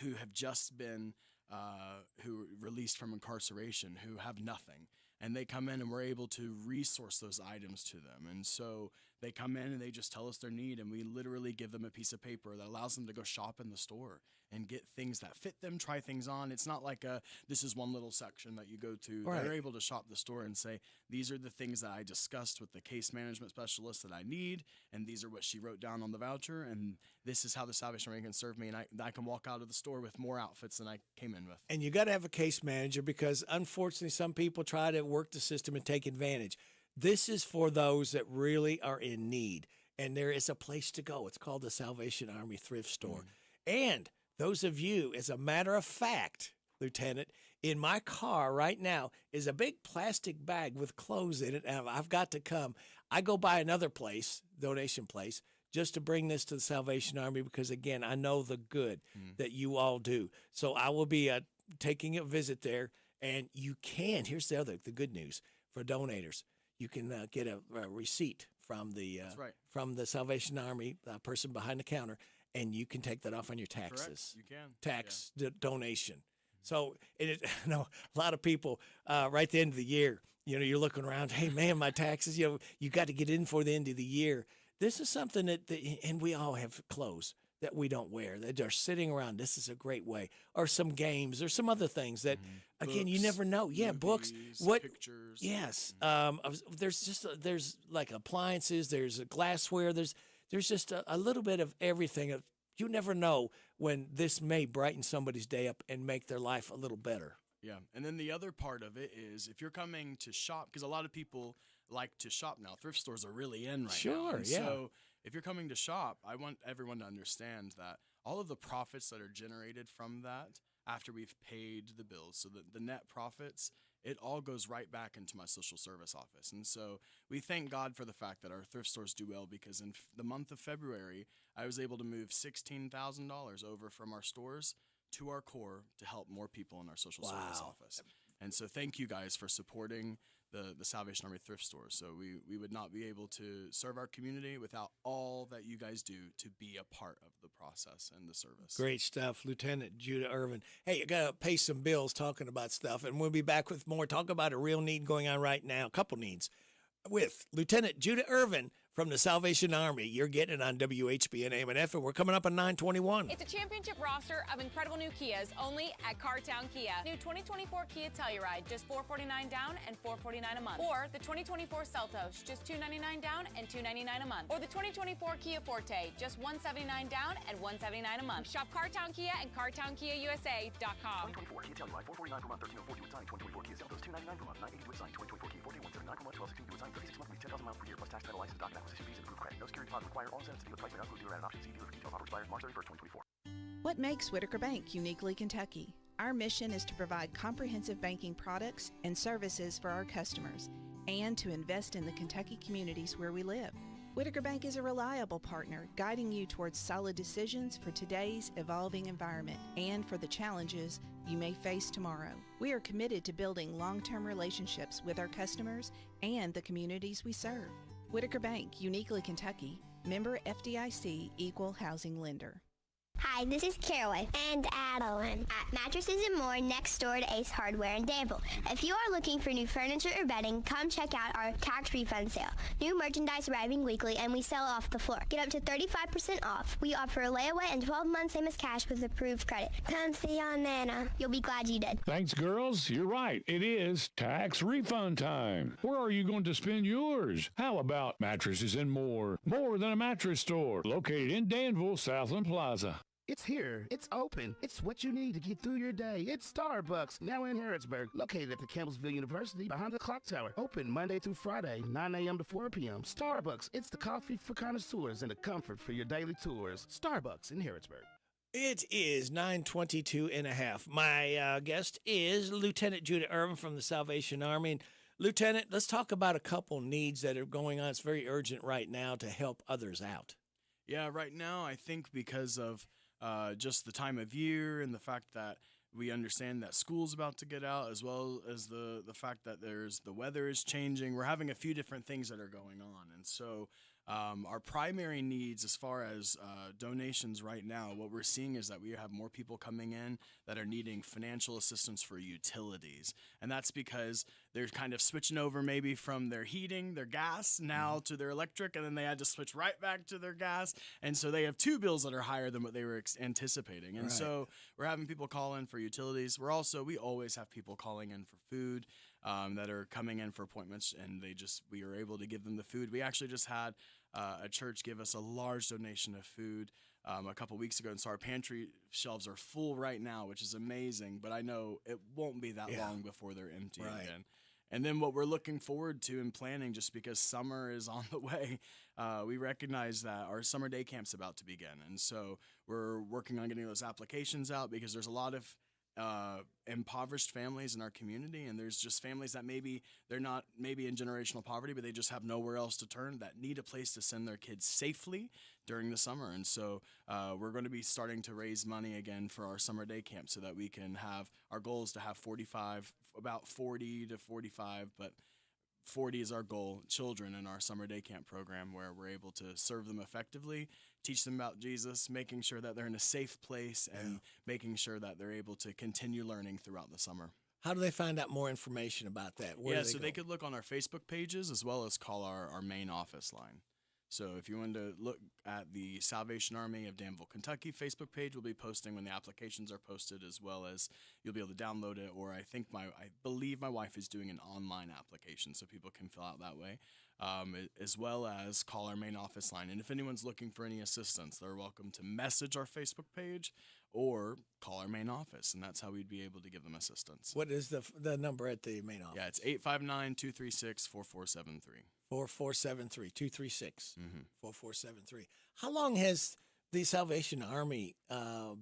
S17: who have just been who released from incarceration, who have nothing. And they come in and we're able to resource those items to them. And so they come in and they just tell us their need, and we literally give them a piece of paper that allows them to go shop in the store and get things that fit them, try things on. It's not like this is one little section that you go to.
S1: Right.
S17: They're able to shop the store and say, these are the things that I discussed with the case management specialist that I need, and these are what she wrote down on the voucher, and this is how the Salvation Army can serve me, and I can walk out of the store with more outfits than I came in with.
S1: And you got to have a case manager because, unfortunately, some people try to work the system and take advantage. This is for those that really are in need, and there is a place to go. It's called the Salvation Army Thrift Store. And those of you, as a matter of fact, Lieutenant, in my car right now is a big plastic bag with clothes in it, and I've got to come. I go by another place, donation place, just to bring this to the Salvation Army because, again, I know the good that you all do. So I will be taking a visit there, and you can. Here's the good news for donators. You can get a receipt from the from the Salvation Army person behind the counter, and you can take that off on your taxes.
S17: Correct. You can.
S1: Tax donation. So I know a lot of people right at the end of the year, you're looking around, hey, man, my taxes, you got to get in for the end of the year. This is something and we all have clothes that we don't wear that are sitting around. This is a great way. Or some games or some other things that, again, you never know. Yeah, books.
S17: Pictures.
S1: Yes. There's like appliances. There's glassware. There's just a little bit of everything you never know when this may brighten somebody's day up and make their life a little better.
S17: Yeah, and then the other part of it is if you're coming to shop, because a lot of people like to shop now. Thrift stores are really in right now.
S1: Sure,
S17: And
S1: yeah.
S17: So if you're coming to shop, I want everyone to understand that all of the profits that are generated from that after we've paid the bills, so that the net profits, it all goes right back into my social service office. And so we thank God for the fact that our thrift stores do well, because in the month of February, I was able to move $16,000 over from our stores to our core to help more people in our social service office. And so thank you guys for supporting the Salvation Army thrift stores. So we would not be able to serve our community without all that you guys do to be a part of the process and the service.
S1: Great stuff, Lieutenant Judah Irvin. Hey, you got to pay some bills talking about stuff, and we'll be back with more. Talk about a real need going on right now, a couple needs, with Lieutenant Judah Irvin from the Salvation Army. You're getting it on WHBN AM and FM. We're coming up on 921.
S4: It's a championship roster of incredible new Kias only at Cartown Kia. New 2024 Kia Telluride, just $449 down and $449 a month. Or the 2024 Seltos, just $299 down and $299 a month. Or the 2024 Kia Forte, just $179 down and $179 a month. Shop Cartown Kia and CartownKiaUSA.com.
S9: 2024 Kia Telluride, $449 per month, $1304 due with sign. 2024 Kia Seltos, $299 per month, $980 due with sign. 2024 Kia Forte, $179 per month, $1216 due with sign. 36 monthly, 10,000 miles per year plus tax, title, license, document acquisition fees, and approved credit. No security deposit required. All incentives to dealer price may not include dealer at an option. See dealer for details. Offer expires March 31st, 2024.
S14: What makes Whitaker Bank uniquely Kentucky? Our mission is to provide comprehensive banking products and services for our customers and to invest in the Kentucky communities where we live. Whitaker Bank is a reliable partner, guiding you towards solid decisions for today's evolving environment and for the challenges you may face tomorrow. We are committed to building long-term relationships with our customers and the communities we serve. Whitaker Bank, uniquely Kentucky, member FDIC, equal housing lender.
S19: Hi, this is Caroline and Adeline at Mattresses and More next door to Ace Hardware in Danville. If you are looking for new furniture or bedding, come check out our tax refund sale. New merchandise arriving weekly and we sell off the floor. Get up to 35% off. We offer a layaway and 12 months same as cash with approved credit. Come see Aunt Nana. You'll be glad you did.
S20: Thanks, girls. You're right. It is tax refund time. Where are you going to spend yours? How about Mattresses and More? More than a mattress store. Located in Danville, Southland Plaza.
S24: It's here. It's open. It's what you need to get through your day. It's Starbucks, now in Harrodsburg, located at the Campbellsville University behind the clock tower. Open Monday through Friday, 9 a.m. to 4 p.m. Starbucks, it's the coffee for connoisseurs and the comfort for your daily tours. Starbucks in Harrodsburg.
S1: It is 9:22 and a half. My guest is Lieutenant Judah Irvin from the Salvation Army. And Lieutenant, let's talk about a couple needs that are going on. It's very urgent right now to help others out.
S17: Yeah, right now I think because of just the time of year and the fact that we understand that school's about to get out, as well as the fact that the weather is changing. We're having a few different things that are going on. And so our primary needs as far as donations right now, what we're seeing is that we have more people coming in that are needing financial assistance for utilities. And that's because they're kind of switching over maybe from their heating, their gas, now to their electric, and then they had to switch right back to their gas. And so they have two bills that are higher than what they were anticipating. And so we're having people call in for utilities. We always have people calling in for food. That are coming in for appointments, and we are able to give them the food. We actually just had a church give us a large donation of food a couple weeks ago, and so our pantry shelves are full right now, which is amazing, but I know it won't be that long before they're empty again. And then what we're looking forward to and planning, just because summer is on the way, we recognize that our summer day camp's about to begin, and so we're working on getting those applications out, because there's a lot of impoverished families in our community, and there's just families that they're not maybe in generational poverty, but they just have nowhere else to turn, that need a place to send their kids safely during the summer. And so we're going to be starting to raise money again for our summer day camp, so that we can have, our goal is to have about 40 to 45, but 40 is our goal, children in our summer day camp program, where we're able to serve them effectively, teach them about Jesus, making sure that they're in a safe place, and making sure that they're able to continue learning throughout the summer.
S1: How do they find out more information about that?
S17: They could look on our Facebook pages, as well as call our main office line. So if you want to look at the Salvation Army of Danville, Kentucky Facebook page, we'll be posting when the applications are posted, as well as you'll be able to download it. Or I believe my wife is doing an online application, so people can fill out that way, as well as call our main office line. And if anyone's looking for any assistance, they're welcome to message our Facebook page or call our main office, and that's how we'd be able to give them assistance.
S1: What is the number at the main office?
S17: Yeah, it's 859-236-4473.
S1: 4473 236 4473. How long has the Salvation Army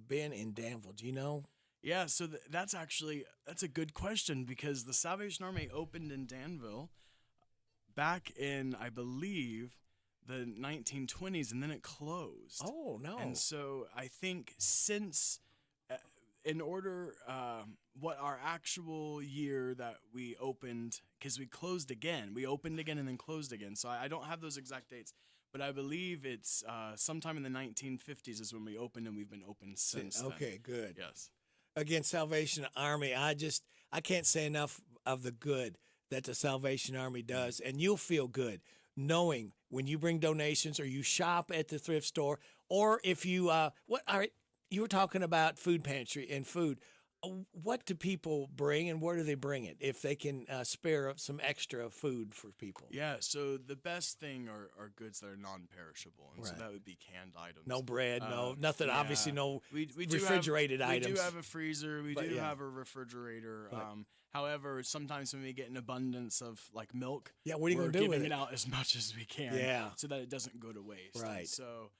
S1: been in Danville? Do you know?
S17: Yeah, so that's a good question, because the Salvation Army opened in Danville back in, I believe, the 1920s, and then it closed.
S1: Oh, no.
S17: And so I think since, in order, what our actual year that we opened, because we closed again. We opened again and then closed again. So I don't have those exact dates, but I believe it's sometime in the 1950s is when we opened, and we've been open since then.
S1: Okay, good.
S17: Yes.
S1: Again, Salvation Army, I can't say enough of the good that the Salvation Army does, and you'll feel good knowing when you bring donations or you shop at the thrift store, or if you you were talking about food pantry and food. What do people bring, and where do they bring it if they can spare some extra food for people?
S17: Yeah, so the best thing are goods that are non-perishable, and so
S1: Right.
S17: that would be canned items.
S1: No bread, nothing.
S17: Yeah.
S1: Obviously, no
S17: we do
S1: refrigerated items.
S17: We do have a freezer. We
S1: But,
S17: do
S1: yeah.
S17: have a refrigerator.
S1: But-
S17: However, sometimes when we get an abundance of like milk,
S1: Yeah, what are you
S17: we're
S1: gonna do with
S17: giving
S1: it?
S17: it out as much as we can,
S1: Yeah.
S17: so that it doesn't go to waste. And
S1: Right.
S17: so.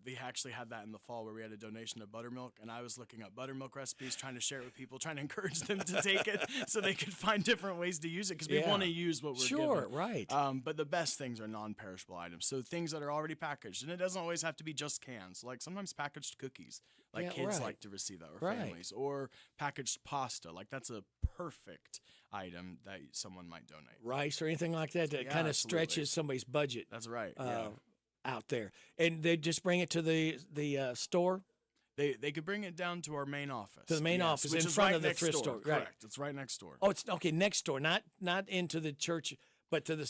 S17: They actually had that in the fall where we had a donation of buttermilk, and I was looking up buttermilk recipes, trying to share it with people, trying to encourage them to take it so they could find different ways to use it, because we
S1: Yeah.
S17: want to use what we're
S1: Sure,
S17: given.
S1: right.
S17: But the best things are non-perishable items, so things that are already packaged, and it doesn't always have to be just cans. Like sometimes packaged cookies, like
S1: Yeah,
S17: kids
S1: right.
S17: like to receive that, or
S1: Right.
S17: families, or packaged pasta. Like that's a perfect item that someone might donate.
S1: Rice or anything like that
S17: Yeah,
S1: kind of
S17: absolutely.
S1: stretches somebody's budget.
S17: That's right. Yeah.
S1: Out there, and they just bring it to the store.
S17: They could bring it down to our main office.
S1: To the main office,
S17: which
S1: in
S17: is
S1: front
S17: right
S1: of the
S17: next
S1: thrift
S17: door.
S1: store, right.
S17: Correct. It's right next door.
S1: Oh, it's okay next door, not into the church, but to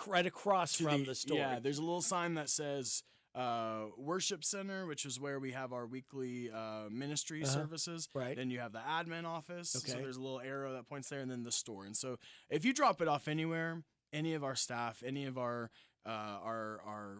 S1: right across from the store.
S17: Yeah, there's a little sign that says Worship Center, which is where we have our weekly ministry services.
S1: Right.
S17: Then you have the admin office. So
S1: Okay.
S17: there's a little arrow that points there, and then the store. And so if you drop it off anywhere, any of our staff, any of our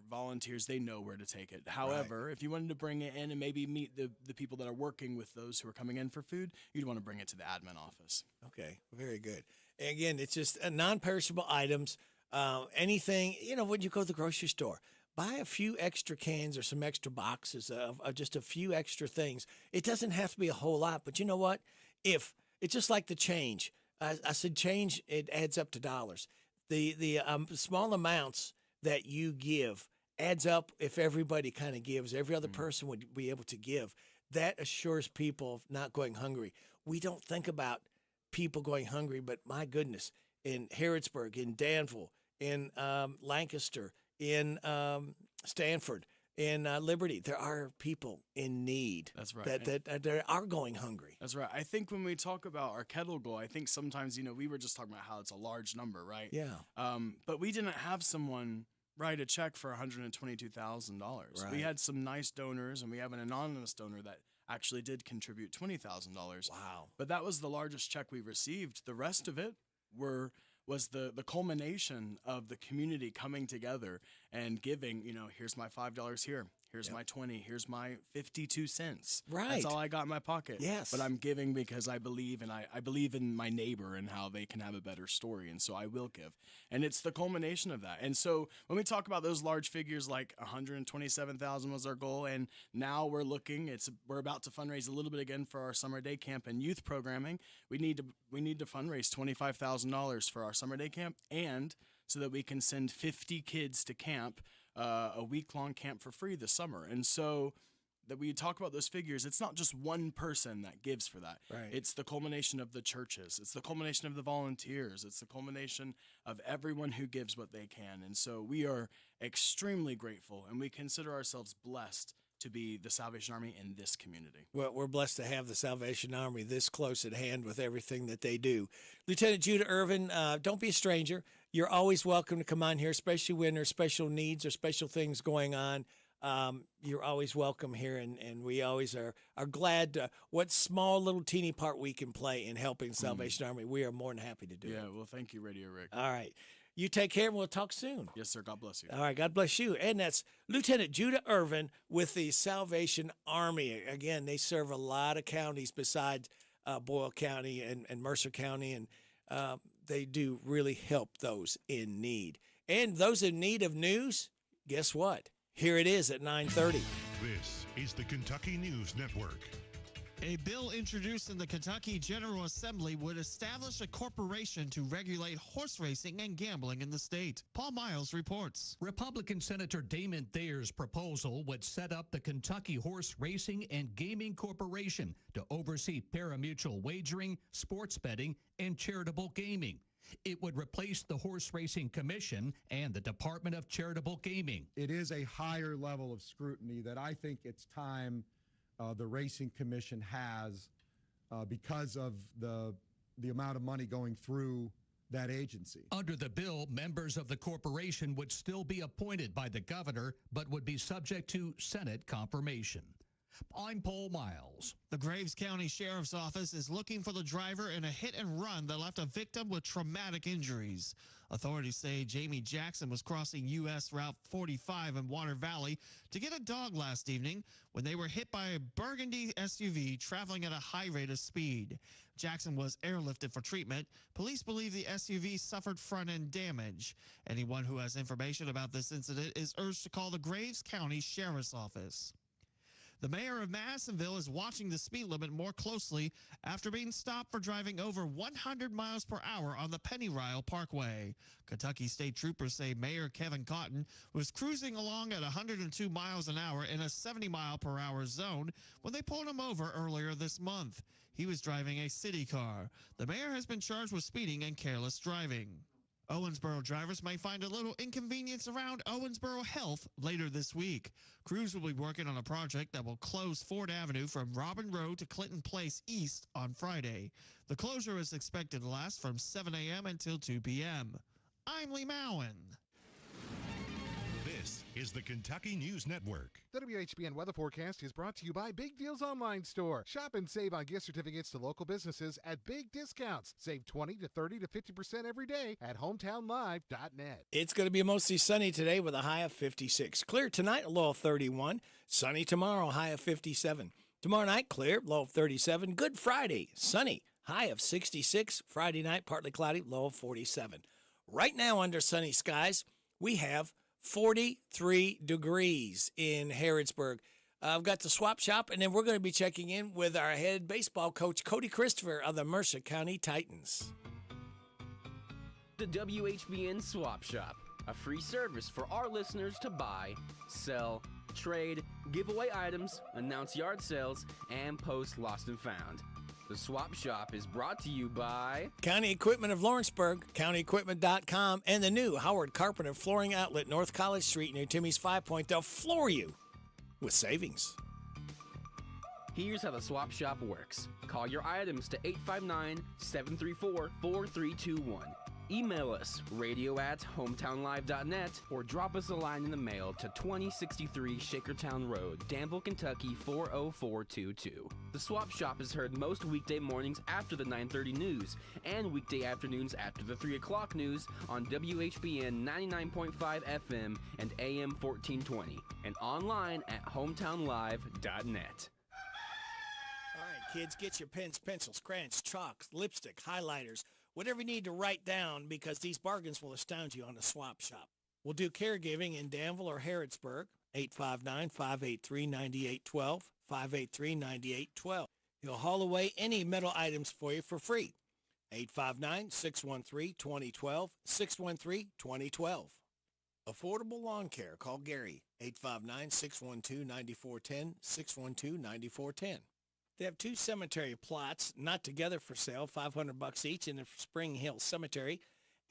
S17: volunteers, they know where to take it. However, if you wanted to bring it in and maybe meet the people that are working with those who are coming in for food, you'd want to bring it to the admin office.
S1: Okay, very good. And again, it's just non-perishable items. Anything, when you go to the grocery store, buy a few extra cans or some extra boxes of just a few extra things. It doesn't have to be a whole lot, but you know what? If it's just like the change, I said change, it adds up to dollars. The small amounts that you give adds up if everybody kind of gives. Every other person would be able to give. That assures people of not going hungry. We don't think about people going hungry, but my goodness, in Harrodsburg, in Danville, in Lancaster, in Stanford, in Liberty, there are people in need.
S17: That's right.
S1: That are going hungry.
S17: That's right. I think when we talk about our kettle goal, I think sometimes, we were just talking about how it's a large number, right?
S1: Yeah.
S17: But we didn't have someone write a check for $122,000.
S1: Right.
S17: We had some nice donors, and we have an anonymous donor that actually did contribute $20,000.
S1: Wow.
S17: But that was the largest check we received. The rest of it was the culmination of the community coming together and giving, here's my $5 here. Here's my 20. Here's my 52 cents.
S1: Right.
S17: That's all I got in my pocket.
S1: Yes.
S17: But I'm giving because I believe, and I believe in my neighbor and how they can have a better story. And so I will give. And it's the culmination of that. And so when we talk about those large figures, like 127,000 was our goal. And now we're about to fundraise a little bit again for our summer day camp and youth programming. We need to fundraise $25,000 for our summer day camp, and so that we can send 50 kids to camp, a week-long camp for free this summer. And so that we talk about those figures, it's not just one person that gives for that.
S1: Right.
S17: It's the culmination of the churches. It's the culmination of the volunteers. It's the culmination of everyone who gives what they can. And so we are extremely grateful, and we consider ourselves blessed to be the Salvation Army in this community.
S1: Well, we're blessed to have the Salvation Army this close at hand with everything that they do. Lieutenant Judah Irvin, don't be a stranger. you're always welcome to come on here, especially when there's special needs or special things going on. You're always welcome here, and we always are glad what small little teeny part we can play in helping Salvation Army. We are more than happy to do it.
S17: Yeah, well, thank you, Radio Rick.
S1: All right. You take care, and we'll talk soon.
S17: Yes, sir. God bless you.
S1: All right. God bless you. And that's Lieutenant Judah Irvin with the Salvation Army. Again, they serve a lot of counties besides Boyle County and Mercer County, and they do really help those in need. And those in need of news, guess what? Here it is at 9:30.
S2: This is the Kentucky News Network.
S5: A bill introduced in the Kentucky General Assembly would establish a corporation to regulate horse racing and gambling in the state. Paul Miles reports.
S7: Republican Senator Damon Thayer's proposal would set up the Kentucky Horse Racing and Gaming Corporation to oversee pari-mutuel wagering, sports betting, and charitable gaming. It would replace the Horse Racing Commission and the Department of Charitable Gaming.
S8: It is a higher level of scrutiny that I think it's time the Racing Commission has because of the amount of money going through that agency.
S7: Under the bill, members of the corporation would still be appointed by the governor, but would be subject to Senate confirmation. I'm Paul Miles.
S5: The Graves County Sheriff's Office is looking for the driver in a hit and run that left a victim with traumatic injuries. Authorities say Jamie Jackson was crossing U.S. Route 45 in Water Valley to get a dog last evening when they were hit by a burgundy SUV traveling at a high rate of speed. Jackson was airlifted for treatment. Police believe the SUV suffered front-end damage. Anyone who has information about this incident is urged to call the Graves County Sheriff's Office. The mayor of Madisonville is watching the speed limit more closely after being stopped for driving over 100 miles per hour on the Pennyrile Parkway. Kentucky State Troopers say Mayor Kevin Cotton was cruising along at 102 miles an hour in a 70-mile-per-hour zone when they pulled him over earlier this month. He was driving a city car. The mayor has been charged with speeding and careless driving. Owensboro drivers might find a little inconvenience around Owensboro Health later this week. Crews will be working on a project that will close Ford Avenue from Robin Road to Clinton Place East on Friday. The closure is expected to last from 7 a.m. until 2 p.m. I'm Lee Mowen.
S2: This is the Kentucky News Network.
S12: The WHBN weather forecast is brought to you by Big Deals Online Store. Shop and save on gift certificates to local businesses at big discounts. Save 20 to 30 to 50% every day at hometownlive.net.
S1: It's going to be mostly sunny today with a high of 56. Clear tonight, a low of 31. Sunny tomorrow, high of 57. Tomorrow night, clear, low of 37. Good Friday, sunny, high of 66. Friday night, partly cloudy, low of 47. Right now, under sunny skies, we have 43 degrees in Harrodsburg. I've got the swap shop, and then we're going to be checking in with our head baseball coach, Cody Christopher of the Mercer County Titans.
S22: The WHBN Swap Shop, a free service for our listeners to buy, sell, trade, give away items, announce yard sales, and post lost and found. The Swap Shop is brought to you by
S1: County Equipment of Lawrenceburg, CountyEquipment.com, and the new Howard Carpenter Flooring Outlet, North College Street near Timmy's 5 Point. They'll floor you with savings.
S22: Here's how the Swap Shop works. Call your items to 859-734-4321. Email us, radio@hometownlive.net, or drop us a line in the mail to 2063 Shakertown Road, Danville, Kentucky 40422. The Swap Shop is heard most weekday mornings after the 9:30 news and weekday afternoons after the 3 o'clock news on WHBN 99.5 FM and AM 1420, and online at hometownlive.net.
S1: All right, kids, get your pens, pencils, crayons, chalks, lipstick, highlighters, whatever you need to write down, because these bargains will astound you on the Swap Shop. We'll do caregiving in Danville or Harrodsburg, 859-583-9812, 583-9812. He'll haul away any metal items for you for free, 859-613-2012, 613-2012. Affordable lawn care. Call Gary, 859-612-9410, 612-9410. They have 2 cemetery plots, not together for sale, $500 each in the Spring Hill Cemetery,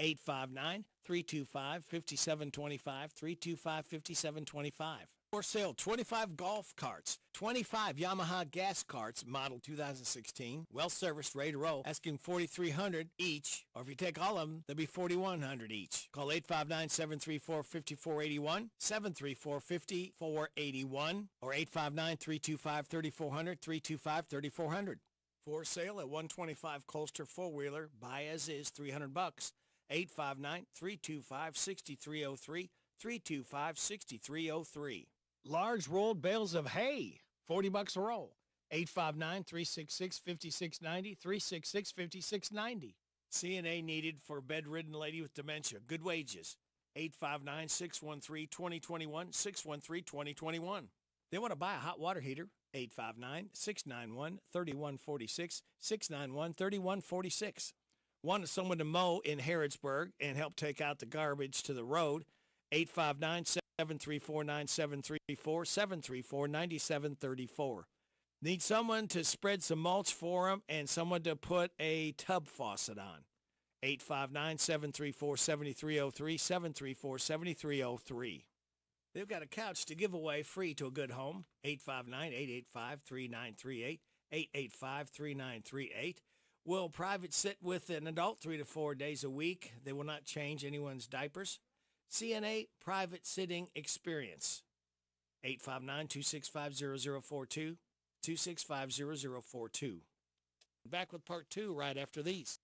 S1: 859-325-5725, 325-5725. For sale, 25 golf carts, 25 Yamaha gas carts, model 2016, well-serviced, ready to roll, asking $4,300 each, or if you take all of them, they'll be $4,100 each. Call 859-734-5481, 734-5481, or 859-325-3400, 325-3400. For sale at 125 Colster four-wheeler, buy as is, $300. 859-325-6303, 325-6303. Large rolled bales of hay, $40 a roll. 859-366-5690, 366-5690. CNA needed for bedridden lady with dementia. Good wages. 859-613-2021, 613-2021. They want to buy a hot water heater. 859-691-3146, 691-3146. Want someone to mow in Harrodsburg and help take out the garbage to the road. 859-734-9734, 734-9734. Need someone to spread some mulch for them and someone to put a tub faucet on. 859-734-7303, 734-7303. They've got a couch to give away free to a good home. 859-885-3938, 885-3938. Will private sit with an adult 3 to 4 days a week. They will not change anyone's diapers. CNA Private Sitting Experience. 859-265-0042, 265-0042. Back with part 2 right after these.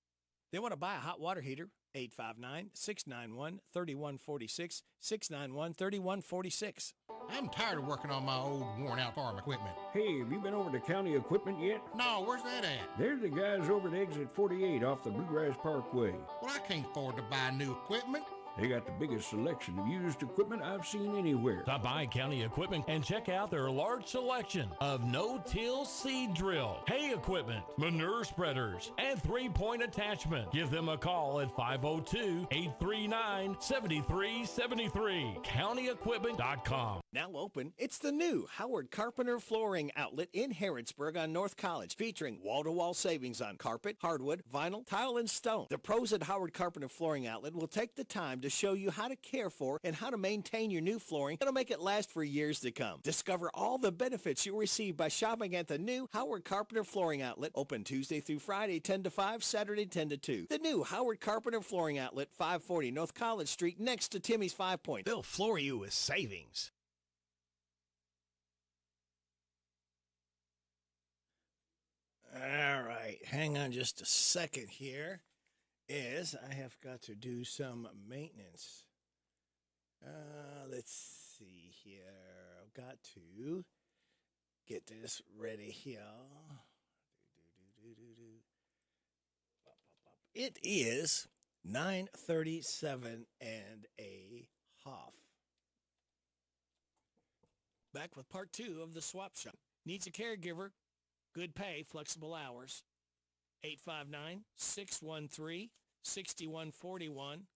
S1: They want to buy a hot water heater. 859-691-3146, 691-3146.
S13: I'm tired of working on my old worn-out farm equipment.
S15: Hey, have you been over to County Equipment yet?
S13: No, where's that at?
S15: They're the guys over at exit 48 off the Bluegrass Parkway.
S13: Well, I can't afford to buy new equipment.
S15: They got the biggest selection of used equipment I've seen anywhere.
S16: Stop by County Equipment and check out their large selection of no-till seed drill, hay equipment, manure spreaders, and three-point attachment. Give them a call at 502-839-7373. CountyEquipment.com.
S1: Now open, it's the new Howard Carpenter Flooring Outlet in Harrodsburg on North College, featuring wall-to-wall savings on carpet, hardwood, vinyl, tile, and stone. The pros at Howard Carpenter Flooring Outlet will take the time to show you how to care for and how to maintain your new flooring that'll make it last for years to come. Discover all the benefits you'll receive by shopping at the new Howard Carpenter Flooring Outlet, open Tuesday through Friday 10 to 5, Saturday 10 to 2. The new Howard Carpenter Flooring Outlet, 540 North College Street, next to Timmy's 5 Point. They'll floor you with savings. All right, hang on just a second here. I have got to do some maintenance. Let's see here. I've got to get this ready here. It is 9:37 and a half. Back with part 2 of the swap shop. Needs a caregiver. Good pay, flexible hours. 859-613-6141,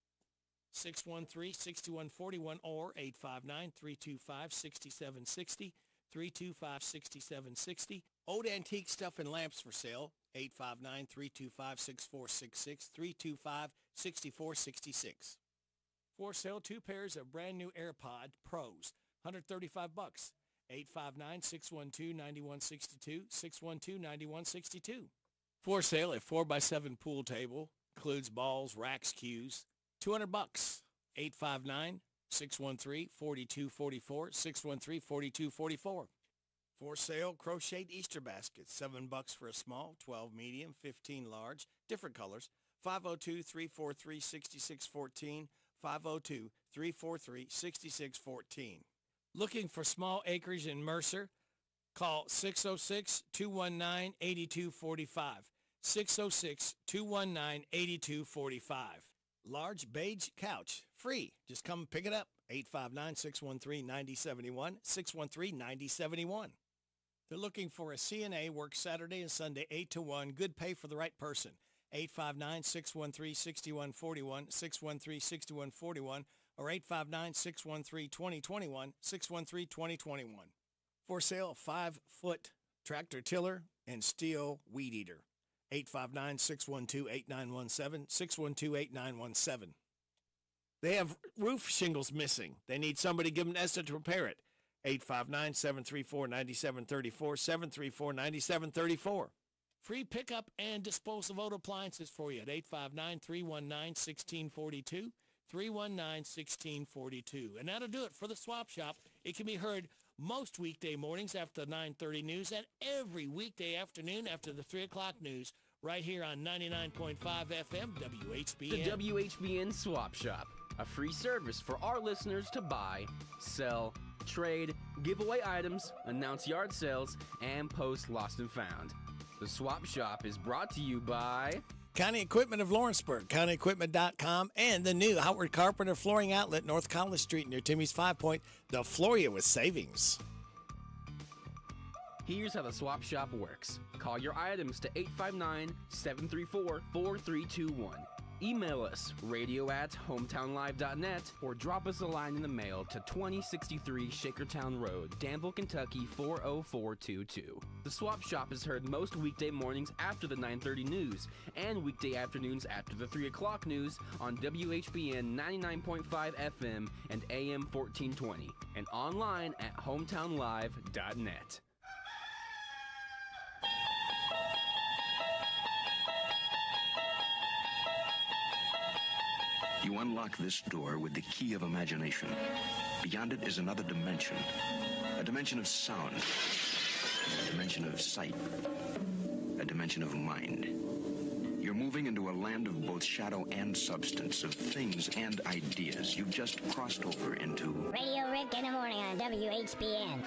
S1: 613-6141, or 859-325-6760, 325-6760. Old antique stuff and lamps for sale. 859-325-6466, 325-6466. For sale, 2 pairs of brand new AirPod Pros, $135. 859-612-9162, 612-9162. For sale, a 4x7 pool table, includes balls, racks, cues, $200. 859-613-4244, 613-4244. For sale, crocheted Easter baskets, $7 for a small, 12 medium, 15 large, different colors. 502-343-6614, 502-343-6614. Looking for small acreage in Mercer? Call 606-219-8245, 606-219-8245. Large beige couch, free. Just come pick it up. 859-613-9071, 613-9071. They're looking for a CNA, work Saturday and Sunday, 8 to 1. Good pay for the right person. 859-613-6141, 613-6141, or 859-613-2021, 613-2021. For sale, 5-foot tractor tiller and steel weed eater. 859-612-8917, 612-8917. They have roof shingles missing. They need somebody to give them an estimate to repair it. 859-734-9734, 734-9734. Free pickup and disposal of appliances for you at 859-319-1642, 319-1642. And that'll do it for the Swap Shop. It can be heard most weekday mornings after the 9:30 news and every weekday afternoon after the 3 o'clock news right here on 99.5 FM WHBN.
S22: The WHBN Swap Shop, a free service for our listeners to buy, sell, trade, give away items, announce yard sales, and post lost and found. The Swap Shop is brought to you by
S1: County Equipment of Lawrenceburg, CountyEquipment.com, and the new Howard Carpenter Flooring Outlet, North College Street near Timmy's 5 Point, the Floria with savings.
S22: Here's how the Swap Shop works. Call your items to 859-734-4321. Email us, radio@hometownlive.net, or drop us a line in the mail to 2063 Shakertown Road, Danville, Kentucky 40422. The Swap Shop is heard most weekday mornings after the 9:30 news and weekday afternoons after the 3 o'clock news on WHBN 99.5 FM and AM 1420, and online at hometownlive.net.
S6: You unlock this door with the key of imagination. Beyond it is another dimension. A dimension of sound. A dimension of sight. A dimension of mind. You're moving into a land of both shadow and substance, of things and ideas. You've just crossed over into
S19: Radio Rick in the morning on WHBN.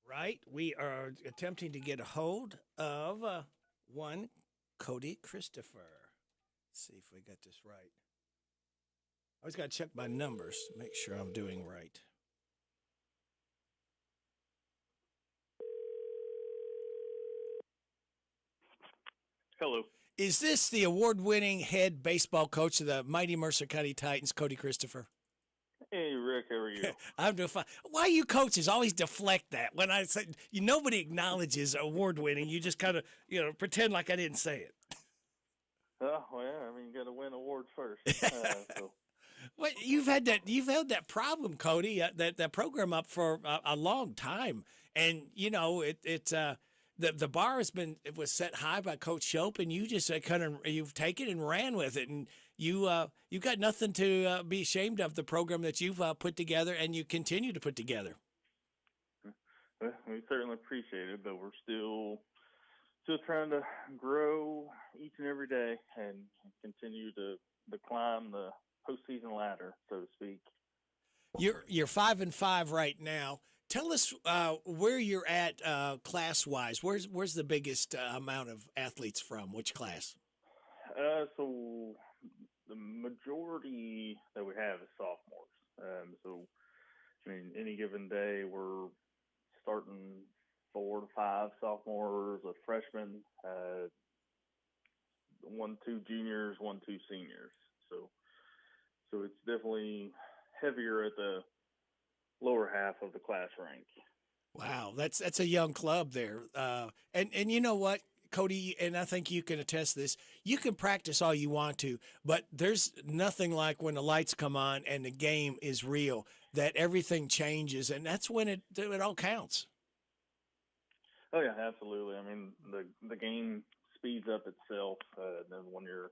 S1: Right, we are attempting to get a hold of one Cody Christopher. Let's see if we got this right. I always got to check my numbers, make sure I'm doing right.
S10: Hello.
S1: Is this the award-winning head baseball coach of the mighty Mercer County Titans, Cody Christopher?
S10: Hey, Rick, how are you?
S1: I'm doing fine. Why you coaches always deflect that? When I say nobody acknowledges award-winning, you just kind of pretend like I didn't say it.
S10: Oh, well, I mean, you got to win awards first. So.
S1: Well, you've had that problem, Cody. That program up for a long time, and the bar was set high by Coach Shope, and you just you've taken and ran with it, and you got nothing to be ashamed of the program that you've put together, and you continue to put together.
S10: Well, we certainly appreciate it, but we're still trying to grow each and every day and continue to climb the postseason ladder, so to speak.
S1: You're 5-5 right now. Tell us where you're at class-wise. Where's the biggest amount of athletes from? Which class?
S10: So the majority that we have is sophomores. So I mean, any given day we're starting 4 to 5 sophomores, a freshman, 1, 2 juniors, 1, 2 seniors. So it's definitely heavier at the lower half of the class rank.
S1: Wow, that's a young club there. And you know what, Cody, and I think you can attest this, you can practice all you want to, but there's nothing like when the lights come on and the game is real, that everything changes, and that's when it all counts.
S10: Oh yeah, absolutely. I mean, the game speeds up itself. Then when you're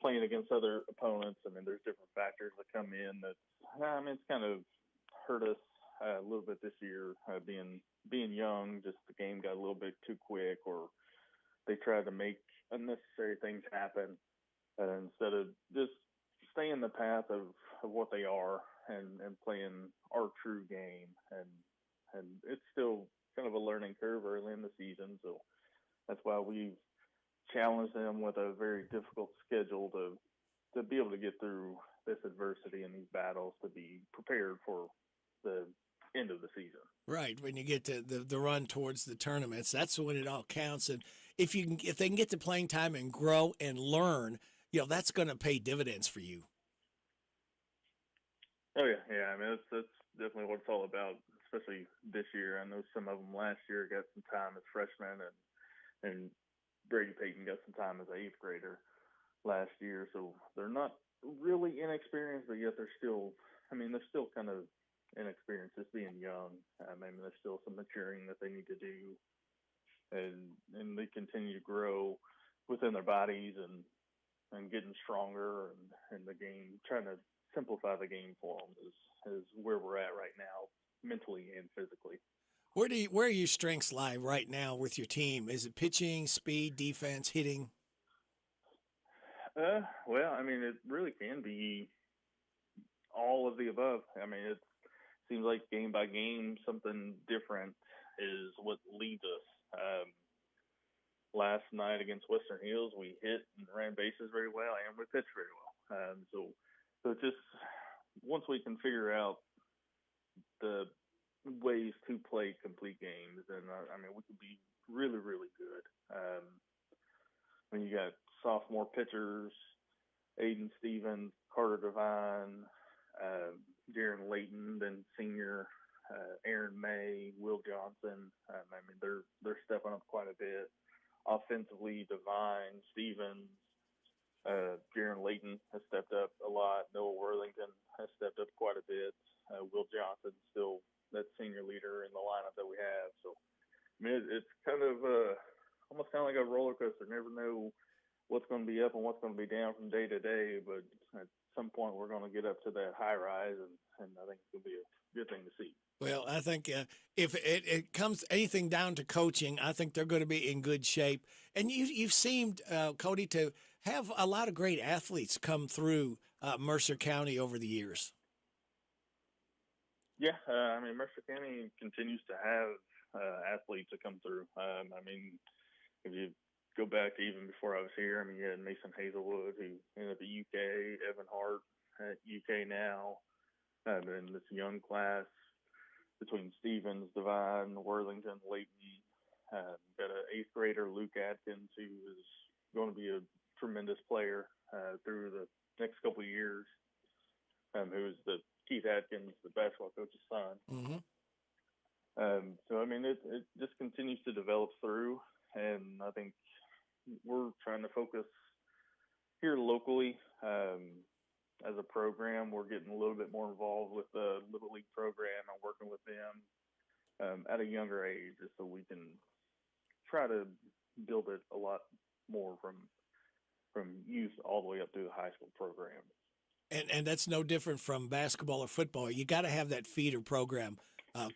S10: playing against other opponents, I mean, there's different factors that come in. It's kind of hurt us a little bit this year, being young. Just the game got a little bit too quick, or they tried to make unnecessary things happen instead of just staying the path of what they are and playing our true game. And it's still kind of a learning curve early in the season, so that's why we've challenged them with a very difficult schedule to be able to get through this adversity and these battles, to be prepared for the end of the season.
S1: Right, when you get to the run towards the tournaments, that's when it all counts. And if they can get to playing time and grow and learn, that's going to pay dividends for you.
S10: Oh yeah. I mean, that's definitely what it's all about, especially this year. I know some of them last year got some time as freshmen, and Brady Payton got some time as an 8th grader last year. So they're not really inexperienced, but yet they're still I mean, they're still kind of inexperienced, just being young. I mean, there's still some maturing that they need to do, and they continue to grow within their bodies and getting stronger and the game, trying to simplify the game for them is where we're at right now, mentally and physically.
S1: Where are your strengths lie right now with your team? Is it pitching, speed, defense, hitting?
S10: Well, I mean, it really can be all of the above. I mean, it seems like game by game, something different is what leads us. Last night against Western Hills, we hit and ran bases very well, and we pitched very well. So just once we can figure out the ways to play complete games, then I mean, we could be really, really good. When you got sophomore pitchers, Aiden Stevens, Carter Devine, Jaron Layton, then senior Aaron May, Will Johnson. I mean, they're stepping up quite a bit. Offensively, Devine, Stevens, Jaron Layton has stepped up a lot. Noah Worthington has stepped up quite a bit. Will Johnson still that senior leader in the lineup that we have. So, I mean, it's kind of almost kind of like a roller coaster. Never know what's going to be up and what's going to be down from day to day, but at some point we're going to get up to that high rise, and I think it's going to be a good thing to see.
S1: Well, I think if it comes anything down to coaching, I think they're going to be in good shape. And you've seemed, Cody, to have a lot of great athletes come through Mercer County over the years.
S10: Yeah, I mean, Mercer County continues to have athletes that come through. I mean, if you go back to even before I was here, I mean, you had Mason Hazelwood, who ended up at UK, Evan Hart at UK now, and this young class between Stevens, Devine, Worthington, Layton. Got an 8th grader, Luke Atkins, who is going to be a tremendous player through the next couple of years, who is the Keith Atkins, the basketball coach's son.
S1: Mm-hmm.
S10: So, I mean, it just continues to develop through, and I think we're trying to focus here locally. As a program, we're getting a little bit more involved with the Little League program and working with them at a younger age, just so we can try to build it a lot more from youth all the way up through the high school program.
S1: And that's no different from basketball or football. You got to have that feeder program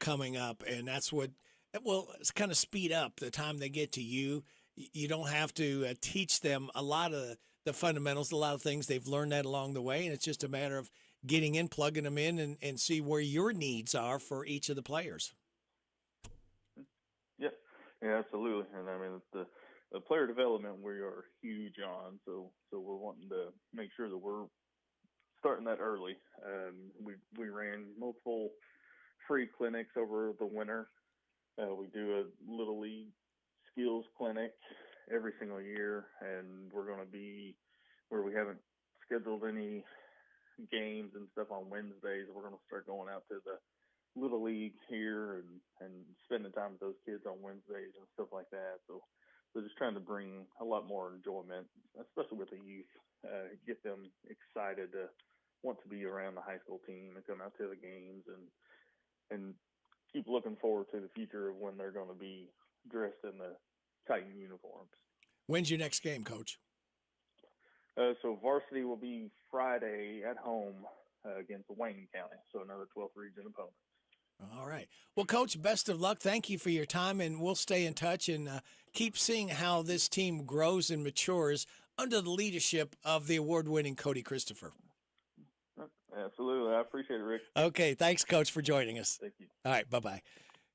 S1: coming up, and that's what it's kind of speed up the time they get to you. You don't have to teach them a lot of the fundamentals, a lot of things. They've learned that along the way, and it's just a matter of getting in, plugging them in, and see where your needs are for each of the players.
S10: Yeah, absolutely. And I mean, the player development we are huge on, so we're wanting to make sure that we're starting that early. We ran multiple free clinics over the winter. We do a Little League skills clinic every single year, and we're going to be where we haven't scheduled any games and stuff on Wednesdays. We're going to start going out to the Little League here and spending time with those kids on Wednesdays and stuff like that. So we're just trying to bring a lot more enjoyment, especially with the youth, get them excited to want to be around the high school team and come out to the games and keep looking forward to the future of when they're going to be dressed in the Titan uniforms.
S1: When's your next game, Coach?
S10: So varsity will be Friday at home against Wayne County, so another 12th region opponent.
S1: All right. Well, Coach, best of luck. Thank you for your time, and we'll stay in touch and keep seeing how this team grows and matures under the leadership of the award-winning Cody Christopher.
S10: Absolutely. I appreciate it, Rick.
S1: Okay. Thanks, Coach, for joining us.
S10: Thank you.
S1: All right. Bye-bye.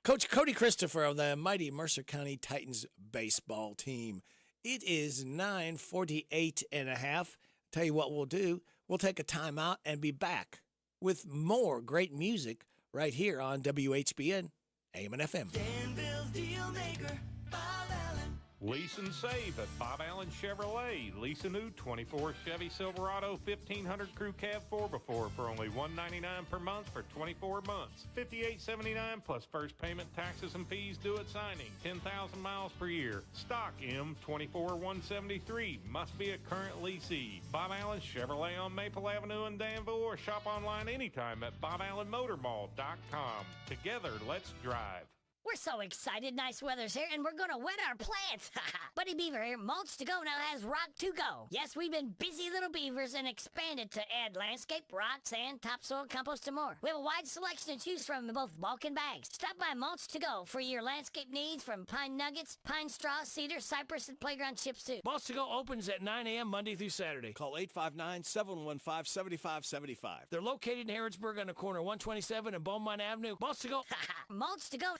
S1: Coach Cody Christopher of the mighty Mercer County Titans baseball team. It is 9:48 and a half. Tell you what we'll do. We'll take a timeout and be back with more great music right here on WHBN AM and FM.
S11: Danville's deal maker, Bob Allen. Lease and save at Bob Allen Chevrolet. Lease a new 24 Chevy Silverado 1500 Crew Cab 4x4 for only $199 per month for 24 months. $58.79 plus first payment, taxes, and fees due at signing. 10,000 miles per year. Stock M24173. Must be a current leasee. Bob Allen Chevrolet on Maple Avenue in Danville, or shop online anytime at BobAllenMotorMall.com. Together, let's drive.
S18: We're so excited. Nice weather's here, and we're going to wet our plants. Buddy Beaver here. Mulch to Go now has rock to go. Yes, we've been busy little beavers and expanded to add landscape, rock, sand, topsoil, compost, and more. We have a wide selection to choose from in both bulk and bags. Stop by Mulch to Go for your landscape needs, from pine nuggets, pine straw, cedar, cypress, and playground chips, too.
S1: Mulch to Go opens at 9 a.m. Monday through Saturday. Call 859-715-7575. They're located in Harrodsburg on the corner of 127 and Beaumont Avenue. Mulch to Go.
S18: Mulch to Go.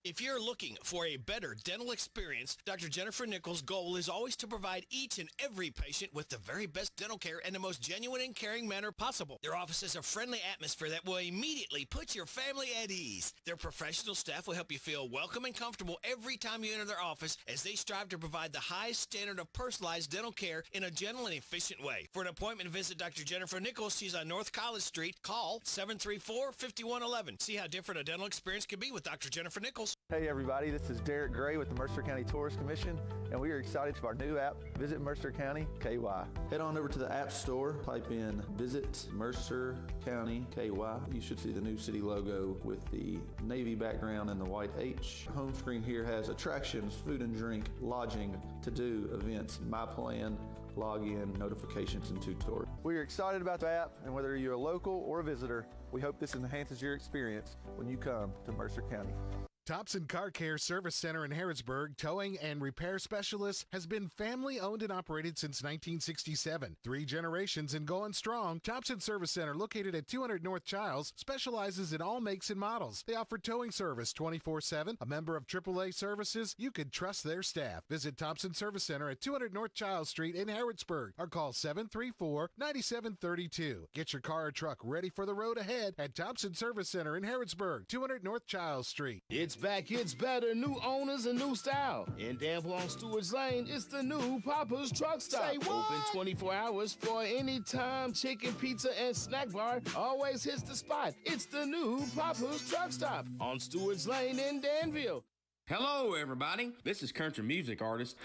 S21: If you're looking for a better dental experience, Dr. Jennifer Nichols' goal is always to provide each and every patient with the very best dental care in the most genuine and caring manner possible. Their office is a friendly atmosphere that will immediately put your family at ease. Their professional staff will help you feel welcome and comfortable every time you enter their office, as they strive to provide the highest standard of personalized dental care in a gentle and efficient way. For an appointment, visit Dr. Jennifer Nichols. She's on North College Street. Call 734-5111. See how different a dental experience can be with Dr. Jennifer Nichols.
S23: Hey everybody, this is Derek Gray with the Mercer County Tourist Commission, and we are excited for our new app, Visit Mercer County KY. Head on over to the App Store, type in Visit Mercer County KY. You should see the new city logo with the navy background and the white H. Home screen here has attractions, food and drink, lodging, to-do, events, my plan, login, notifications, and tutorials. We are excited about the app, and whether you're a local or a visitor, we hope this enhances your experience when you come to Mercer County.
S12: Thompson Car Care Service Center in Harrodsburg, towing and repair specialist, has been family owned and operated since 1967. 3 generations and going strong. Thompson Service Center, located at 200 North Childs, specializes in all makes and models. They offer towing service 24/7. A member of AAA Services, you can trust their staff. Visit Thompson Service Center at 200 North Childs Street in Harrodsburg, or call 734-9732. Get your car or truck ready for the road ahead at Thompson Service Center in Harrodsburg, 200 North Childs Street.
S24: It's back, it's better, new owners and new style. In Danville on Stewart's Lane, it's the new Papa's Truck Stop.
S25: Say what?
S24: Open 24 hours for any time. Chicken, pizza, and snack bar always hits the spot. It's the new Papa's Truck Stop on Stewart's Lane in Danville.
S26: Hello, everybody. This is country music artist,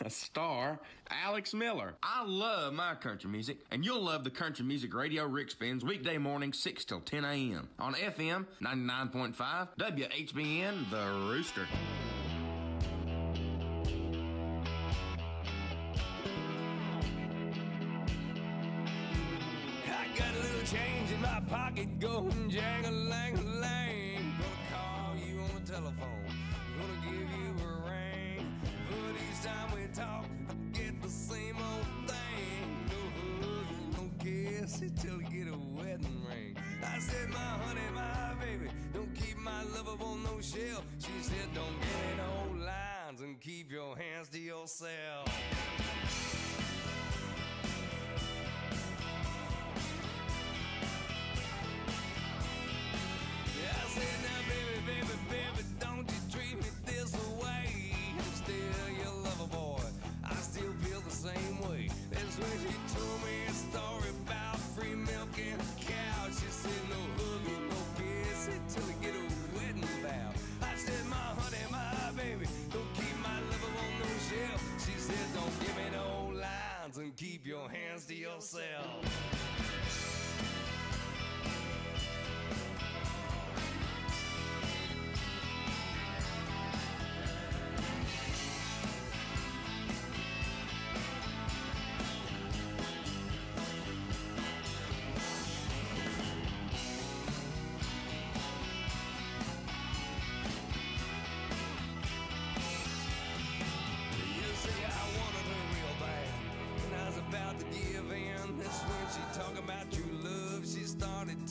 S26: star, Alex Miller. I love my country music, and you'll love the country music radio Rick spins weekday mornings 6 till 10 a.m. on FM 99.5 WHBN, The Rooster.
S27: I got a little change in my pocket going jang-a-lang-a-lang. Gonna call you on the telephone. Gonna give you a ring, but each time we talk, I get the same old thing. No hug, no kiss until you get a wedding ring. I said, my honey, my baby, don't keep my love up on no shelf. She said, don't get in old lines and keep your hands to yourself. Yeah, I said, now baby, baby, baby, don't you treat me this way. I'm still your lover boy, I still feel the same way. That's when she told me a story about free milk and a cow. She said, no hugging, no kiss until we get a wedding vow. I said, my honey, my baby, don't keep my love up on no shelf. She said, don't give me no lines and keep your hands to yourself.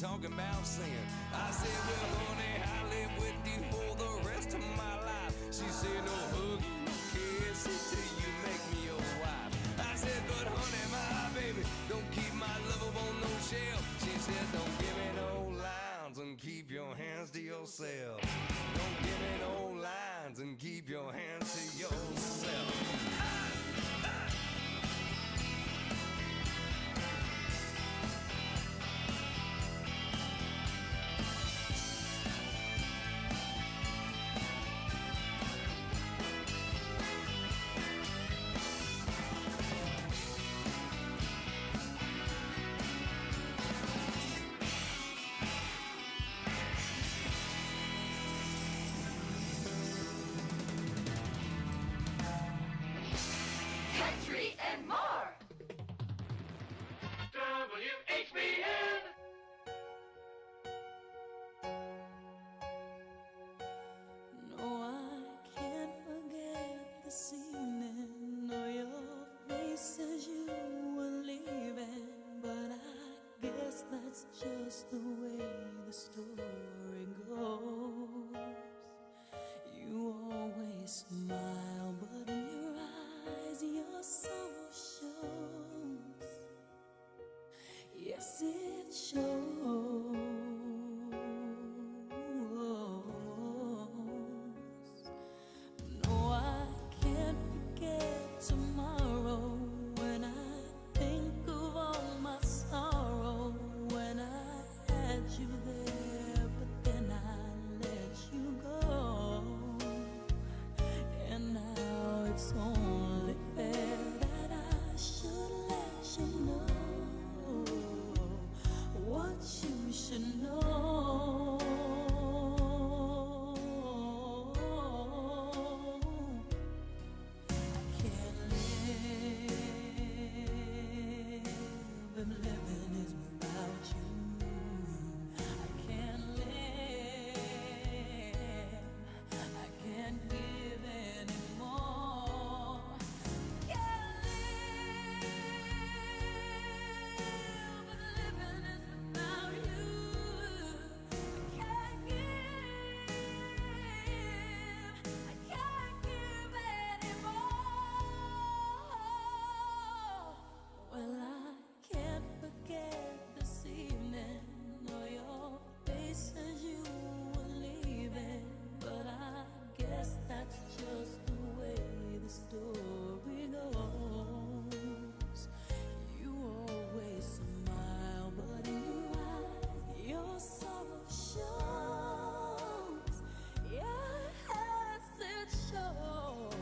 S27: Talking about sin. I said, well, honey, I live with you for the rest of my life. She said, no hugging, no kiss until you make me your wife. I said, but honey, my baby, don't keep my love up on no shelf. She said, don't give me no lines and keep your hands to yourself. Don't give me no lines and keep your hands to yourself.
S3: way the story goes. You always smile, but in your eyes your soul shows. Yes, it shows. No, I can't forget tomorrow when I think of all my sorrow. When I had you there, but then I let you go. And now it's only fair that I should let you know what you should know. I can't live if living is without you. I can't live, I can't give anymore. Can't live if living is without you. I can't give, I can't give anymore. Well, I can't forget this evening or your face as you were leaving, but I guess that's just the way the story goes. You always smile, but in your eyes your sorrow shows. Yes, it shows.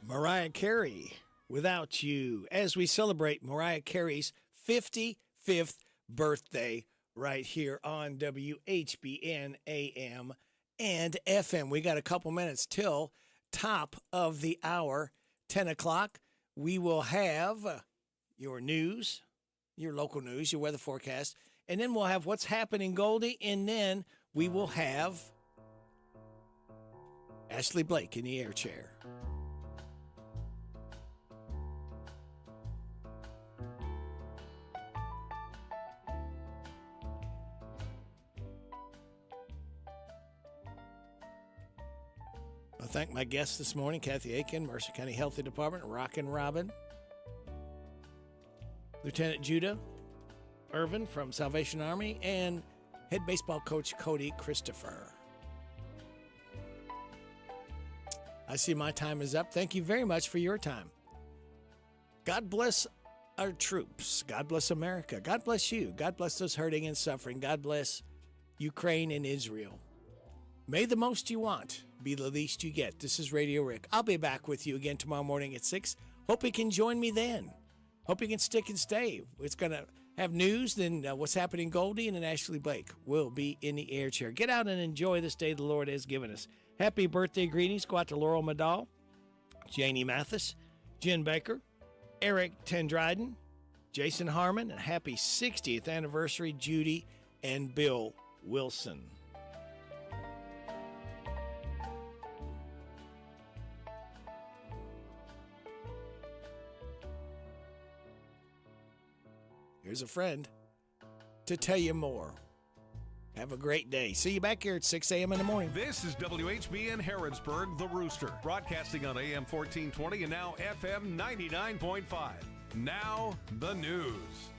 S1: Mariah Carey, Without You, as we celebrate Mariah Carey's 55th birthday right here on WHBN AM and FM. We got a couple minutes till top of the hour, 10 o'clock. We will have your news, your local news, your weather forecast, and then we'll have what's happening, Goldie, and then we will have Ashley Blake in the air chair. I thank my guests this morning, Kathy Aiken, Mercer County Healthy Department, Rockin' Robin, Lieutenant Judah Irvin from Salvation Army, and head baseball coach Cody Christopher. I see my time is up. Thank you very much for your time. God bless our troops. God bless America. God bless you. God bless those hurting and suffering. God bless Ukraine and Israel. May the most you want be the least you get. This is Radio Rick. I'll be back with you again tomorrow morning at 6. Hope you can join me then. Hope you can stick and stay. It's going to have news, then what's happening, Goldie, and then Ashley Blake will be in the air chair. Get out and enjoy this day the Lord has given us. Happy birthday greetings go out to Laurel Madal, Janie Mathis, Jen Baker, Eric Tendryden, Jason Harmon, and happy 60th anniversary, Judy and Bill Wilson. here's a friend to tell you more. Have a great day. See you back here at 6 a.m. in the morning.
S4: This is WHBN Harrodsburg, The Rooster, broadcasting on AM 1420 and now FM 99.5. Now, the news.